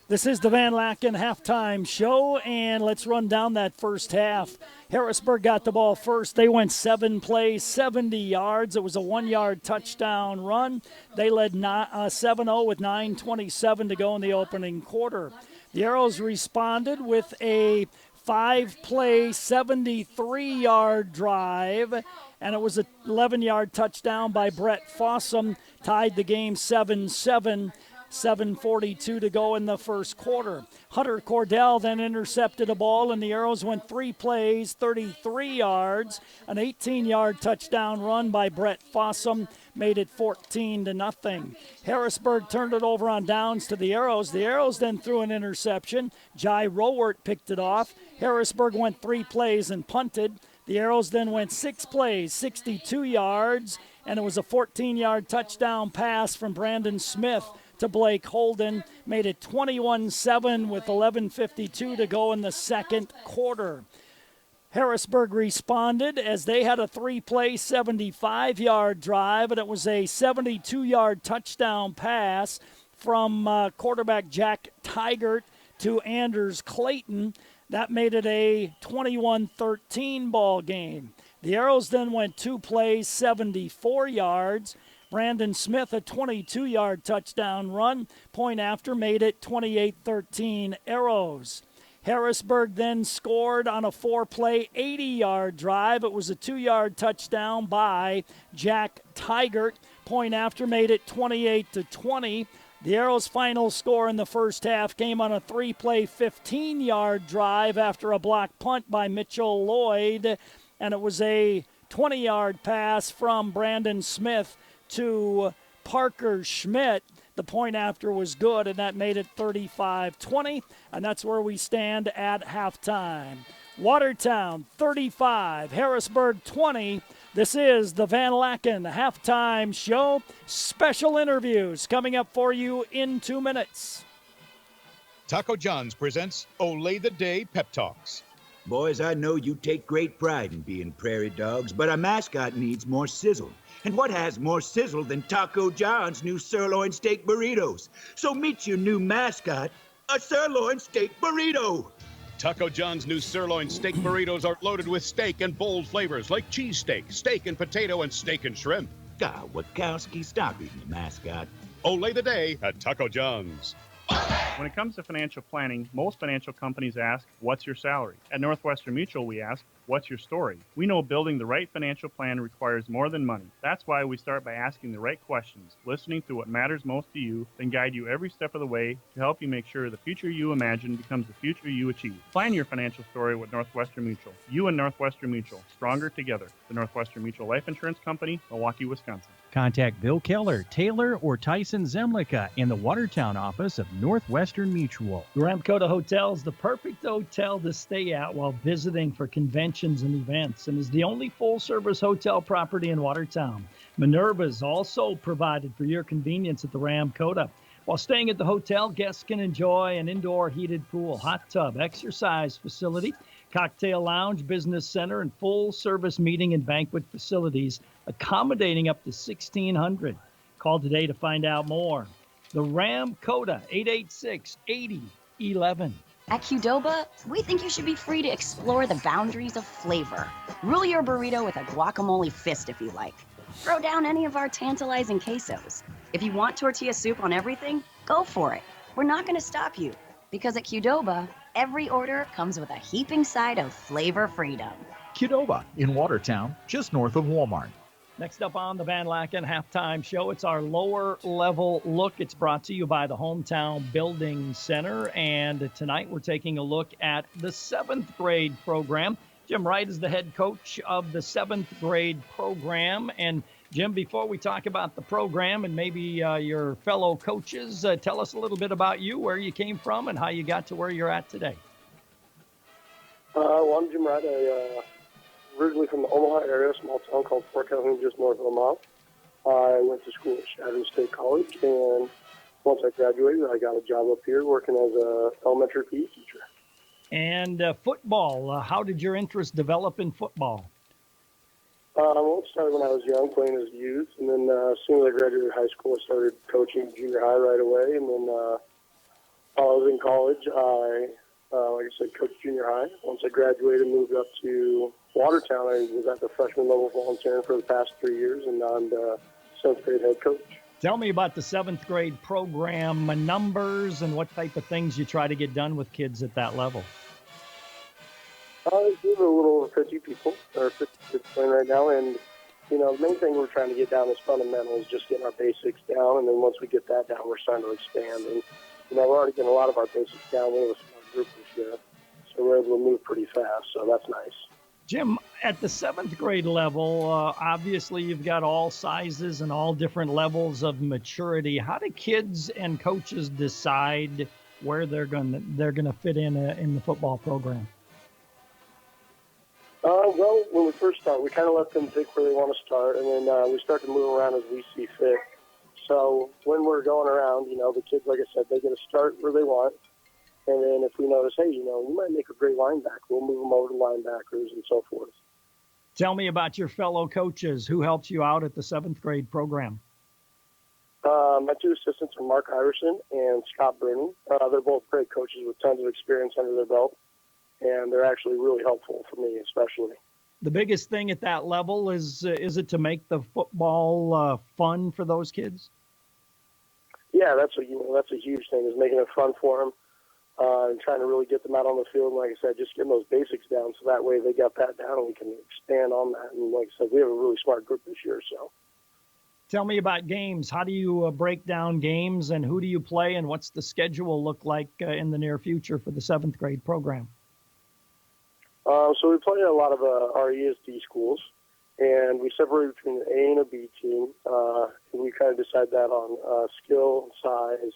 This is the Van Laken halftime show, and let's run down that first half. Harrisburg got the ball first. They went 7 plays, 70 yards. It was a 1-yard touchdown run. They led 7-0 with 9:27 to go in the opening quarter. The Arrows responded with a 5-play, 73-yard drive, and it was an 11-yard touchdown by Brett Fossum, tied the game 7-7. 7:42 to go in the first quarter. Hunter Cordell then intercepted a ball, and the Arrows went 3 plays, 33 yards. An 18-yard touchdown run by Brett Fossum made it 14-0. Harrisburg turned it over on downs to the Arrows. The Arrows then threw an interception. Jai Rowert picked it off. Harrisburg went 3 plays and punted. The Arrows then went 6 plays, 62 yards, and it was a 14-yard touchdown pass from Brandon Smith to Blake Holden, made it 21-7 with 11:52 to go in the second quarter. Harrisburg responded as they had a 3-play, 75-yard drive, and it was a 72-yard touchdown pass from quarterback Jack Tigert to Anders Clayton. That made it a 21-13 ball game. The Arrows then went 2 plays, 74 yards. Brandon Smith, a 22-yard touchdown run. Point after made it 28-13 Arrows. Harrisburg then scored on a 4-play, 80-yard drive. It was a 2-yard touchdown by Jack Tigert. Point after made it 28-20. The Arrows' final score in the first half came on a 3-play, 15-yard drive after a block punt by Mitchell Lloyd, and it was a 20-yard pass from Brandon Smith to Parker Schmidt. The point after was good, and that made it 35-20, and that's where we stand at halftime. Watertown 35, Harrisburg 20. This is the Van Laken Halftime Show. Special interviews coming up for you in 2 minutes. Taco John's presents Olay the Day Pep Talks. Boys, I know you take great pride in being prairie dogs, but our mascot needs more sizzle. And what has more sizzle than Taco John's new sirloin steak burritos? So meet your new mascot, a sirloin steak burrito. Taco John's new sirloin steak burritos are loaded with steak and bold flavors like cheesesteak, steak and potato, and steak and shrimp. God, Wachowski, stop eating the mascot. Olay the Day at Taco John's. When it comes to financial planning, most financial companies ask, what's your salary? At Northwestern Mutual, we ask, what's your story? We know building the right financial plan requires more than money. That's why we start by asking the right questions, listening to what matters most to you, then guide you every step of the way to help you make sure the future you imagine becomes the future you achieve. Plan your financial story with Northwestern Mutual. You and Northwestern Mutual, stronger together. The Northwestern Mutual Life Insurance Company, Milwaukee, Wisconsin. Contact Bill Keller, Taylor, or Tyson Zemlicka in the Watertown office of Northwestern Mutual. The Ramkota Hotel is the perfect hotel to stay at while visiting for conventions and events, and is the only full-service hotel property in Watertown. Minerva is also provided for your convenience at the Ramkota. While staying at the hotel, guests can enjoy an indoor heated pool, hot tub, exercise facility, cocktail lounge, business center, and full-service meeting and banquet facilities, accommodating up to 1,600. Call today to find out more. The Ramkota, 886-8011. At Qdoba, we think you should be free to explore the boundaries of flavor. Rule your burrito with a guacamole fist if you like. Throw down any of our tantalizing quesos. If you want tortilla soup on everything, go for it. We're not going to stop you, because at Qdoba, every order comes with a heaping side of flavor freedom. Qdoba in Watertown, just north of Walmart. Next up on the Van Laken Halftime Show, it's our lower level look. It's brought to you by the Hometown Building Center. And tonight we're taking a look at the 7th grade program. Jim Wright is the head coach of the 7th grade program. And Jim, before we talk about the program and maybe your fellow coaches, tell us a little bit about you, where you came from, and how you got to where you're at today. Well, I'm Jim Wright. Originally from the Omaha area, a small town called Fort Calhoun, just north of Omaha. I went to school at Shadow State College, and once I graduated, I got a job up here working as an elementary PE teacher. And football, how did your interest develop in football? Well, it started when I was young, playing as a youth, and then as soon as I graduated high school, I started coaching junior high right away, and then while I was in college, I, like I said, coached junior high. Once I graduated, moved up to Watertown. I was at the freshman level volunteering for the past 3 years, and now I'm the 7th grade head coach. Tell me about the 7th grade program, numbers, and what type of things you try to get done with kids at that level. There's a little over 50 people, or 50 kids playing right now, and the main thing we're trying to get down is fundamentals, just getting our basics down, and then once we get that down, we're starting to expand. And, we're already getting a lot of our basics down. We have a small group this year, so we're able to move pretty fast, so that's nice. Jim, at the 7th grade level, obviously you've got all sizes and all different levels of maturity. How do kids and coaches decide where they're gonna fit in the football program? Well, when we first start, we kind of let them pick where they want to start, and then we start to move around as we see fit. So when we're going around, the kids, like I said, they get to start where they want. And then if we notice, hey, you might make a great linebacker, we'll move them over to linebackers and so forth. Tell me about your fellow coaches. Who helps you out at the 7th grade program? My two assistants are Mark Iverson and Scott Bruni. They're both great coaches with tons of experience under their belt, and they're actually really helpful for me, especially. The biggest thing at that level is it to make the football fun for those kids? Yeah, that's a huge thing, is making it fun for them and trying to really get them out on the field. And like I said, just getting those basics down so that way they got that down and we can expand on that. And like I said, we have a really smart group this year. So, tell me about games. How do you break down games, and who do you play, and what's the schedule look like in the near future for the 7th grade program? So we play a lot of our ESD schools, and we separate between an A and a B team. And we kind of decide that on skill, size,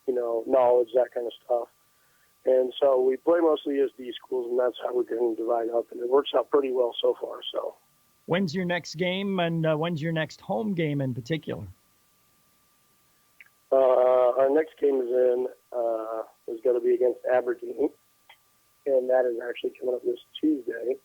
knowledge, that kind of stuff. And so we play mostly ESD schools, and that's how we can divide up, and it works out pretty well so far. So, when's your next game, and when's your next home game in particular? Our next game is going to be against Aberdeen, and that is actually coming up this Tuesday.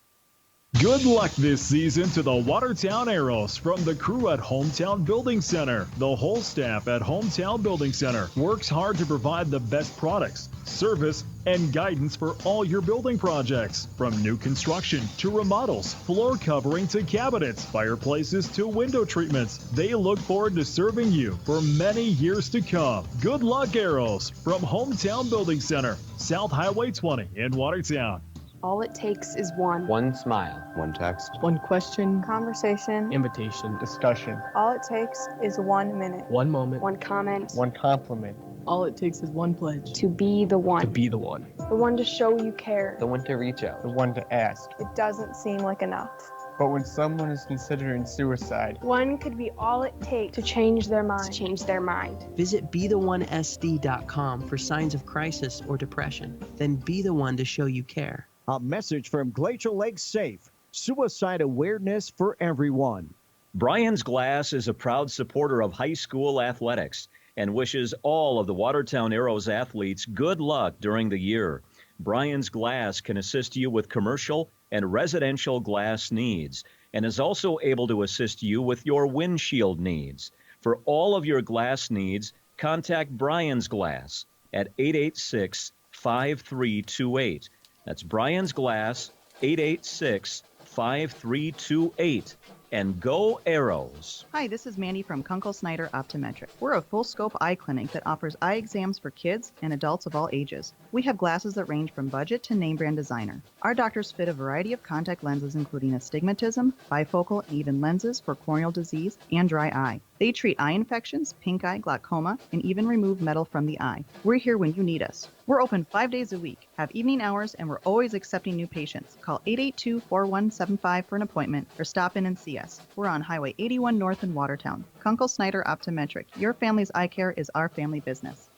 Good luck this season to the Watertown Arrows from the crew at Hometown Building Center. The whole staff at Hometown Building Center works hard to provide the best products, service, and guidance for all your building projects. From new construction to remodels, floor covering to cabinets, fireplaces to window treatments, they look forward to serving you for many years to come. Good luck, Arrows, from Hometown Building Center, South Highway 20 in Watertown. All it takes is one. One smile. One text. One question. Conversation. Invitation. Discussion. All it takes is 1 minute. One moment. One comment. One compliment. All it takes is one pledge. To be the one. To be the one. The one to show you care. The one to reach out. The one to ask. It doesn't seem like enough. But when someone is considering suicide, one could be all it takes to change their mind. Visit BeTheOneSD.com for signs of crisis or depression. Then be the one to show you care. A message from Glacial Lake Safe. Suicide awareness for everyone. Brian's Glass is a proud supporter of high school athletics and wishes all of the Watertown Arrows athletes good luck during the year. Brian's Glass can assist you with commercial and residential glass needs and is also able to assist you with your windshield needs. For all of your glass needs, contact Brian's Glass at 886-5328. That's Brian's Glass, 886-5328. And go Arrows. Hi, this is Mandy from Kunkel Snyder Optometric. We're a full-scope eye clinic that offers eye exams for kids and adults of all ages. We have glasses that range from budget to name brand designer. Our doctors fit a variety of contact lenses including astigmatism, bifocal, and even lenses for corneal disease and dry eye. They treat eye infections, pink eye, glaucoma, and even remove metal from the eye. We're here when you need us. We're open 5 days a week, have evening hours, and we're always accepting new patients. Call 882-4175 for an appointment or stop in and see us. We're on Highway 81 North in Watertown. Kunkel Snyder Optometric. Your family's eye care is our family business.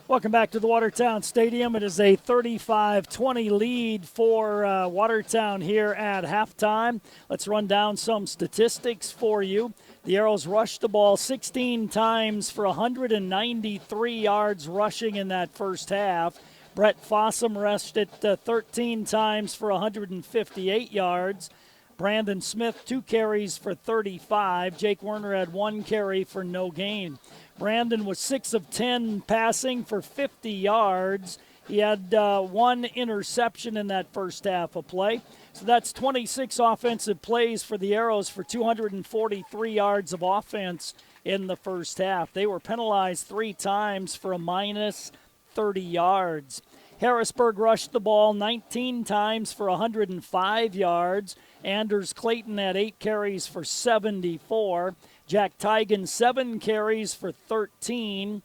Welcome back to the Watertown Stadium. It is a 35-20 lead for Watertown here at halftime. Let's run down some statistics for you. The Arrows rushed the ball 16 times for 193 yards rushing in that first half. Brett Fossum rushed it 13 times for 158 yards. Brandon Smith, 2 carries for 35. Jake Werner had 1 carry for no gain. Brandon was 6 of 10 passing for 50 yards. He had 1 interception in that first half of play. So that's 26 offensive plays for the Arrows for 243 yards of offense in the first half. They were penalized 3 times for a minus 30 yards. Harrisburg rushed the ball 19 times for 105 yards. Anders Clayton had 8 carries for 74. Jack Tigan, 7 carries for 13.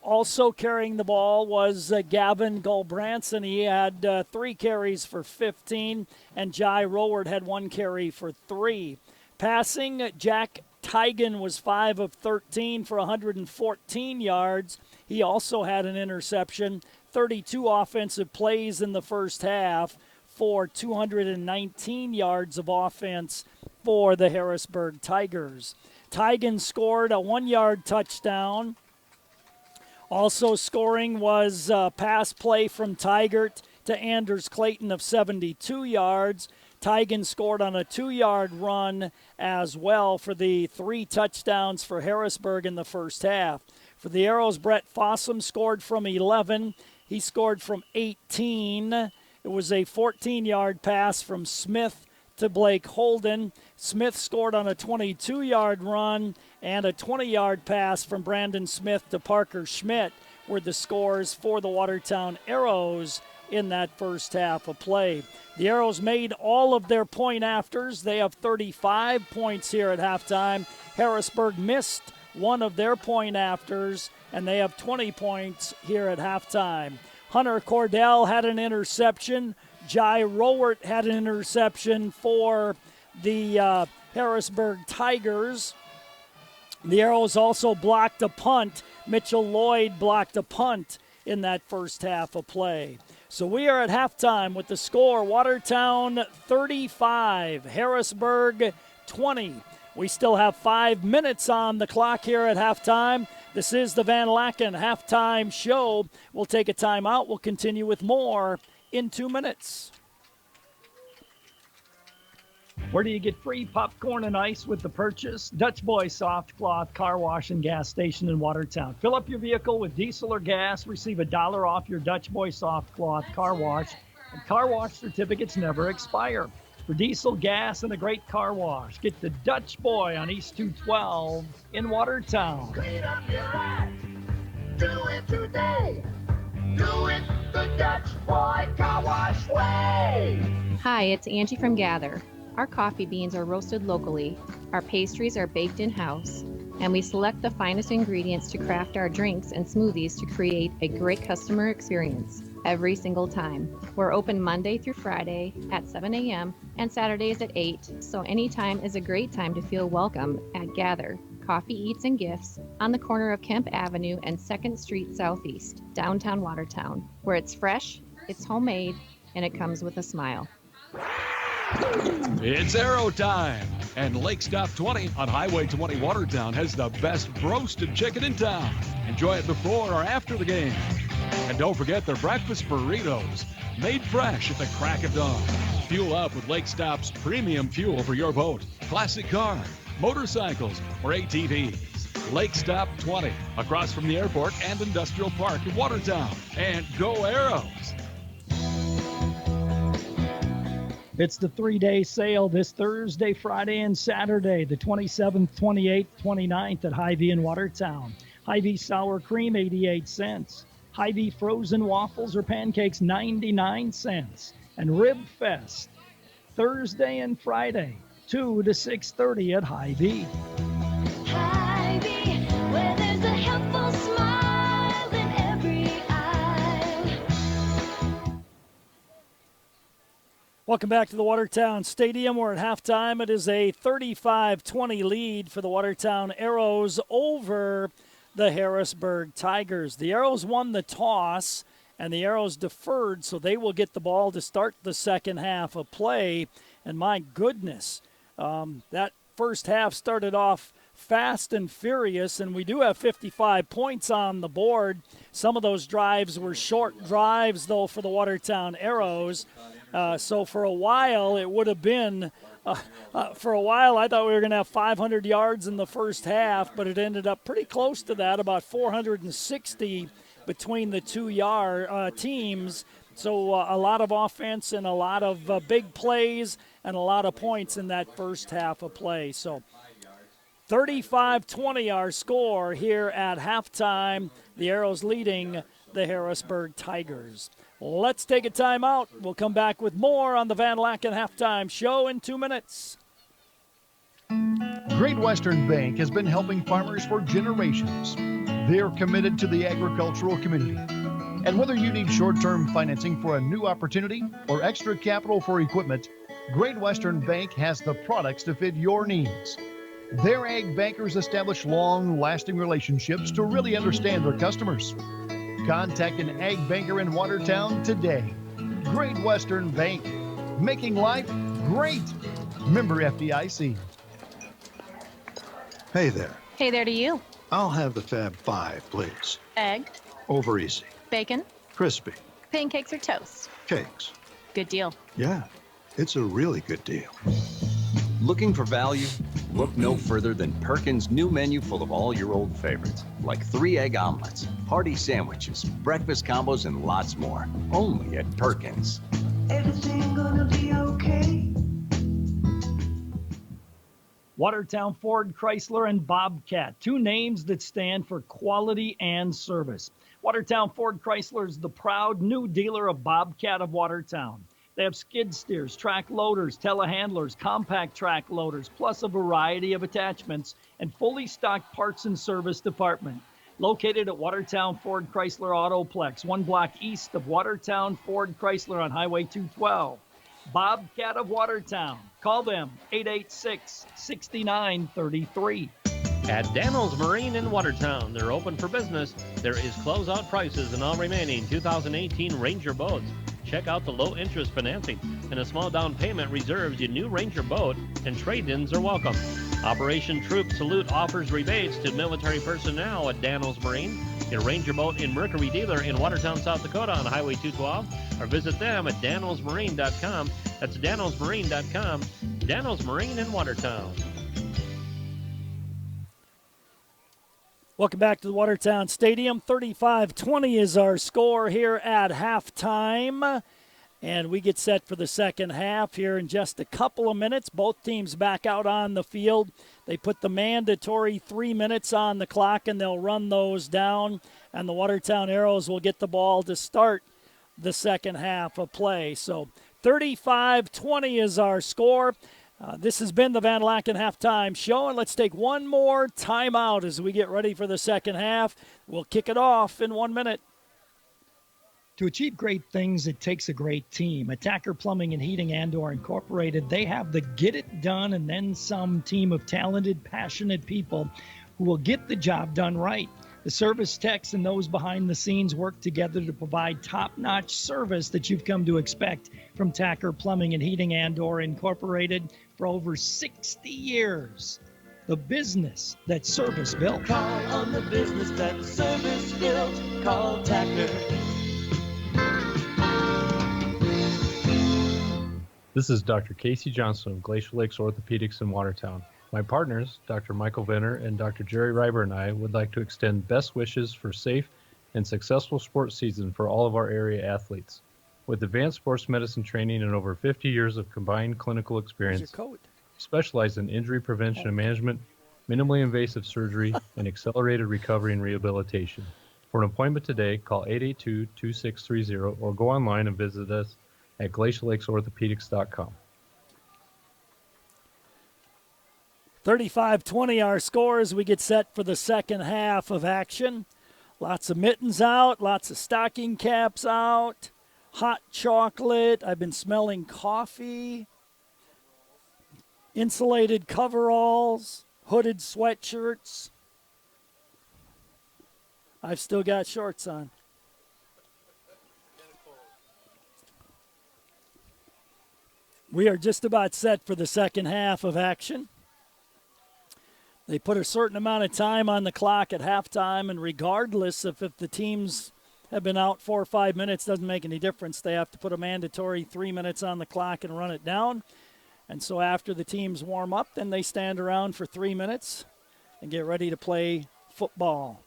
Also carrying the ball was Gavin Gulbranson. He had 3 carries for 15, and Jai Roward had 1 carry for 3. Passing, Jack Tigan was 5 of 13 for 114 yards. He also had an interception. 32 offensive plays in the first half for 219 yards of offense for the Harrisburg Tigers. Tigan scored a 1-yard touchdown. Also scoring was a pass play from Tigert to Anders Clayton of 72 yards. Tigan scored on a 2-yard run as well for the 3 touchdowns for Harrisburg in the first half. For the Arrows, Brett Fossum scored from 11. He scored from 18. It was a 14-yard pass from Smith to Blake Holden. Smith scored on a 22-yard run, and a 20-yard pass from Brandon Smith to Parker Schmidt were the scores for the Watertown Arrows in that first half of play. The Arrows made all of their point afters. They have 35 points here at halftime. Harrisburg missed one of their point afters, and they have 20 points here at halftime. Hunter Cordell had an interception. Jai Rowert had an interception for the Harrisburg Tigers. The Arrows also blocked a punt. Mitchell Lloyd blocked a punt in that first half of play. So we are at halftime with the score, Watertown 35, Harrisburg 20. We still have 5 minutes on the clock here at halftime. This is the Van Laken halftime show. We'll take a timeout. We'll continue with more in 2 minutes. Where do you get free popcorn and ice with the purchase? Dutch Boy Soft Cloth Car Wash and Gas Station in Watertown. Fill up your vehicle with diesel or gas. Receive $1 off your Dutch Boy Soft Cloth Car Wash. And car wash certificates never expire. For diesel, gas, and a great car wash, get the Dutch Boy on East 212 in Watertown. Clean up your act. Do it today. Do it the Dutch Boy Car Wash way. Hi, it's Angie from Gather. Our coffee beans are roasted locally, our pastries are baked in-house, and we select the finest ingredients to craft our drinks and smoothies to create a great customer experience every single time. We're open Monday through Friday at 7 a.m. and Saturdays at 8, so anytime is a great time to feel welcome at Gather Coffee, Eats, and Gifts on the corner of Kemp Avenue and 2nd Street Southeast, downtown Watertown, where it's fresh, it's homemade, and it comes with a smile. It's Arrow time, and Lake Stop 20 on Highway 20 Watertown has the best roasted chicken in town. Enjoy it before or after the game. And don't forget their breakfast burritos, made fresh at the crack of dawn. Fuel up with Lake Stop's premium fuel for your boat, classic car, motorcycles, or ATVs. Lake Stop 20, across from the airport and industrial park in Watertown. And go Arrows! It's the 3-day sale this Thursday, Friday, and Saturday, the 27th, 28th, 29th at Hy-Vee in Watertown. Hy-Vee sour cream, 88 cents. Hy-Vee frozen waffles or pancakes, 99 cents. And Rib Fest, Thursday and Friday, 2 to 6:30 at Hy-Vee. Hy-Vee, where there's a helpful smile in every eye. Welcome back to the Watertown Stadium. We're at halftime. It is a 35-20 lead for the Watertown Arrows over the Harrisburg Tigers. The Arrows won the toss, and the Arrows deferred, so they will get the ball to start the second half of play. And my goodness, that first half started off fast and furious, and we do have 55 points on the board. Some of those drives were short drives, though, for the Watertown Arrows. So for a while, it would have been, for a while, I thought we were going to have 500 yards in the first half, but it ended up pretty close to that, about 460 between the two teams. So a lot of offense and a lot of big plays and a lot of points in that first half of play. So 35-20 our score here at halftime. The Arrows leading the Harrisburg Tigers. Let's take a timeout. We'll come back with more on the Van Laken Halftime Show in 2 minutes. Great Western Bank has been helping farmers for generations. They're committed to the agricultural community. And whether you need short-term financing for a new opportunity or extra capital for equipment, Great Western Bank has the products to fit your needs. Their ag bankers establish long-lasting relationships to really understand their customers. Contact an ag banker in Watertown today. Great Western Bank, making life great. Member FDIC. Hey there. Hey there to you. I'll have the Fab 5, please. Egg, Over easy. bacon, Crispy. pancakes or toast. Cakes. Good deal. Yeah, it's a really good deal. Looking for value? Look no further than Perkins' new menu full of all your old favorites, like 3 egg omelets, hearty sandwiches, breakfast combos, and lots more. Only at Perkins. Everything gonna be okay. Watertown Ford, Chrysler, and Bobcat, 2 names that stand for quality and service. Watertown Ford Chrysler is the proud new dealer of Bobcat of Watertown. They have skid steers, track loaders, telehandlers, compact track loaders, plus a variety of attachments and fully stocked parts and service department. Located at Watertown Ford Chrysler Autoplex, 1 block east of Watertown Ford Chrysler on Highway 212. Bobcat of Watertown. Call them 886-6933. At Daniels Marine in Watertown, they're open for business. There is closeout prices in all remaining 2018 Ranger boats. Check out the low-interest financing, and a small down payment reserves your new Ranger boat, and trade-ins are welcome. Operation Troop Salute offers rebates to military personnel at Daniels Marine. Get a Ranger boat in Mercury Dealer in Watertown, South Dakota on Highway 212, or visit them at danielsmarine.com. That's danielsmarine.com. Daniels Marine in Watertown. Welcome back to the Watertown Stadium. 35-20 is our score here at halftime. And we get set for the second half here in just a couple of minutes. Both teams back out on the field. They put the mandatory 3 minutes on the clock, and they'll run those down. And the Watertown Arrows will get the ball to start the second half of play. So 35-20 is our score. This has been the Van Laken Halftime Show, and let's take one more timeout as we get ready for the second half. We'll kick it off in 1 minute. To achieve great things, it takes a great team. Attacker Plumbing and Heating Andor Incorporated, they have the get it done and then some team of talented, passionate people who will get the job done right. The service techs and those behind the scenes work together to provide top-notch service that you've come to expect from Tacker Plumbing and Heating Andor Incorporated for over 60 years. The business that service built. Call on the business that service built. Call Tacker. This is Dr. Casey Johnson of Glacier Lakes Orthopedics in Watertown. My partners, Dr. Michael Venner and Dr. Jerry Reiber, and I would like to extend best wishes for safe and successful sports season for all of our area athletes. With advanced sports medicine training and over 50 years of combined clinical experience, we specialize in injury prevention and management, minimally invasive surgery, and accelerated recovery and rehabilitation. For an appointment today, call 882-2630 or go online and visit us at glacierlakesorthopedics.com. 35-20 our score as we get set for the second half of action. Lots of mittens out, lots of stocking caps out, hot chocolate. I've been smelling coffee, insulated coveralls, hooded sweatshirts. I've still got shorts on. We are just about set for the second half of action. They put a certain amount of time on the clock at halftime, and regardless of if the teams have been out 4 or 5 minutes, doesn't make any difference. They have to put a mandatory 3 minutes on the clock and run it down. And so after the teams warm up, then they stand around for 3 minutes and get ready to play football.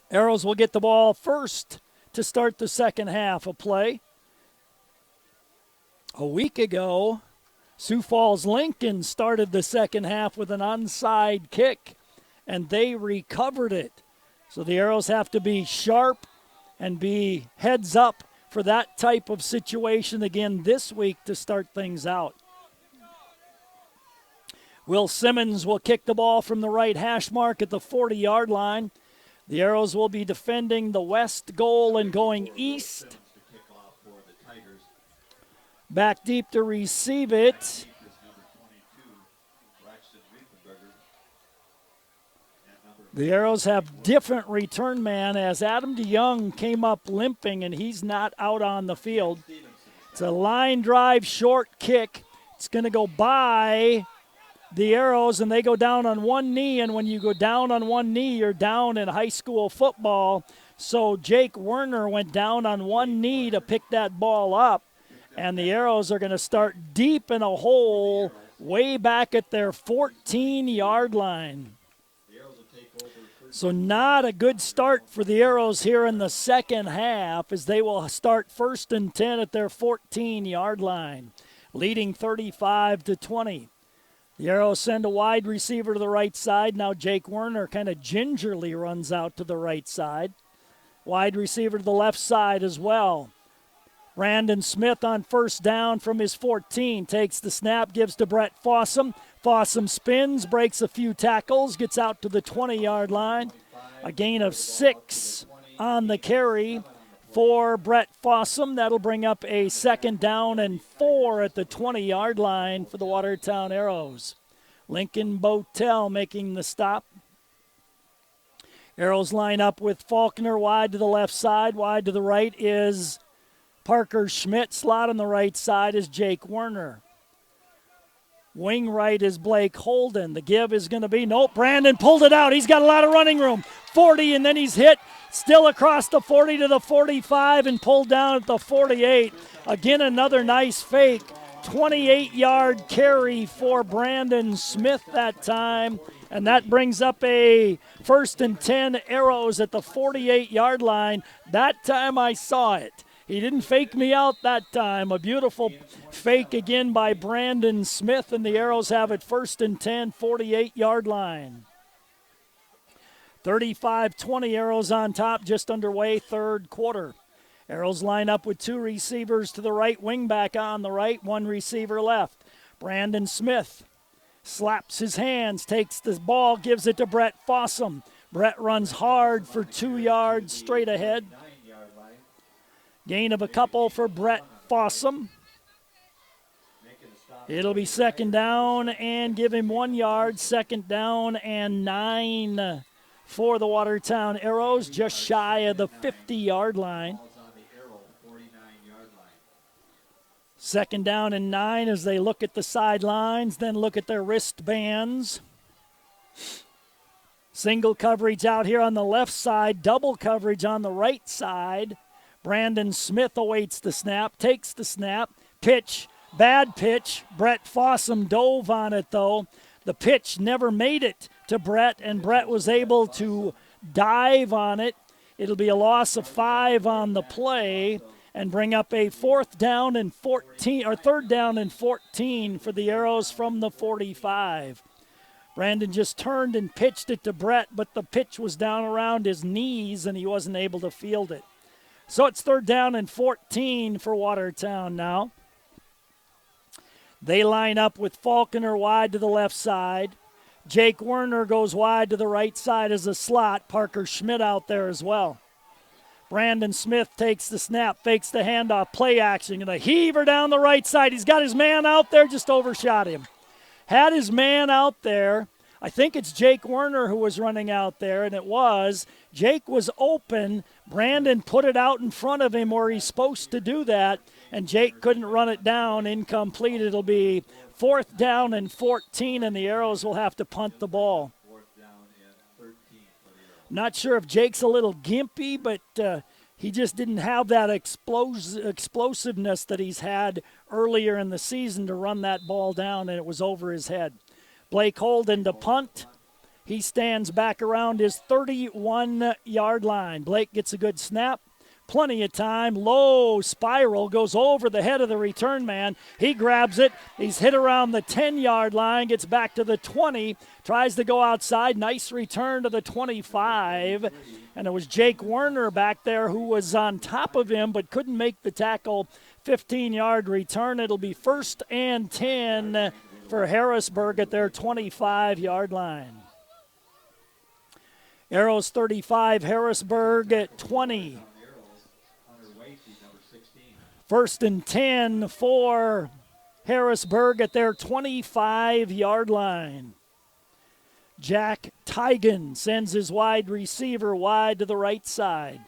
Arrows will get the ball first to start the second half of play. A week ago, Sioux Falls Lincoln started the second half with an onside kick, and they recovered it So the Arrows have to be sharp and be heads up for that type of situation again this week to start things out. Will Simmons will kick the ball from the right hash mark at the 40-yard line. The Arrows will be defending the west goal and going east. Back deep to receive it. The Arrows have different return man as Adam DeYoung came up limping and he's not out on the field. It's a line drive short kick. It's going to go by the Arrows, and they go down on one knee, and when you go down on one knee, you're down in high school football. So Jake Werner went down on one knee to pick that ball up, and the Arrows are going to start deep in a hole way back at their 14-yard line. So not a good start for the Arrows here in the second half as they will start 1st and 10 at their 14-yard line, leading 35-20. The Arrows send a wide receiver to the right side. Now Jake Werner kind of gingerly runs out to the right side. Wide receiver to the left side as well. Brandon Smith on 1st down from his 14. Takes the snap, gives to Brett Fossum. Fossum spins, breaks a few tackles, gets out to the 20-yard line. A gain of 6 on the carry for Brett Fossum. That'll bring up a 2nd down and 4 at the 20-yard line for the Watertown Arrows. Lincoln Botel making the stop. Arrows line up with Faulkner wide to the left side. Wide to the right is Parker Schmidt. Slot on the right side is Jake Werner. Wing right is Blake Holden. The give is going to be, nope, Brandon pulled it out. He's got a lot of running room. 40, and then he's hit still across the 40 to the 45 and pulled down at the 48. Again, another nice fake. 28-yard carry for Brandon Smith that time. And that brings up a 1st and 10 Arrows at the 48-yard line. That time I saw it. He didn't fake me out that time. A beautiful fake again by Brandon Smith, and the Arrows have it 1st and 10, 48-yard line. 35-20, Arrows on top, just underway, 3rd quarter. Arrows line up with 2 receivers to the right, wing back on the right, 1 receiver left. Brandon Smith slaps his hands, takes the ball, gives it to Brett Fossum. Brett runs hard for 2 yards straight ahead. Gain of a couple for Brett Fossum. It'll be 2nd down and give him 1 yard. 2nd down and 9 for the Watertown Arrows, just shy of the 50-yard line. 2nd down and 9 as they look at the sidelines, then look at their wristbands. Single coverage out here on the left side, double coverage on the right side. Brandon Smith awaits the snap, takes the snap, pitch, bad pitch. Brett Fossum dove on it, though. The pitch never made it to Brett, and Brett was able to dive on it. It'll be a loss of 5 on the play and bring up a 3rd down and 14 for the Arrows from the 45. Brandon just turned and pitched it to Brett, but the pitch was down around his knees, and he wasn't able to field it. So it's 3rd down and 14 for Watertown now. They line up with Faulkner wide to the left side. Jake Werner goes wide to the right side as a slot. Parker Schmidt out there as well. Brandon Smith takes the snap, fakes the handoff, play action, and a heaver down the right side. He's got his man out there, just overshot him. Had his man out there. I think it's Jake Werner who was running out there, and it was. Jake was open. Brandon put it out in front of him where he's supposed to do that, and Jake couldn't run it down. Incomplete. It'll be 4th down and 14, and the Arrows will have to punt the ball. Not sure if Jake's a little gimpy, but he just didn't have that explosiveness that he's had earlier in the season to run that ball down, and it was over his head. Blake Holden to punt. He stands back around his 31-yard line. Blake gets a good snap, plenty of time. Low spiral goes over the head of the return man. He grabs it. He's hit around the 10-yard line, gets back to the 20, tries to go outside. Nice return to the 25. And it was Jake Werner back there who was on top of him but couldn't make the tackle. 15-yard return. It'll be 1st and 10 for Harrisburg at their 25-yard line. Arrows 35, Harrisburg at 20. 1st and 10 for Harrisburg at their 25-yard line. Jack Tigan sends his wide receiver wide to the right side.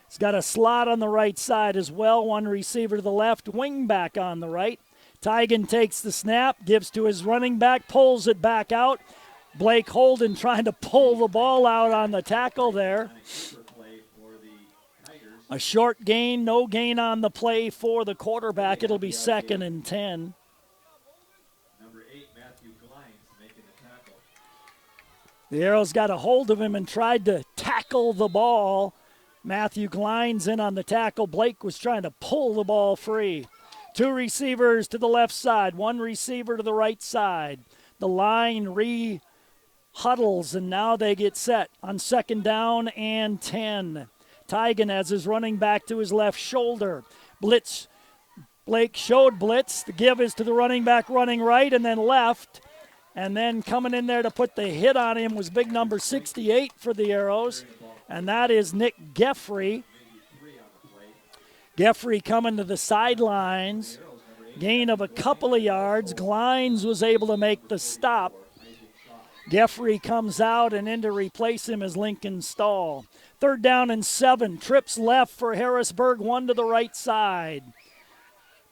He's got a slot on the right side as well. One receiver to the left, wing back on the right. Tigan takes the snap, gives to his running back, pulls it back out. Blake Holden trying to pull the ball out on the tackle there. A short gain, no gain on the play for the quarterback. It'll be 2nd and 10. The Arrows got a hold of him and tried to tackle the ball. Matthew Glines in on the tackle. Blake was trying to pull the ball free. 2 receivers to the left side, 1 receiver to the right side. The line huddles, and now they get set on 2nd down and 10. Tigan has his running back to his left shoulder. Blitz. Blake showed blitz. The give is to the running back running right and then left. And then coming in there to put the hit on him was big number 68 for the Arrows, and that is Nick Geffrey. Geffrey coming to the sidelines. Gain of a couple of yards. Glines was able to make the stop. Geffrey comes out, and in to replace him is Lincoln Stahl. 3rd down and 7. Trips left for Harrisburg, 1 to the right side.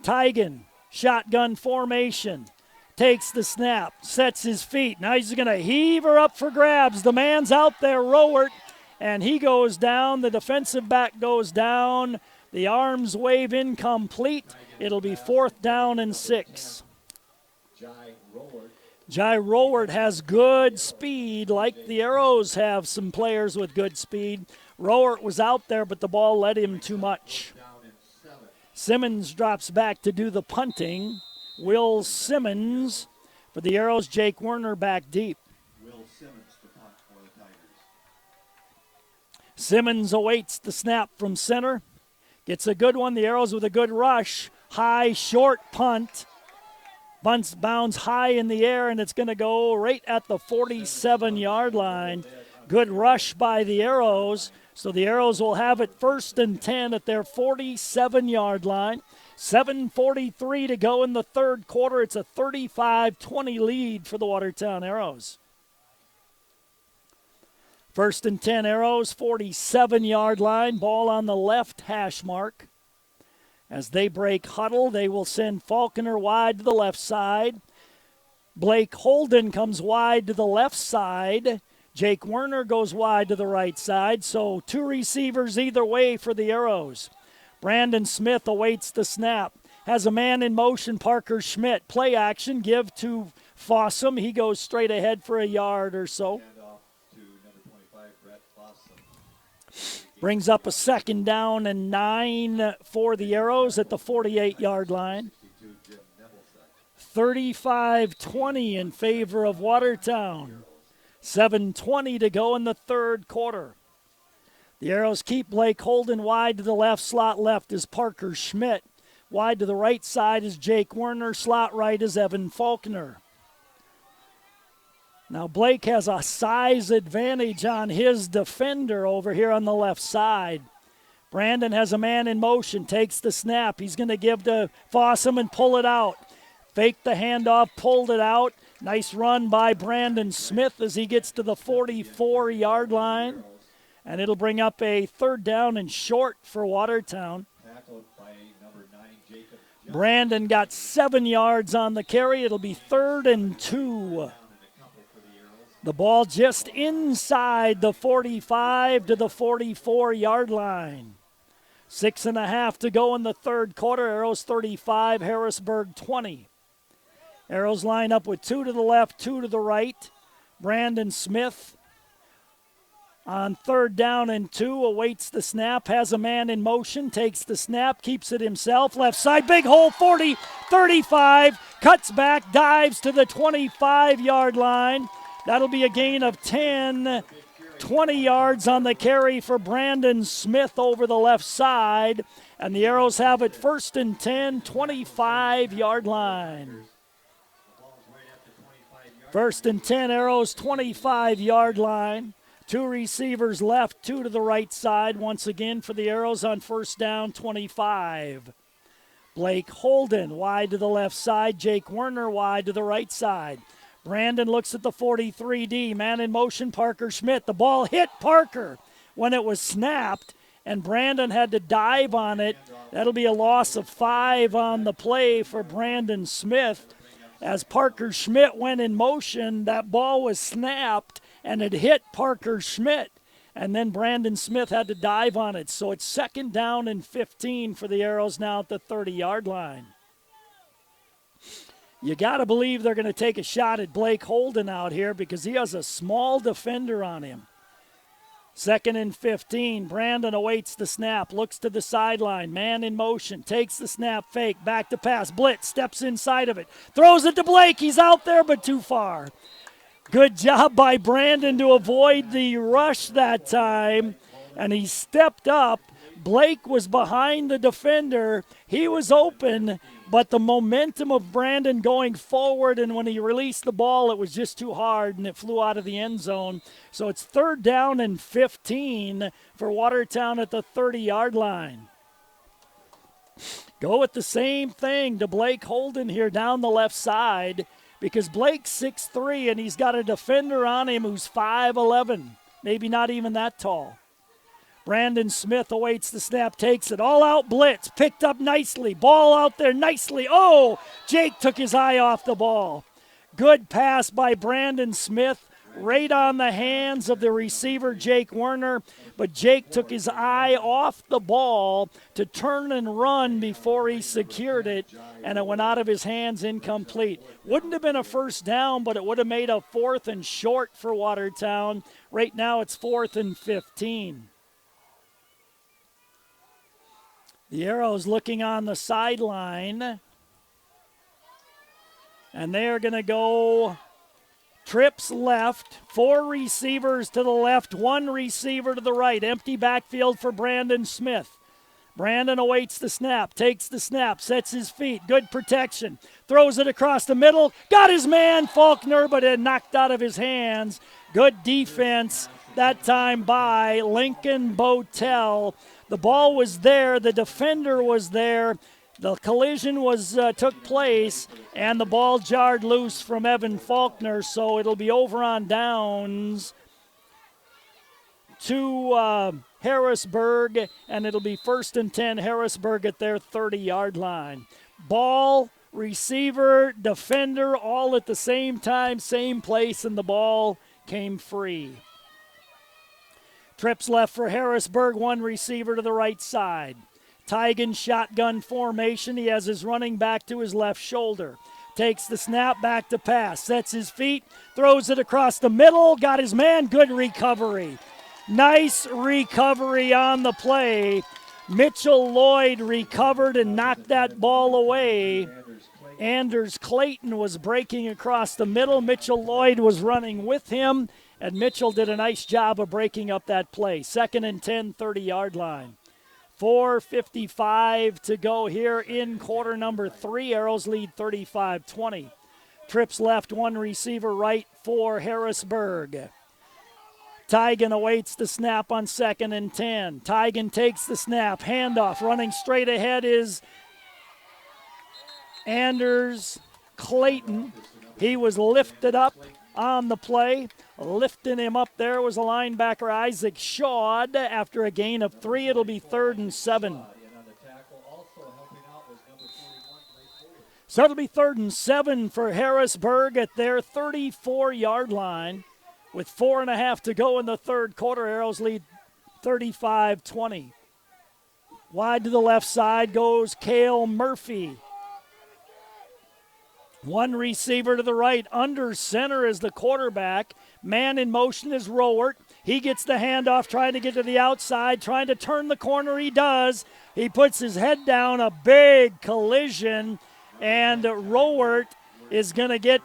Tigan, shotgun formation. Takes the snap, sets his feet. Now he's going to heave her up for grabs. The man's out there, Rowert, and he goes down. The defensive back goes down. The arms wave incomplete. It'll be 4th down and 6. Jai Rowert has good speed, like the Arrows have some players with good speed. Rowert was out there, but the ball led him too much. Simmons drops back to do the punting. Will Simmons for the Arrows. Jake Werner back deep. Simmons awaits the snap from center. Gets a good one. The Arrows with a good rush. High, short punt. Bounds high in the air, and it's going to go right at the 47-yard line. Good rush by the Arrows. So the Arrows will have it 1st and 10 at their 47-yard line. 7:43 to go in the 3rd quarter. It's a 35-20 lead for the Watertown Arrows. 1st and 10 Arrows, 47-yard line. Ball on the left hash mark. As they break huddle, they will send Faulkner wide to the left side. Blake Holden comes wide to the left side. Jake Werner goes wide to the right side. So 2 receivers either way for the Arrows. Brandon Smith awaits the snap. Has a man in motion, Parker Schmidt. Play action, give to Fossum. He goes straight ahead for a yard or so. Brings up a 2nd down and 9 for the Arrows at the 48-yard line. 35-20 in favor of Watertown. 7:20 to go in the 3rd quarter. The Arrows keep Blake Holden wide to the left. Slot left is Parker Schmidt. Wide to the right side is Jake Werner. Slot right is Evan Faulkner. Now Blake has a size advantage on his defender over here on the left side. Brandon has a man in motion, takes the snap. He's going to give to Fossum and pull it out. Faked the handoff, pulled it out. Nice run by Brandon Smith as he gets to the 44-yard line. And it'll bring up a 3rd down and short for Watertown. Brandon got 7 yards on the carry. It'll be 3rd and 2. The ball just inside the 45 to the 44-yard line. 6.5 to go in the 3rd quarter. Arrows 35, Harrisburg 20. Arrows line up with 2 to the left, 2 to the right. Brandon Smith On 3rd down and 2, awaits the snap, has a man in motion, takes the snap, keeps it himself, left side, big hole, 40, 35, cuts back, dives to the 25-yard line. That'll be a gain of 10, 20 yards on the carry for Brandon Smith over the left side. And the Arrows have it 1st and 10, 25-yard line. 1st and 10, Arrows, 25-yard line. 2 receivers left, 2 to the right side. Once again for the Arrows on 1st down, 25. Blake Holden wide to the left side. Jake Werner wide to the right side. Brandon looks at the 43D. Man in motion, Parker Schmidt. The ball hit Parker when it was snapped, and Brandon had to dive on it. That'll be a loss of 5 on the play for Brandon Smith. As Parker Schmidt went in motion, that ball was snapped, and it hit Parker Schmidt. And then Brandon Smith had to dive on it. So it's 2nd down and 15 for the Arrows now at the 30-yard line. You got to believe they're going to take a shot at Blake Holden out here because he has a small defender on him. 2nd and 15. Brandon awaits the snap, looks to the sideline. Man in motion, takes the snap, fake, back to pass, blitz, steps inside of it, throws it to Blake. He's out there, but too far. Good job by Brandon to avoid the rush that time, and he stepped up. Blake was behind the defender. He was open, but the momentum of Brandon going forward, and when he released the ball, it was just too hard, and it flew out of the end zone. So it's 3rd down and 15 for Watertown at the 30-yard line. Go with the same thing to Blake Holden here down the left side, because Blake's 6'3", and he's got a defender on him who's 5'11", maybe not even that tall. Brandon Smith awaits the snap, takes it, all-out blitz, picked up nicely, ball out there nicely. Oh, Jake took his eye off the ball. Good pass by Brandon Smith, right on the hands of the receiver, Jake Werner, but Jake took his eye off the ball to turn and run before he secured it, and it went out of his hands incomplete. Wouldn't have been a 1st down, but it would have made a 4th and short for Watertown. Right now it's 4th and 15. The Arrows looking on the sideline, and they are going to go trips left, 4 receivers to the left, 1 receiver to the right. Empty backfield for Brandon Smith. Brandon awaits the snap, takes the snap, sets his feet, good protection, throws it across the middle, got his man Faulkner, but it knocked out of his hands. Good defense that time by Lincoln Botel. The ball was there, the defender was there, the collision took place, and the ball jarred loose from Evan Faulkner, so it'll be over on downs to Harrisburg, and it'll be 1st and 10, Harrisburg at their 30-yard line. Ball, receiver, defender, all at the same time, same place, and the ball came free. Trips left for Harrisburg, 1 receiver to the right side. Tigan shotgun formation. He has his running back to his left shoulder. Takes the snap, back to pass, sets his feet, throws it across the middle, got his man, good recovery. Nice recovery on the play. Mitchell Lloyd recovered and knocked that ball away. Anders Clayton was breaking across the middle. Mitchell Lloyd was running with him, and Mitchell did a nice job of breaking up that play. 2nd and 10, 30-yard line. 4:55 to go here in quarter number 3. Arrows lead 35-20. Trips left, 1 receiver right for Harrisburg. Tigan awaits the snap on 2nd and 10. Tigan takes the snap, handoff, running straight ahead is Anders Clayton. He was lifted up on the play. Lifting him up there was a linebacker, Isaac Shaw. After a gain of 3, it'll be 3rd and 7. So it'll be 3rd and 7 for Harrisburg at their 34-yard line. With 4.5 to go in the 3rd quarter, Arrows lead 35-20. Wide to the left side goes Cale Murphy. 1 receiver to the right. Under center is the quarterback. Man in motion is Rowert. He gets the handoff, trying to get to the outside, trying to turn the corner. He does. He puts his head down, a big collision, and Rowert is going to get,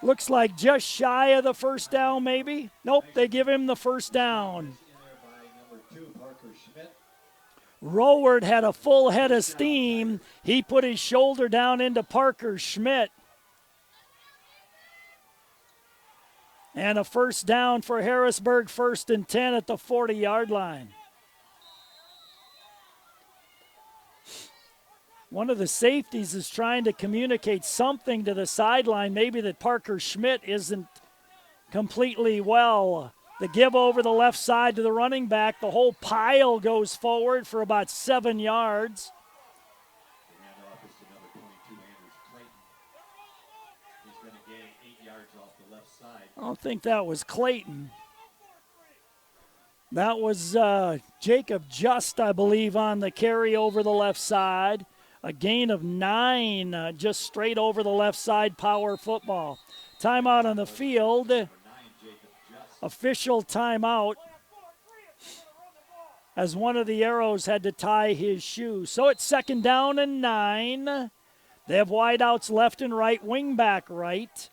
looks like just shy of the first down maybe. Nope, they give him the first down. Rowert had a full head of steam. He put his shoulder down into Parker Schmidt. And a first down for Harrisburg, 1st and 10 at the 40-yard line. One of the safeties is trying to communicate something to the sideline, maybe that Parker Schmidt isn't completely well. The give over the left side to the running back. The whole pile goes forward for about 7 yards. I don't think that was Clayton. That was Jacob Just, I believe, on the carry over the left side. A gain of 9, just straight over the left side, power football. Timeout on the field. Official timeout, as one of the Arrows had to tie his shoe. So it's 2nd down and 9. They have wideouts left and right, wing back right.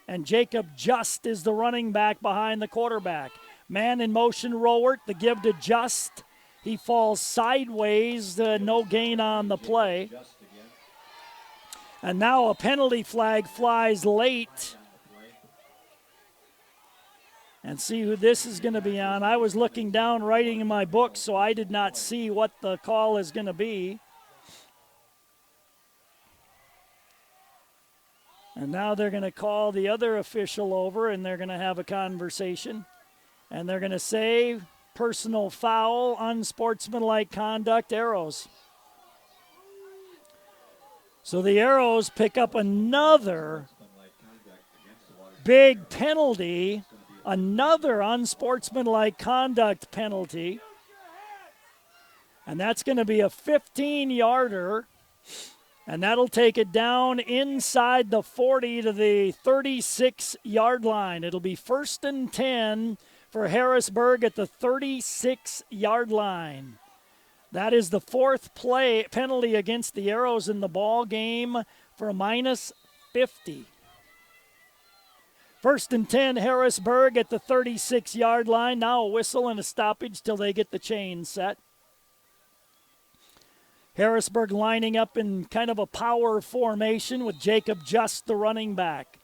And Jacob Just is the running back behind the quarterback. Man in motion, Rowert, the give to Just. He falls sideways, no gain on the play. And now a penalty flag flies late. And see who this is going to be on. I was looking down, writing in my book, so I did not see what the call is going to be. And now they're going to call the other official over, and they're going to have a conversation. And they're going to say, personal foul, unsportsmanlike conduct, Arrows. So the Arrows pick up another big penalty, another unsportsmanlike conduct penalty. And that's going to be a 15-yarder. And that'll take it down inside the 40 to the 36-yard line. It'll be 1st and 10 for Harrisburg at the 36-yard line. That is the 4th penalty against the Arrows in the ball game for minus 50. 1st and 10, Harrisburg at the 36-yard line. Now a whistle and a stoppage till they get the chain set. Harrisburg lining up in kind of a power formation with Jacob Just, the running back.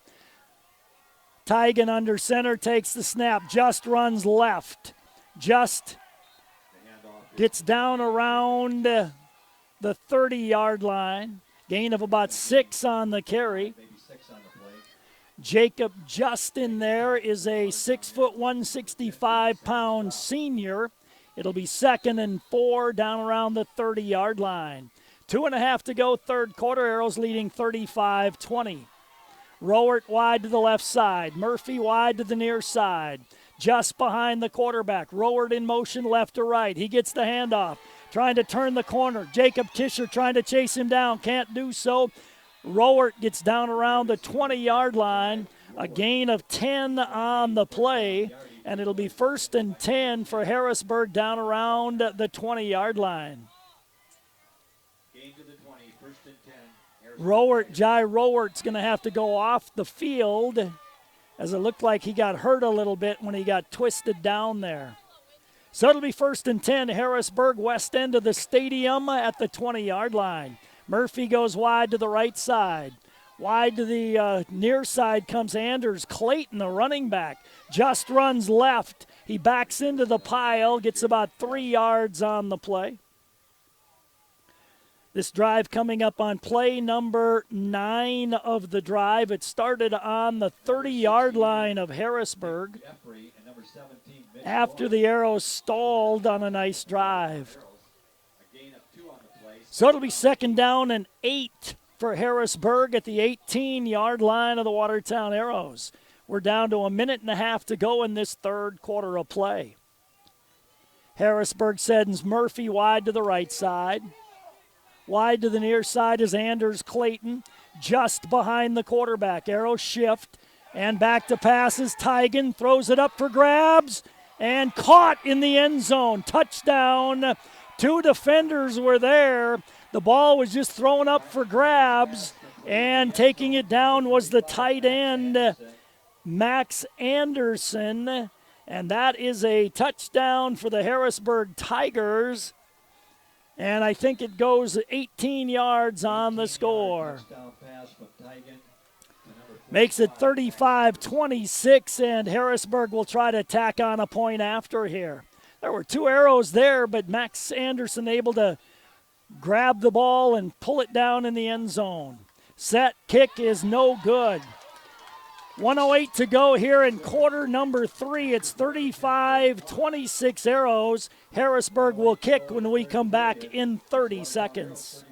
Tigan under center takes the snap. Just runs left. Just gets down around the 30-yard line. Gain of about 6 on the carry. Jacob Just in there is a 6', 165-pound senior. It'll be 2nd and 4 down around the 30-yard line. 2.5 to go, 3rd quarter. Arrows leading 35-20. Rowert wide to the left side. Murphy wide to the near side. Just behind the quarterback. Rowert in motion left to right. He gets the handoff. Trying to turn the corner. Jacob Tischer trying to chase him down. Can't do so. Rowert gets down around the 20-yard line. A gain of 10 on the play. And it'll be 1st and 10 for Harrisburg down around the 20-yard line. Gain to the 20, 1st and 10. Jai Rowert's going to have to go off the field, as it looked like he got hurt a little bit when he got twisted down there. So it'll be 1st and 10, Harrisburg, west end of the stadium at the 20-yard line. Murphy goes wide to the right side. Wide to the near side comes Anders Clayton, the running back. Just runs left. He backs into the pile, gets about 3 yards on the play. This drive coming up on play number 9 of the drive. It started on the 30-yard line of Harrisburg after the Arrows stalled on a nice drive. So it'll be 2nd down and 8 for Harrisburg at the 18-yard line of the Watertown Arrows. We're down to 1.5 minutes to go in this 3rd quarter of play. Harrisburg sends Murphy wide to the right side. Wide to the near side is Anders Clayton, just behind the quarterback. Arrow shift. And back to passes. Tigan throws it up for grabs and caught in the end zone. Touchdown. 2 defenders were there. The ball was just thrown up for grabs, and taking it down was the tight end, Max Anderson. And that is a touchdown for the Harrisburg Tigers. And I think it goes 18 yards on the score. Makes it 35-26, and Harrisburg will try to tack on a point after here. There were 2 arrows there, but Max Anderson able to grab the ball and pull it down in the end zone. Set kick is no good. 1:08 to go here in quarter number 3. It's 35-26 arrows. Harrisburg will kick when we come back in 30 seconds.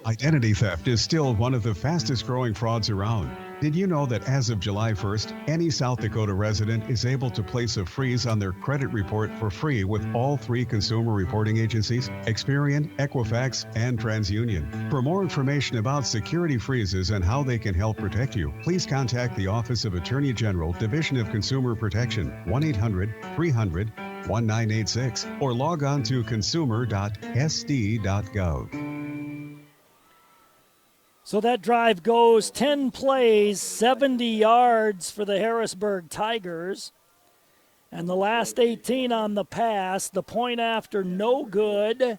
Identity theft is still one of the fastest growing frauds around. Did you know that as of July 1st, any South Dakota resident is able to place a freeze on their credit report for free with all 3 consumer reporting agencies, Experian, Equifax, and TransUnion. For more information about security freezes and how they can help protect you, please contact the Office of Attorney General, Division of Consumer Protection, 1-800-300-1986, or log on to consumer.sd.gov. So that drive goes 10 plays, 70 yards for the Harrisburg Tigers. And the last 18 on the pass, the point after no good.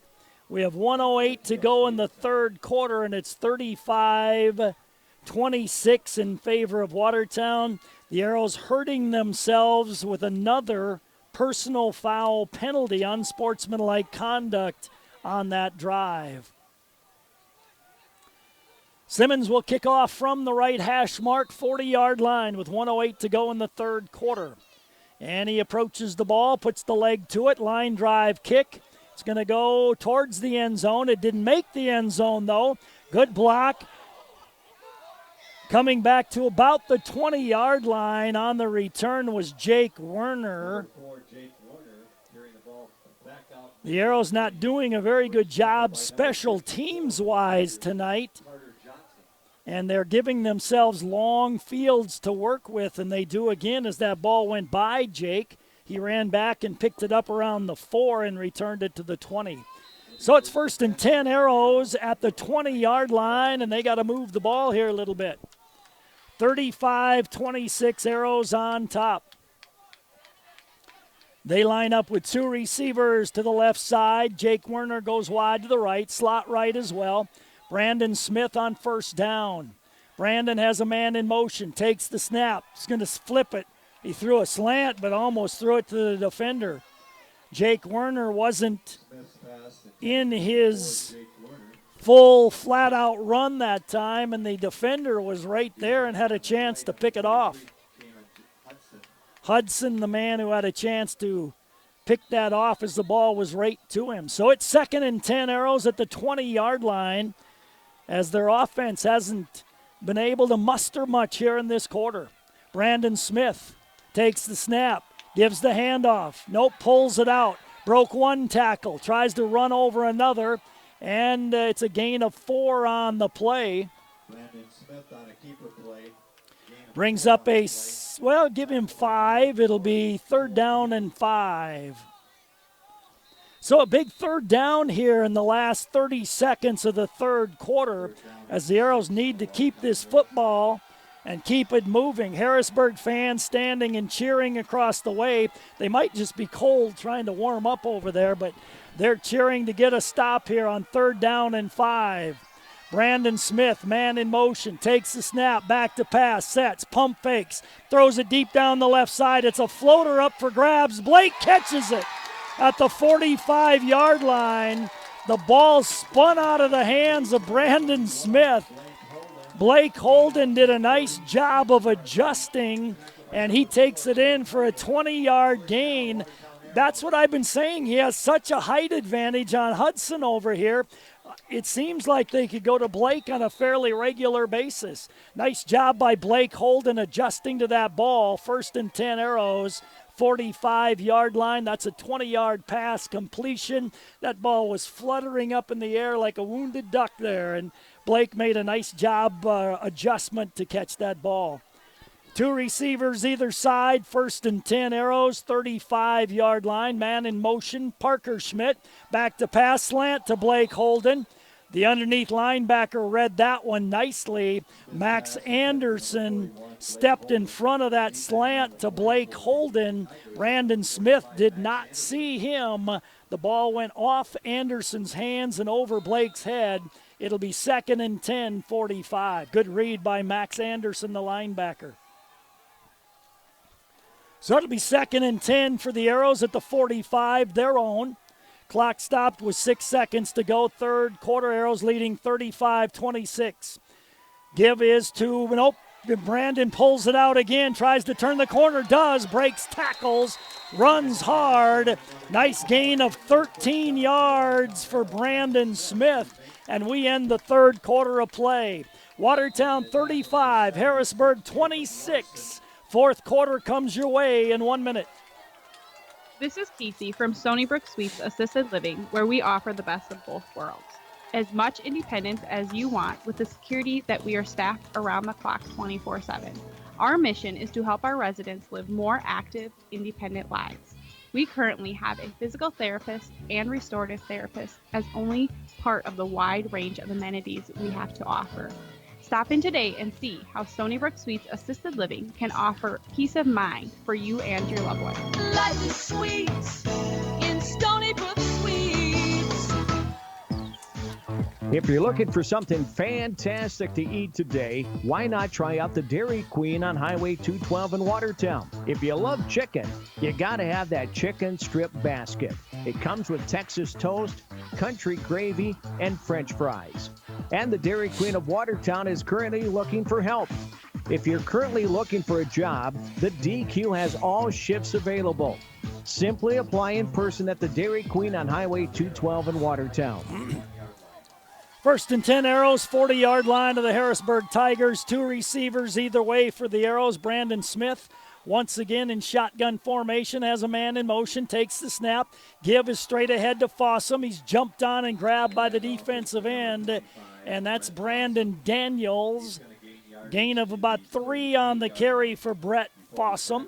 We have 1:08 to go in the third quarter, and it's 35-26 in favor of Watertown. The Arrows hurting themselves with another personal foul penalty, unsportsmanlike conduct on that drive. Simmons will kick off from the right hash mark, 40-yard line with 1:08 to go in the third quarter. And he approaches the ball, puts the leg to it, line drive kick. It's going to go towards the end zone. It didn't make the end zone, though. Good block. Coming back to about the 20-yard line on the return was Jake Werner. The Arrows not doing a very good job special teams-wise tonight. And they're giving themselves long fields to work with, and they do again as that ball went by Jake. He ran back and picked it up around the 4 and returned it to the 20. So it's 1st and 10, Arrows at the 20-yard line, and they got to move the ball here a little bit. 35-26, Arrows on top. They line up with 2 receivers to the left side. Jake Werner goes wide to the right, slot right as well. Brandon Smith on first down. Brandon has a man in motion, takes the snap. He's going to flip it. He threw a slant, but almost threw it to the defender. Jake Werner wasn't in his full flat-out run that time, and the defender was right there and had a chance to pick it off. Hudson, the man who had a chance to pick that off as the ball was right to him. So it's 2nd and 10, Arrows at the 20-yard line, as their offense hasn't been able to muster much here in this quarter. Brandon Smith takes the snap, gives the handoff. Nope, pulls it out. Broke 1 tackle, tries to run over another, and it's a gain of 4 on the play. Brandon Smith on a keeper play. Brings up give him 5. It'll be 3rd down and 5. So a big 3rd down here in the last 30 seconds of the third quarter as the Arrows need to keep this football and keep it moving. Harrisburg fans standing and cheering across the way. They might just be cold trying to warm up over there, but they're cheering to get a stop here on 3rd down and 5. Brandon Smith, man in motion, takes the snap, back to pass, sets, pump fakes, throws it deep down the left side. It's a floater up for grabs. Blake catches it at the 45-yard line. The ball spun out of the hands of Brandon Smith. Blake Holden did a nice job of adjusting, and he takes it in for a 20-yard gain. That's what I've been saying. He has such a height advantage on Hudson over here. It seems like they could go to Blake on a fairly regular basis. Nice job by Blake Holden adjusting to that ball. 1st and 10, Arrows. 45-yard line. That's a 20-yard pass completion. That ball was fluttering up in the air like a wounded duck there, and Blake made a nice job adjustment to catch that ball. 2 receivers either side, 1st and 10 Arrows, 35-yard line. Man in motion, Parker Schmidt. Back to pass slant to Blake Holden. The underneath linebacker read that one nicely. Max Anderson stepped in front of that slant to Blake Holden. Brandon Smith did not see him. The ball went off Anderson's hands and over Blake's head. It'll be 2nd and 10, 45. Good read by Max Anderson, the linebacker. So it'll be 2nd and 10 for the Arrows at the 45, their own. Clock stopped with 6 seconds to go. Third quarter, Arrows leading 35-26. Give is to, Brandon pulls it out again, tries to turn the corner, does, breaks tackles, runs hard. Nice gain of 13 yards for Brandon Smith, and we end the third quarter of play. Watertown 35, Harrisburg 26. Fourth quarter comes your way in 1 minute. This is Casey from Stony Brook Suites Assisted Living, where we offer the best of both worlds. As much independence as you want with the security that we are staffed around the clock 24/7. Our mission is to help our residents live more active, independent lives. We currently have a physical therapist and restorative therapist as only part of the wide range of amenities we have to offer. Stop in today and see how Stony Brook Suites Assisted Living can offer peace of mind for you and your loved one. Life is sweet in Stony Brook Suites. If you're looking for something fantastic to eat today, why not try out the Dairy Queen on Highway 212 in Watertown? If you love chicken, you got to have that chicken strip basket. It comes with Texas toast, country gravy, and French fries. And the Dairy Queen of Watertown is currently looking for help. If you're currently looking for a job, the DQ has all shifts available. Simply apply in person at the Dairy Queen on Highway 212 in Watertown. 1st and 10 Arrows, 40-yard line of the Harrisburg Tigers. 2 receivers either way for the Arrows. Brandon Smith once again in shotgun formation, has a man in motion, takes the snap. Give is straight ahead to Fossum. He's jumped on and grabbed by the defensive end, and that's Brandon Daniels. Gain of about 3 on the carry for Brett Fossum.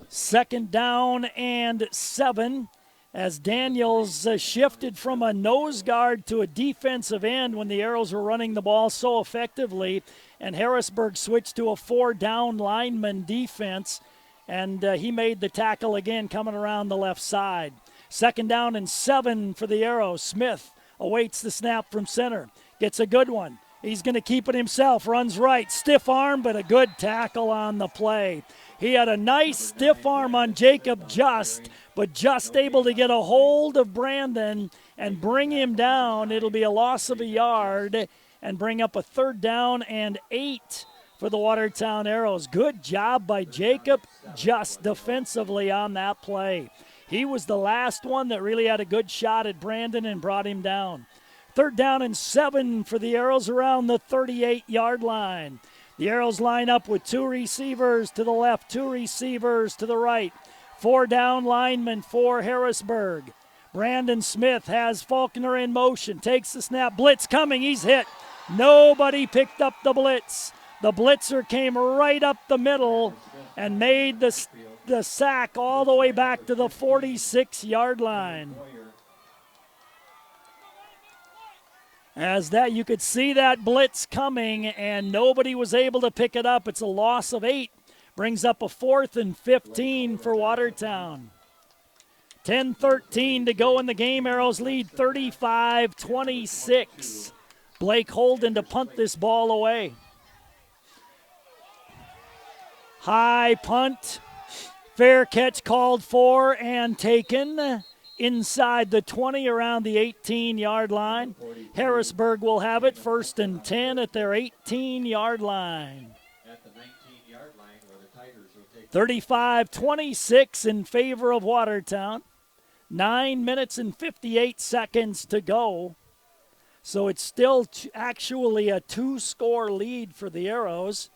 2nd down and 7 as Daniels shifted from a nose guard to a defensive end when the Arrows were running the ball so effectively, and Harrisburg switched to a 4-down lineman defense, and he made the tackle again coming around the left side. 2nd down and 7 for the Arrows. Smith awaits the snap from center, gets a good one. He's going to keep it himself, runs right, stiff arm, but a good tackle on the play. He had a nice stiff arm on Jacob Just, but just able to get a hold of Brandon and bring him down. It'll be a loss of a yard and bring up a 3rd down and 8 for the Watertown Arrows. Good job by Jacob Just defensively on that play. He was the last one that really had a good shot at Brandon and brought him down. 3rd down and 7 for the Arrows around the 38-yard line. The Arrows line up with 2 receivers to the left, 2 receivers to the right. 4-down linemen for Harrisburg. Brandon Smith has Faulkner in motion, takes the snap, blitz coming, he's hit. Nobody picked up the blitz. The blitzer came right up the middle and made the sack all the way back to the 46-yard line. As that, you could see that blitz coming, and nobody was able to pick it up. It's a loss of 8. Brings up a 4th and 15 for Watertown. 10-13 to go in the game. Arrows lead 35-26. Blake Holden to punt this ball away. High punt. Fair catch called for and taken. Inside the 20, around the 18-yard line. Harrisburg will have it 1st and 10 at their 18-yard line. 35-26 in favor of Watertown. 9 minutes and 58 seconds to go. So it's still actually a 2-score lead for the Arrows.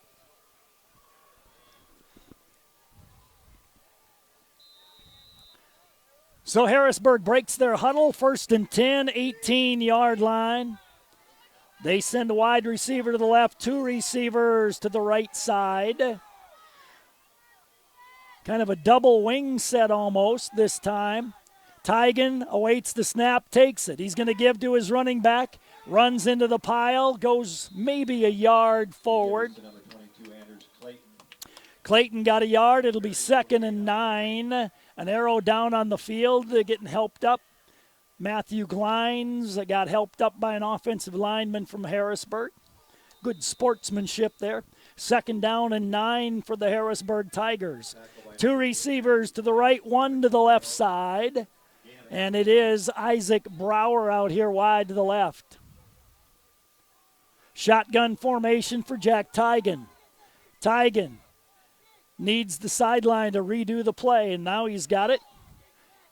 So Harrisburg breaks their huddle, 1st and 10, 18-yard line. They send a wide receiver to the left, 2 receivers to the right side. Kind of a double wing set almost this time. Tygan awaits the snap, takes it. He's going to give to his running back, runs into the pile, goes maybe a yard forward. Clayton got a yard. It'll be 2nd and 9. An arrow down on the field. They're getting helped up. Matthew Glines got helped up by an offensive lineman from Harrisburg. Good sportsmanship there. 2nd down and 9 for the Harrisburg Tigers. 2 receivers to the right, 1 to the left side. And it is Isaac Brower out here wide to the left. Shotgun formation for Jack Tygan. Tygan needs the sideline to redo the play, and now he's got it.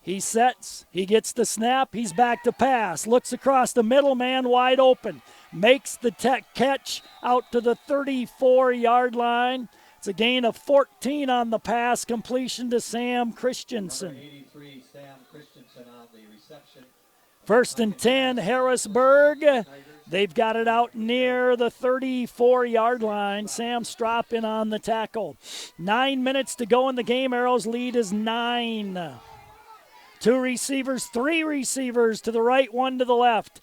He sets, he gets the snap, he's back to pass, looks across the middle, man wide open, makes the catch out to the 34-yard line. It's a gain of 14 on the pass, completion to Sam Christensen. 83, Sam Christensen on the reception. 1st and 10, Harrisburg. They've got it out near the 34-yard line. Sam Strop in on the tackle. 9 minutes to go in the game. Arrows lead is 9. 2 receivers, 3 receivers to the right, 1 to the left.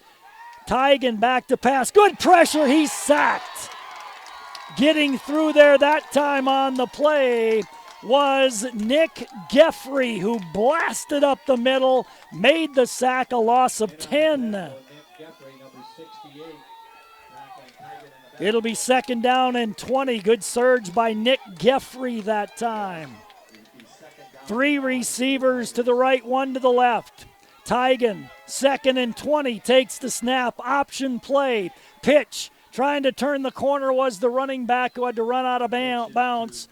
Tygan back to pass. Good pressure. He's sacked. Getting through there that time on the play was Nick Geffrey, who blasted up the middle, made the sack, a loss of 10. It'll be 2nd down and 20. Good surge by Nick Geffrey that time. 3 receivers to the right, 1 to the left. Tygan, 2nd and 20, takes the snap, option play, pitch. Trying to turn the corner was the running back who had to run out of bounds,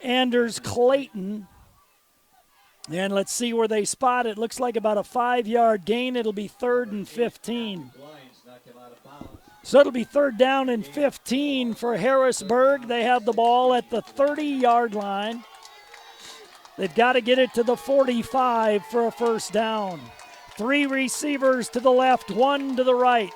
Anders Clayton. And let's see where they spot it. Looks like about a 5-yard gain. It'll be 3rd and 15. So it'll be 3rd down and 15 for Harrisburg. They have the ball at the 30-yard line. They've got to get it to the 45 for a 1st down. 3 receivers to the left, 1 to the right.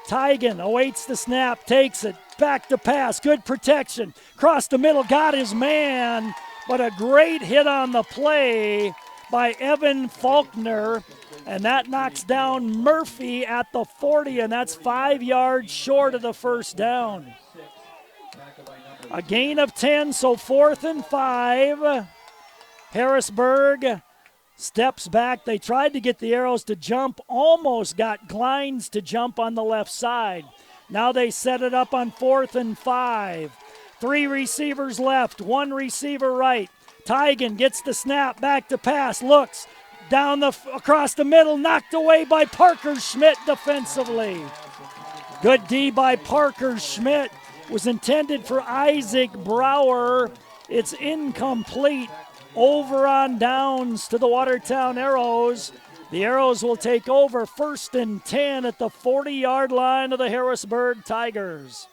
Tygan awaits the snap, takes it, back to pass, good protection. Across the middle, got his man, but a great hit on the play by Evan Faulkner, and that knocks down Murphy at the 40, and that's 5 yards short of the 1st down. A gain of 10, so 4th and 5. Harrisburg steps back. They tried to get the Arrows to jump, almost got Glines to jump on the left side. Now they set it up on 4th and 5. 3 receivers left, 1 receiver right. Tygan gets the snap, back to pass, looks down across the middle, knocked away by Parker Schmidt defensively. Good D by Parker Schmidt. Was intended for Isaac Brower. It's incomplete. Over on downs to the Watertown Arrows. The Arrows will take over 1st and 10 at the 40-yard line of the Harrisburg Tigers.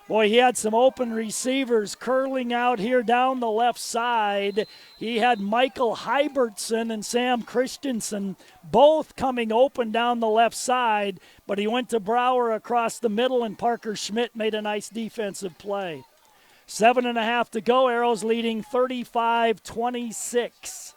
Boy, he had some open receivers curling out here down the left side. He had Michael Hybertson and Sam Christensen both coming open down the left side, but he went to Brower across the middle, and Parker Schmidt made a nice defensive play. 7.5 to go. Arrows leading 35-26.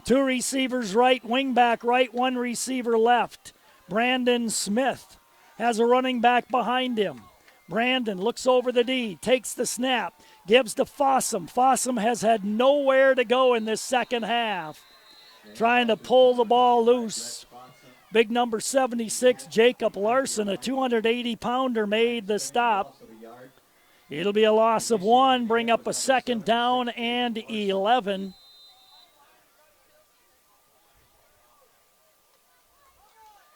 2 receivers right, wingback right, 1 receiver left. Brandon Smith has a running back behind him. Brandon looks over the D, takes the snap, gives to Fossum. Fossum has had nowhere to go in this second half. Trying to pull the ball loose. Big number 76, Jacob Larson, a 280-pounder, made the stop. It'll be a loss of 1, bring up a 2nd down and 11.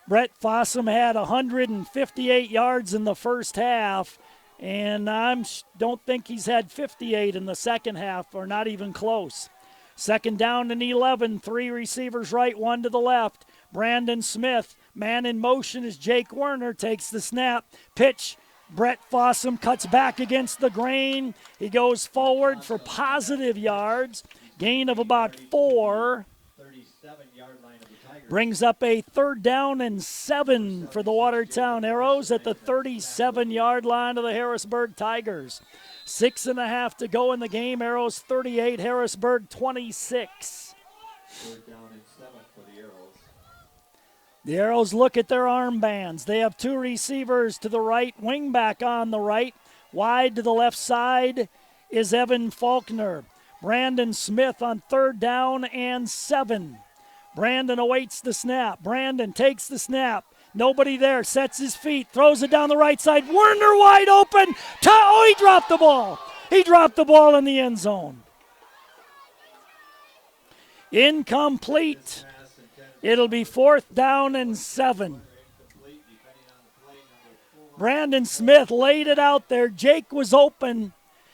Brett Fossum had 158 yards in the first half, and I don't think he's had 58 in the second half, or not even close. 2nd down and 11, 3 receivers right, 1 to the left. Brandon Smith, man in motion as Jake Werner takes the snap. Pitch. Brett Fossum cuts back against the grain. He goes forward for positive yards. Gain of about 4. Brings up a 3rd down and 7 for the Watertown Arrows at the 37-yard line of the Harrisburg Tigers. 6.5 to go in the game. Arrows 38, Harrisburg 26. 3rd down and 7 for the Arrows. The Arrows look at their armbands. They have 2 receivers to the right, wingback on the right. Wide to the left side is Evan Faulkner. Brandon Smith on 3rd down and 7. Brandon awaits the snap. Brandon takes the snap. Nobody there. Sets his feet. Throws it down the right side. Werner wide open. He dropped the ball. He dropped the ball in the end zone. Incomplete. It'll be 4th down and 7. Brandon Smith laid it out there. Jake was open.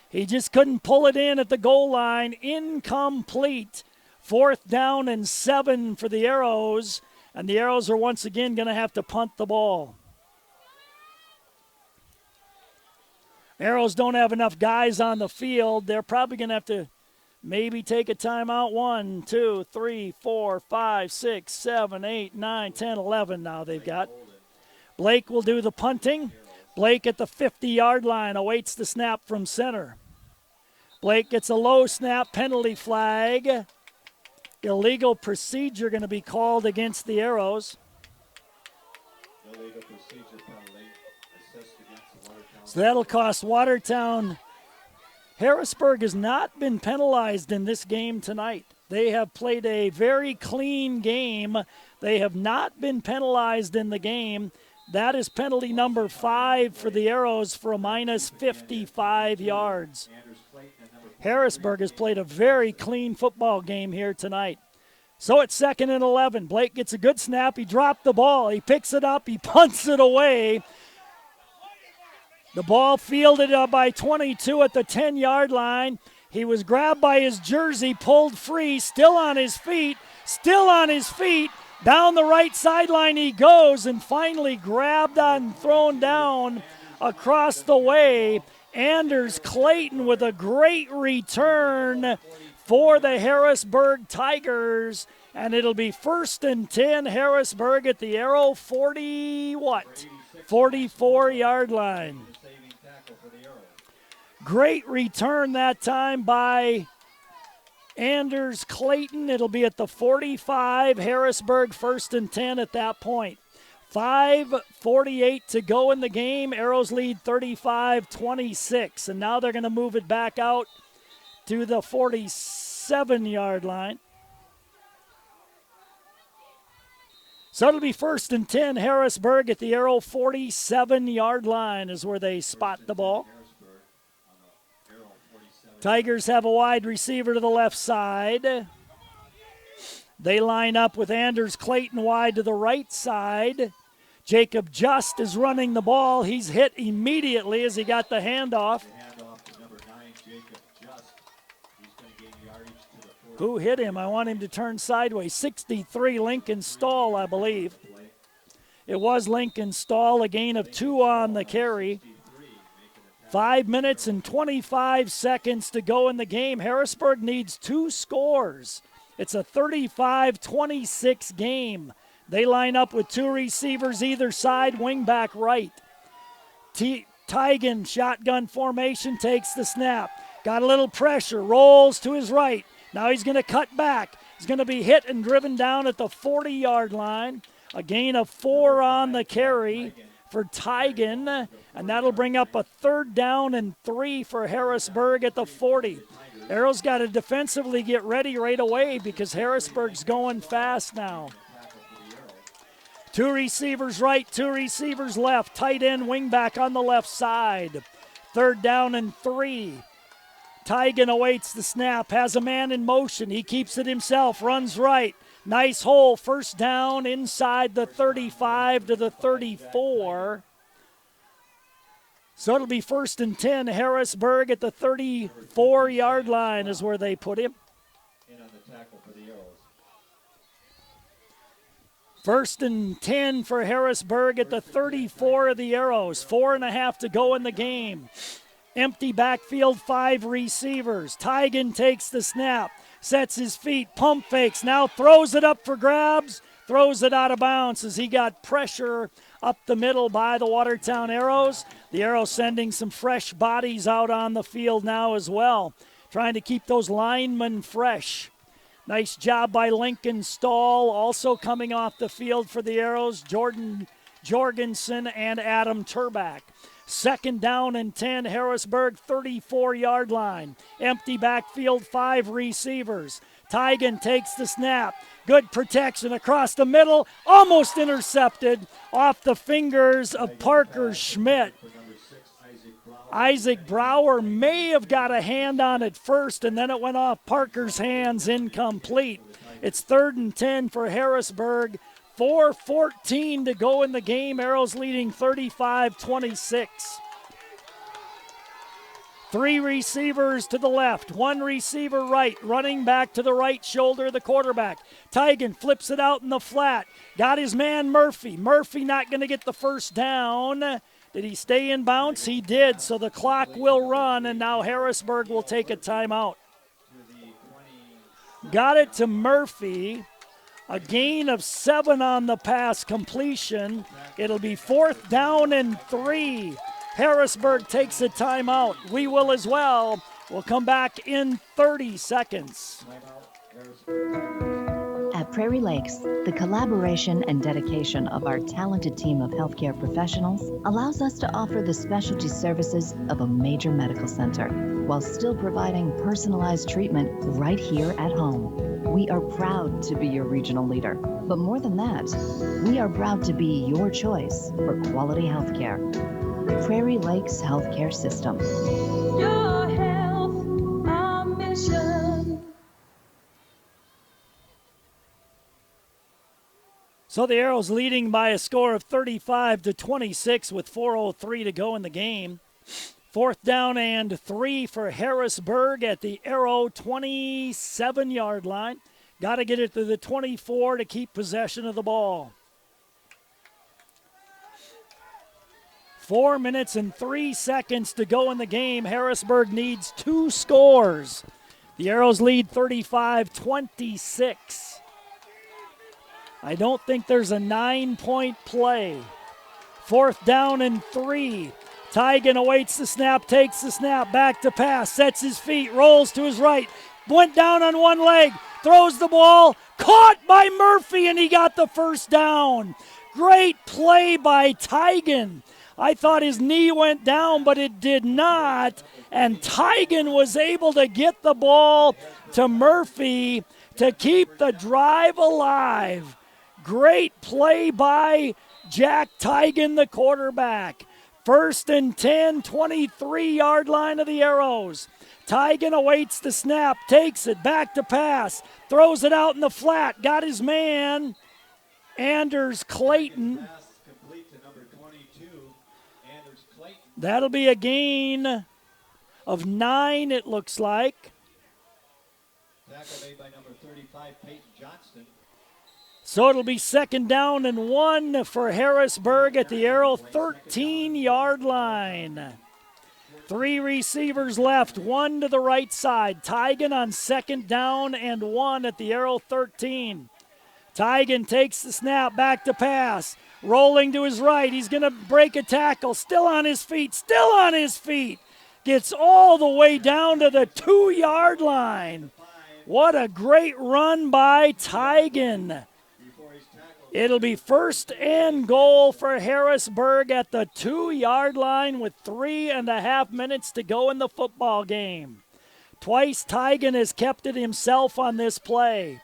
He just couldn't pull it in at the goal line. Incomplete. 4th down and 7 for the Arrows. And the Arrows are once again going to have to punt the ball. Arrows don't have enough guys on the field. They're probably going to have to maybe take a timeout. 1, 2, 3, 4, 5, 6, 7, 8, 9, 10, 11 now they've got. Blake will do the punting. Blake at the 50-yard line awaits the snap from center. Blake gets a low snap, penalty flag. Illegal procedure going to be called against the Arrows. Illegal procedure penalty assessed against the Watertown. So that'll cost Watertown. Harrisburg has not been penalized in this game tonight. They have played a very clean game. They have not been penalized in the game. That is penalty number 5 for the Arrows for a minus 55 yards. Harrisburg has played a very clean football game here tonight. So it's 2nd and 11. Blake gets a good snap. He dropped the ball. He picks it up. He punts it away. The ball fielded by 22 at the 10-yard line. He was grabbed by his jersey, pulled free, still on his feet. Down the right sideline he goes and finally grabbed on, thrown down across the way. Anders Clayton with a great return for the Harrisburg Tigers. And it'll be 1st and 10, Harrisburg at the Arrow 44-yard line. Great return that time by Anders Clayton. It'll be at the 45, Harrisburg 1st and 10 at that point. 5:48 to go in the game. Arrows lead 35-26. And now they're going to move it back out to the 47-yard line. So it'll be 1st and 10, Harrisburg at the Arrow 47-yard line is where they spot the ball. Tigers have a wide receiver to the left side. They line up with Anders Clayton wide to the right side. Jacob Just is running the ball. He's hit immediately as he got the handoff. Who hit him? I want him to turn sideways. 63, Lincoln Stahl, I believe. It was Lincoln Stahl, a gain of 2 on the carry. 5 minutes and 25 seconds to go in the game. Harrisburg needs 2 scores. It's a 35-26 game. They line up with 2 receivers either side, wingback right. Tigan, shotgun formation, takes the snap. Got a little pressure, rolls to his right. Now he's going to cut back. He's going to be hit and driven down at the 40-yard line. A gain of 4 on the carry for Tigan, and that'll bring up a 3rd down and 3 for Harrisburg at the 40. Arrows got to defensively get ready right away because Harrisburg's going fast now. 2 receivers right, 2 receivers left. Tight end wingback on the left side. 3rd down and 3. Tigan awaits the snap, has a man in motion. He keeps it himself, runs right. Nice hole, 1st down inside the 35 to the 34. So it'll be 1st and 10. Harrisburg at the 34-yard line is where they put him. In on the tackle for the Arrows. 1st and 10 for Harrisburg at the 34 of the Arrows. 4.5 to go in the game. Empty backfield, 5 receivers. Tigan takes the snap, sets his feet, pump fakes, now throws it up for grabs. throws it out of bounds as he got pressure up the middle by the Watertown Arrows. The Arrows sending some fresh bodies out on the field now as well, trying to keep those linemen fresh. Nice job by Lincoln Stahl, also coming off the field for the Arrows, Jordan Jorgensen and Adam Turbach. 2nd down and 10, Harrisburg, 34-yard line. Empty backfield, 5 receivers. Tigan takes the snap. Good protection across the middle, almost intercepted off the fingers of Parker Schmidt. Isaac Brower may have got a hand on it first, and then it went off Parker's hands, incomplete. It's 3rd and 10 for Harrisburg. 4:14 to go in the game. Arrows leading 35-26. 3 receivers to the left, 1 receiver right, running back to the right shoulder of the quarterback. Tigan flips it out in the flat. Got his man Murphy. Murphy not going to get the first down. Did he stay in bounds? He did, so the clock will run, and now Harrisburg will take a timeout. Got it to Murphy. A gain of 7 on the pass completion. It'll be 4th down and 3. Harrisburg takes a timeout. We will as well. We'll come back in 30 seconds. At Prairie Lakes, the collaboration and dedication of our talented team of healthcare professionals allows us to offer the specialty services of a major medical center while still providing personalized treatment right here at home. We are proud to be your regional leader, but more than that, we are proud to be your choice for quality healthcare. Prairie Lakes Healthcare System. Your health, our mission. So the Arrows leading by a score of 35-26 with 4:03 to go in the game. 4th down and 3 for Harrisburg at the Arrow 27-yard line. Got to get it to the 24 to keep possession of the ball. 4 minutes and 3 seconds to go in the game. Harrisburg needs 2 scores. The Arrows lead 35-26. I don't think there's a 9-point play. 4th down and 3. Tigan awaits the snap, takes the snap, back to pass, sets his feet, rolls to his right, went down on one leg, throws the ball, caught by Murphy, and he got the first down. Great play by Tigan. I thought his knee went down, but it did not, and Tigan was able to get the ball to Murphy to keep the drive alive. Great play by Jack Tigan, the quarterback. 1st and 10, 23-yard line of the Arrows. Tigan awaits the snap, takes it, back to pass, throws it out in the flat, got his man, Anders Clayton. That'll be a gain of 9, it looks like. Tackle made by number 35, Peyton Johnston. So it'll be 2nd down and 1 for Harrisburg at the Arrow 13-yard line. 3 receivers left, 1 to the right side. Tigan on 2nd down and 1 at the Arrow 13. Tigan takes the snap, back to pass. Rolling to his right, he's going to break a tackle. Still on his feet. Gets all the way down to the 2-yard line. What a great run by Tigan. It'll be 1st and goal for Harrisburg at the 2-yard line with 3.5 minutes to go in the football game. Twice Tigan has kept it himself on this play.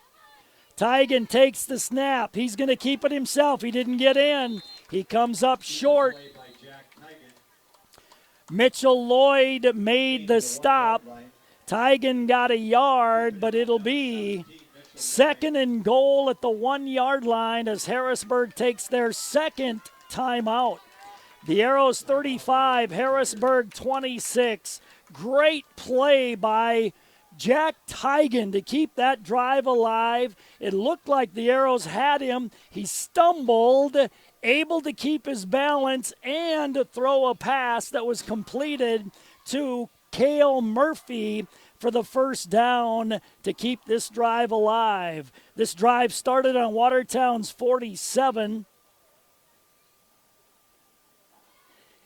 Tigan takes the snap. He's going to keep it himself. He didn't get in. He comes up short. Mitchell Lloyd made the stop. Tigan got a yard, but it'll be 2nd and goal at the 1-yard line as Harrisburg takes their 2nd timeout. The Arrows 35, Harrisburg 26. Great play by Jack Tigan to keep that drive alive. It looked like the Arrows had him. He stumbled, able to keep his balance and throw a pass that was completed to Cale Murphy for the first down to keep this drive alive. This drive started on Watertown's 47.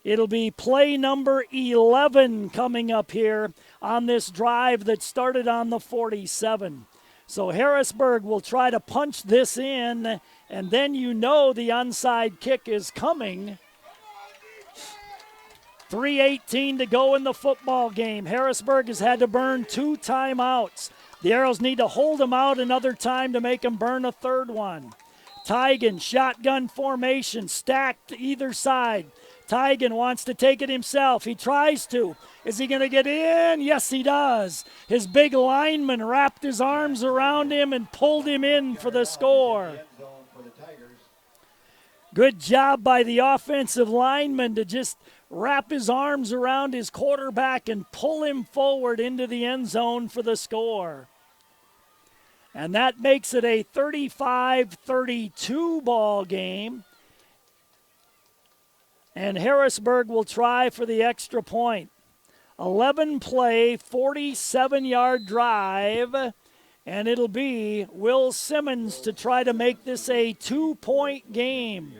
It'll be play number 11 coming up here on this drive that started on the 47. So Harrisburg will try to punch this in, and then you know the onside kick is coming. 3:18 to go in the football game. Harrisburg has had to burn 2 timeouts. The Arrows need to hold them out another time to make them burn a third one. Tigan, shotgun formation, stacked to either side. Tigan wants to take it himself. He tries to. Is he going to get in? Yes, he does. His big lineman wrapped his arms around him and pulled him in for the score. Good job by the offensive lineman to just wrap his arms around his quarterback and pull him forward into the end zone for the score. And that makes it a 35-32 ball game. And Harrisburg will try for the extra point. 11-play, 47-yard drive, and it'll be Will Simmons to try to make this a 2-point game.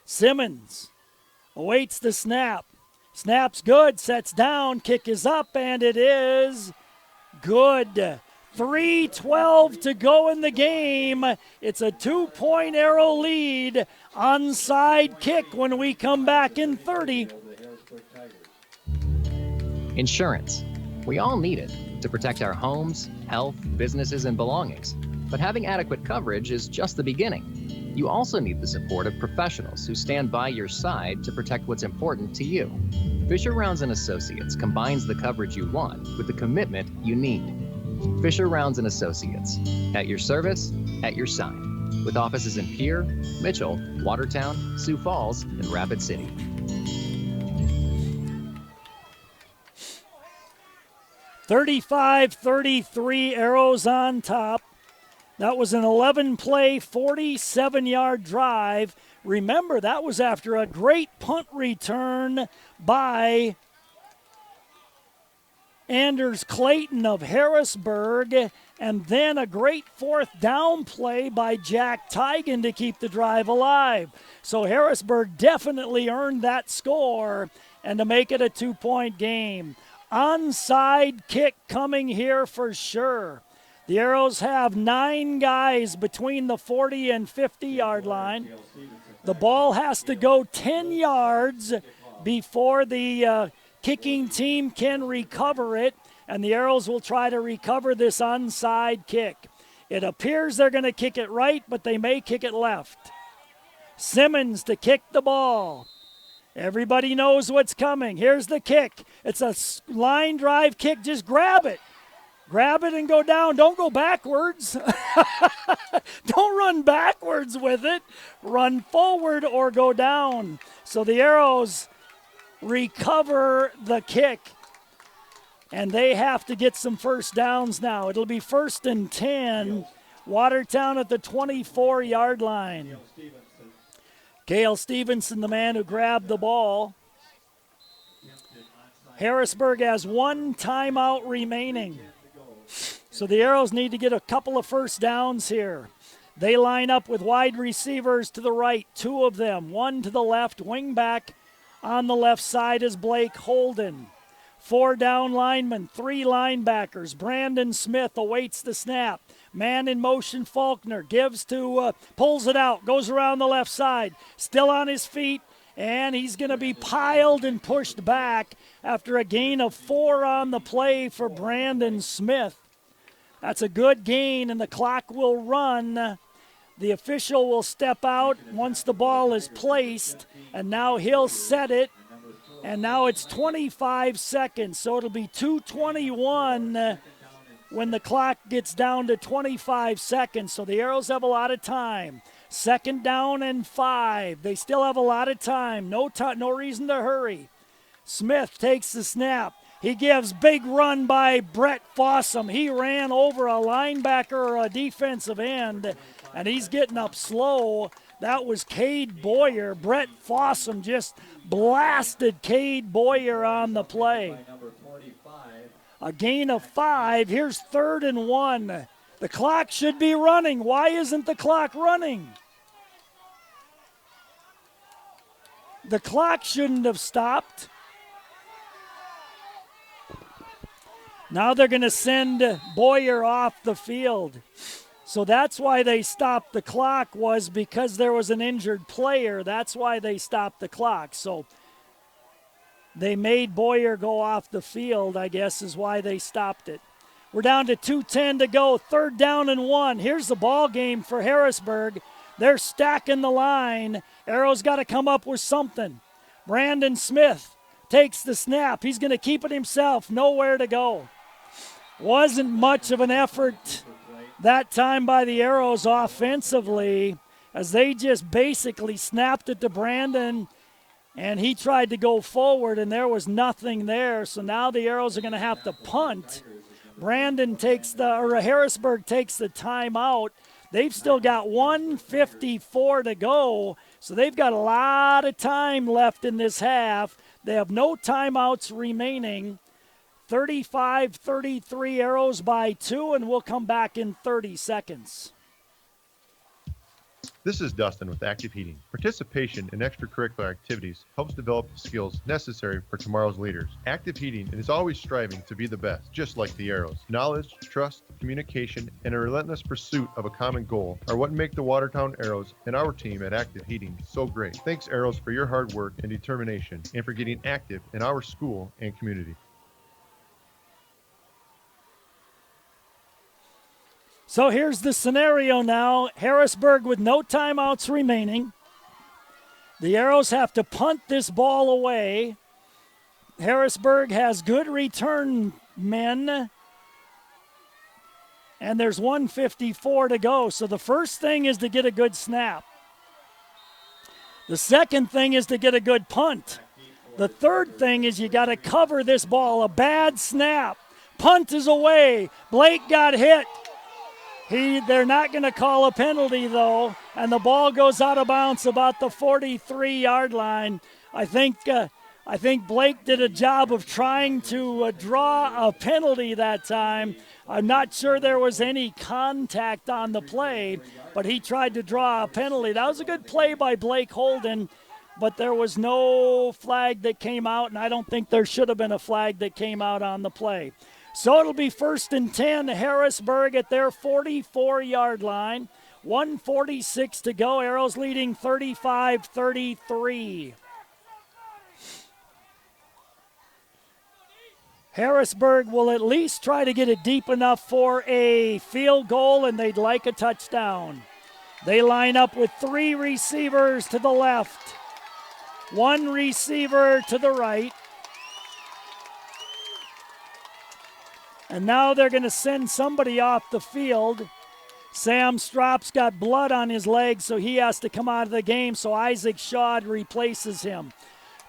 Simmons awaits the snap. Snap's good, sets down, kick is up, and it is good. 3:12 to go in the game. It's a 2-point Arrow lead. Onside kick when we come back in 30. Insurance. We all need it to protect our homes, health, businesses, and belongings. But having adequate coverage is just the beginning. You also need the support of professionals who stand by your side to protect what's important to you. Fisher Rounds & Associates combines the coverage you want with the commitment you need. Fisher Rounds & Associates, at your service, at your side, with offices in Pierre, Mitchell, Watertown, Sioux Falls, and Rapid City. $35-33 Arrows on top. That was an 11-play, 47-yard drive. Remember, that was after a great punt return by Anders Clayton of Harrisburg, and then a great fourth down play by Jack Tigan to keep the drive alive. So Harrisburg definitely earned that score and to make it a 2-point game. Onside kick coming here for sure. The Arrows have 9 guys between the 40 and 50-yard line. The ball has to go 10 yards before the kicking team can recover it, and the Arrows will try to recover this onside kick. It appears they're going to kick it right, but they may kick it left. Simmons to kick the ball. Everybody knows what's coming. Here's the kick. It's a line drive kick. Just grab it. Grab it and go down. Don't go backwards. Don't run backwards with it. Run forward or go down. So the Arrows recover the kick, and they have to get some first downs now. It'll be 1st and 10. Watertown at the 24-yard line. Cale Stevenson, the man who grabbed the ball. Harrisburg has 1 timeout remaining. So the Arrows need to get a couple of first downs here. They line up with wide receivers to the right, 2 of them, 1 to the left, wing back on the left side is Blake Holden. 4 down linemen, 3 linebackers. Brandon Smith awaits the snap. Man in motion, Faulkner gives to, pulls it out, goes around the left side, still on his feet, and he's going to be piled and pushed back after a gain of 4 on the play for Brandon Smith. That's a good gain, and the clock will run. The official will step out once the ball is placed, and now he'll set it, and now it's 25 seconds, so it'll be 2:21 when the clock gets down to 25 seconds, so the Arrows have a lot of time. 2nd down and 5. They still have a lot of time. No reason to hurry. Smith takes the snap. He gives big run by Brett Fossum. He ran over a linebacker or a defensive end, and he's getting up slow. That was Cade Boyer. Brett Fossum just blasted Cade Boyer on the play. A gain of 5. Here's 3rd and 1. The clock should be running. Why isn't the clock running? The clock shouldn't have stopped. Now they're going to send Boyer off the field. So that's why they stopped the clock, was because there was an injured player. That's why they stopped the clock. So they made Boyer go off the field, I guess, is why they stopped it. We're down to 2:10 to go. 3rd down and 1. Here's the ball game for Harrisburg. They're stacking the line. Arrow's got to come up with something. Brandon Smith takes the snap. He's going to keep it himself. Nowhere to go. Wasn't much of an effort that time by the Arrows offensively, as they just basically snapped it to Brandon, and he tried to go forward, and there was nothing there. So now the Arrows are going to have to punt. Harrisburg takes the timeout. They've still got 1:54 to go, so they've got a lot of time left in this half. They have no timeouts remaining. 35-33, Arrows by 2, and we'll come back in 30 seconds. This is Dustin with Active Heating. Participation in extracurricular activities helps develop the skills necessary for tomorrow's leaders. Active Heating is always striving to be the best, just like the Arrows. Knowledge, trust, communication, and a relentless pursuit of a common goal are what make the Watertown Arrows and our team at Active Heating so great. Thanks, Arrows, for your hard work and determination, and for getting active in our school and community. So here's the scenario now. Harrisburg with no timeouts remaining. The Arrows have to punt this ball away. Harrisburg has good return men. And there's 1:54 to go. So the first thing is to get a good snap. The second thing is to get a good punt. The third thing is you got to cover this ball. A bad snap. Punt is away. Blake got hit. They're not going to call a penalty, though, and the ball goes out of bounds about the 43-yard line. I think Blake did a job of trying to draw a penalty that time. I'm not sure there was any contact on the play, but he tried to draw a penalty. That was a good play by Blake Holden, but there was no flag that came out, and I don't think there should have been a flag that came out on the play. So it'll be 1st and 10, Harrisburg at their 44-yard line. 1:46 to go. Arrows leading 35-33. Harrisburg will at least try to get it deep enough for a field goal, and they'd like a touchdown. They line up with 3 receivers to the left, 1 receiver to the right. And now they're going to send somebody off the field. Sam Stropp's got blood on his leg, so he has to come out of the game, so Isaac Shaw replaces him.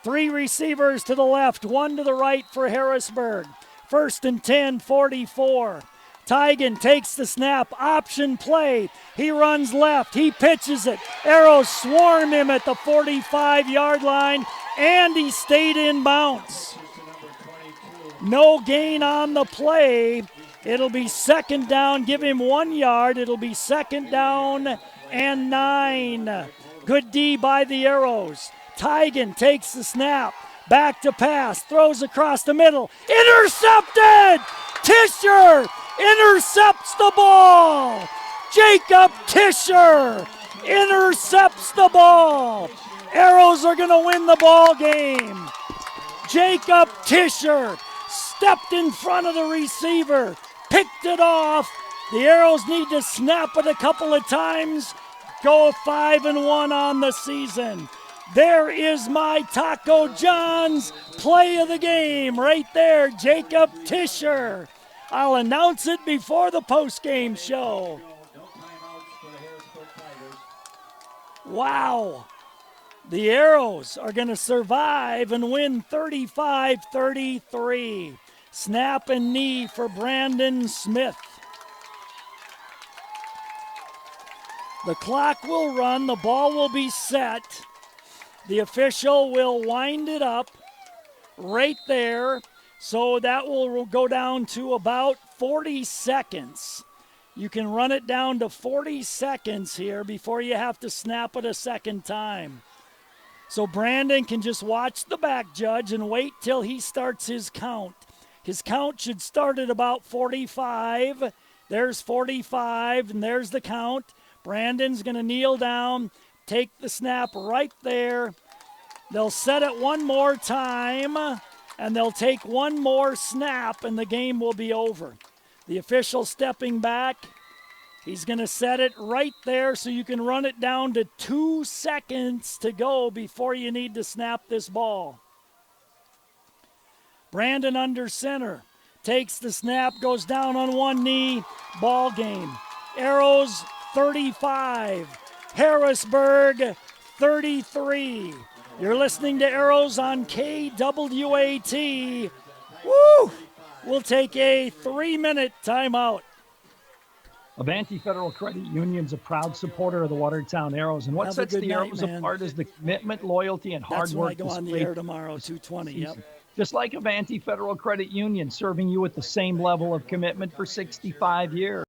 3 receivers to the left, 1 to the right for Harrisburg. 1st and 10, 44. Tigan takes the snap, option play. He runs left, he pitches it. Arrows swarm him at the 45-yard line, and he stayed in bounds. No gain on the play. It'll be 2nd down. Give him 1 yard. It'll be 2nd down and 9. Good D by the Arrows. Tigan takes the snap. Back to pass. Throws across the middle. Intercepted! Tischer intercepts the ball. Jacob Tischer intercepts the ball. Arrows are going to win the ball game. Jacob Tischer stepped in front of the receiver, picked it off. The Arrows need to snap it a couple of times, go 5-1 on the season. There is my Taco John's play of the game right there, Jacob Tischer. I'll announce it before the postgame show. Wow. The Arrows are going to survive and win 35-33. Snap and knee for Brandon Smith. The clock will run. The ball will be set. The official will wind it up right there. So that will go down to about 40 seconds. You can run it down to 40 seconds here before you have to snap it a second time. So Brandon can just watch the back judge and wait till he starts his count. His count should start at about 45. There's 45, and there's the count. Brandon's going to kneel down, take the snap right there. They'll set it one more time, and they'll take one more snap, and the game will be over. The official stepping back. He's going to set it right there so you can run it down to 2 seconds to go before you need to snap this ball. Brandon under center. Takes the snap, goes down on one knee. Ball game. Arrows 35. Harrisburg 33. You're listening to Arrows on KWAT. Woo! We'll take a 3-minute timeout. Avanti Federal Credit Union's a proud supporter of the Watertown Arrows. And what sets the Arrows apart is the commitment, loyalty, and hard work. That's when I go on the air tomorrow, 2:20. Yep. Just like Avanti Federal Credit Union, serving you with the same level of commitment for 65 years.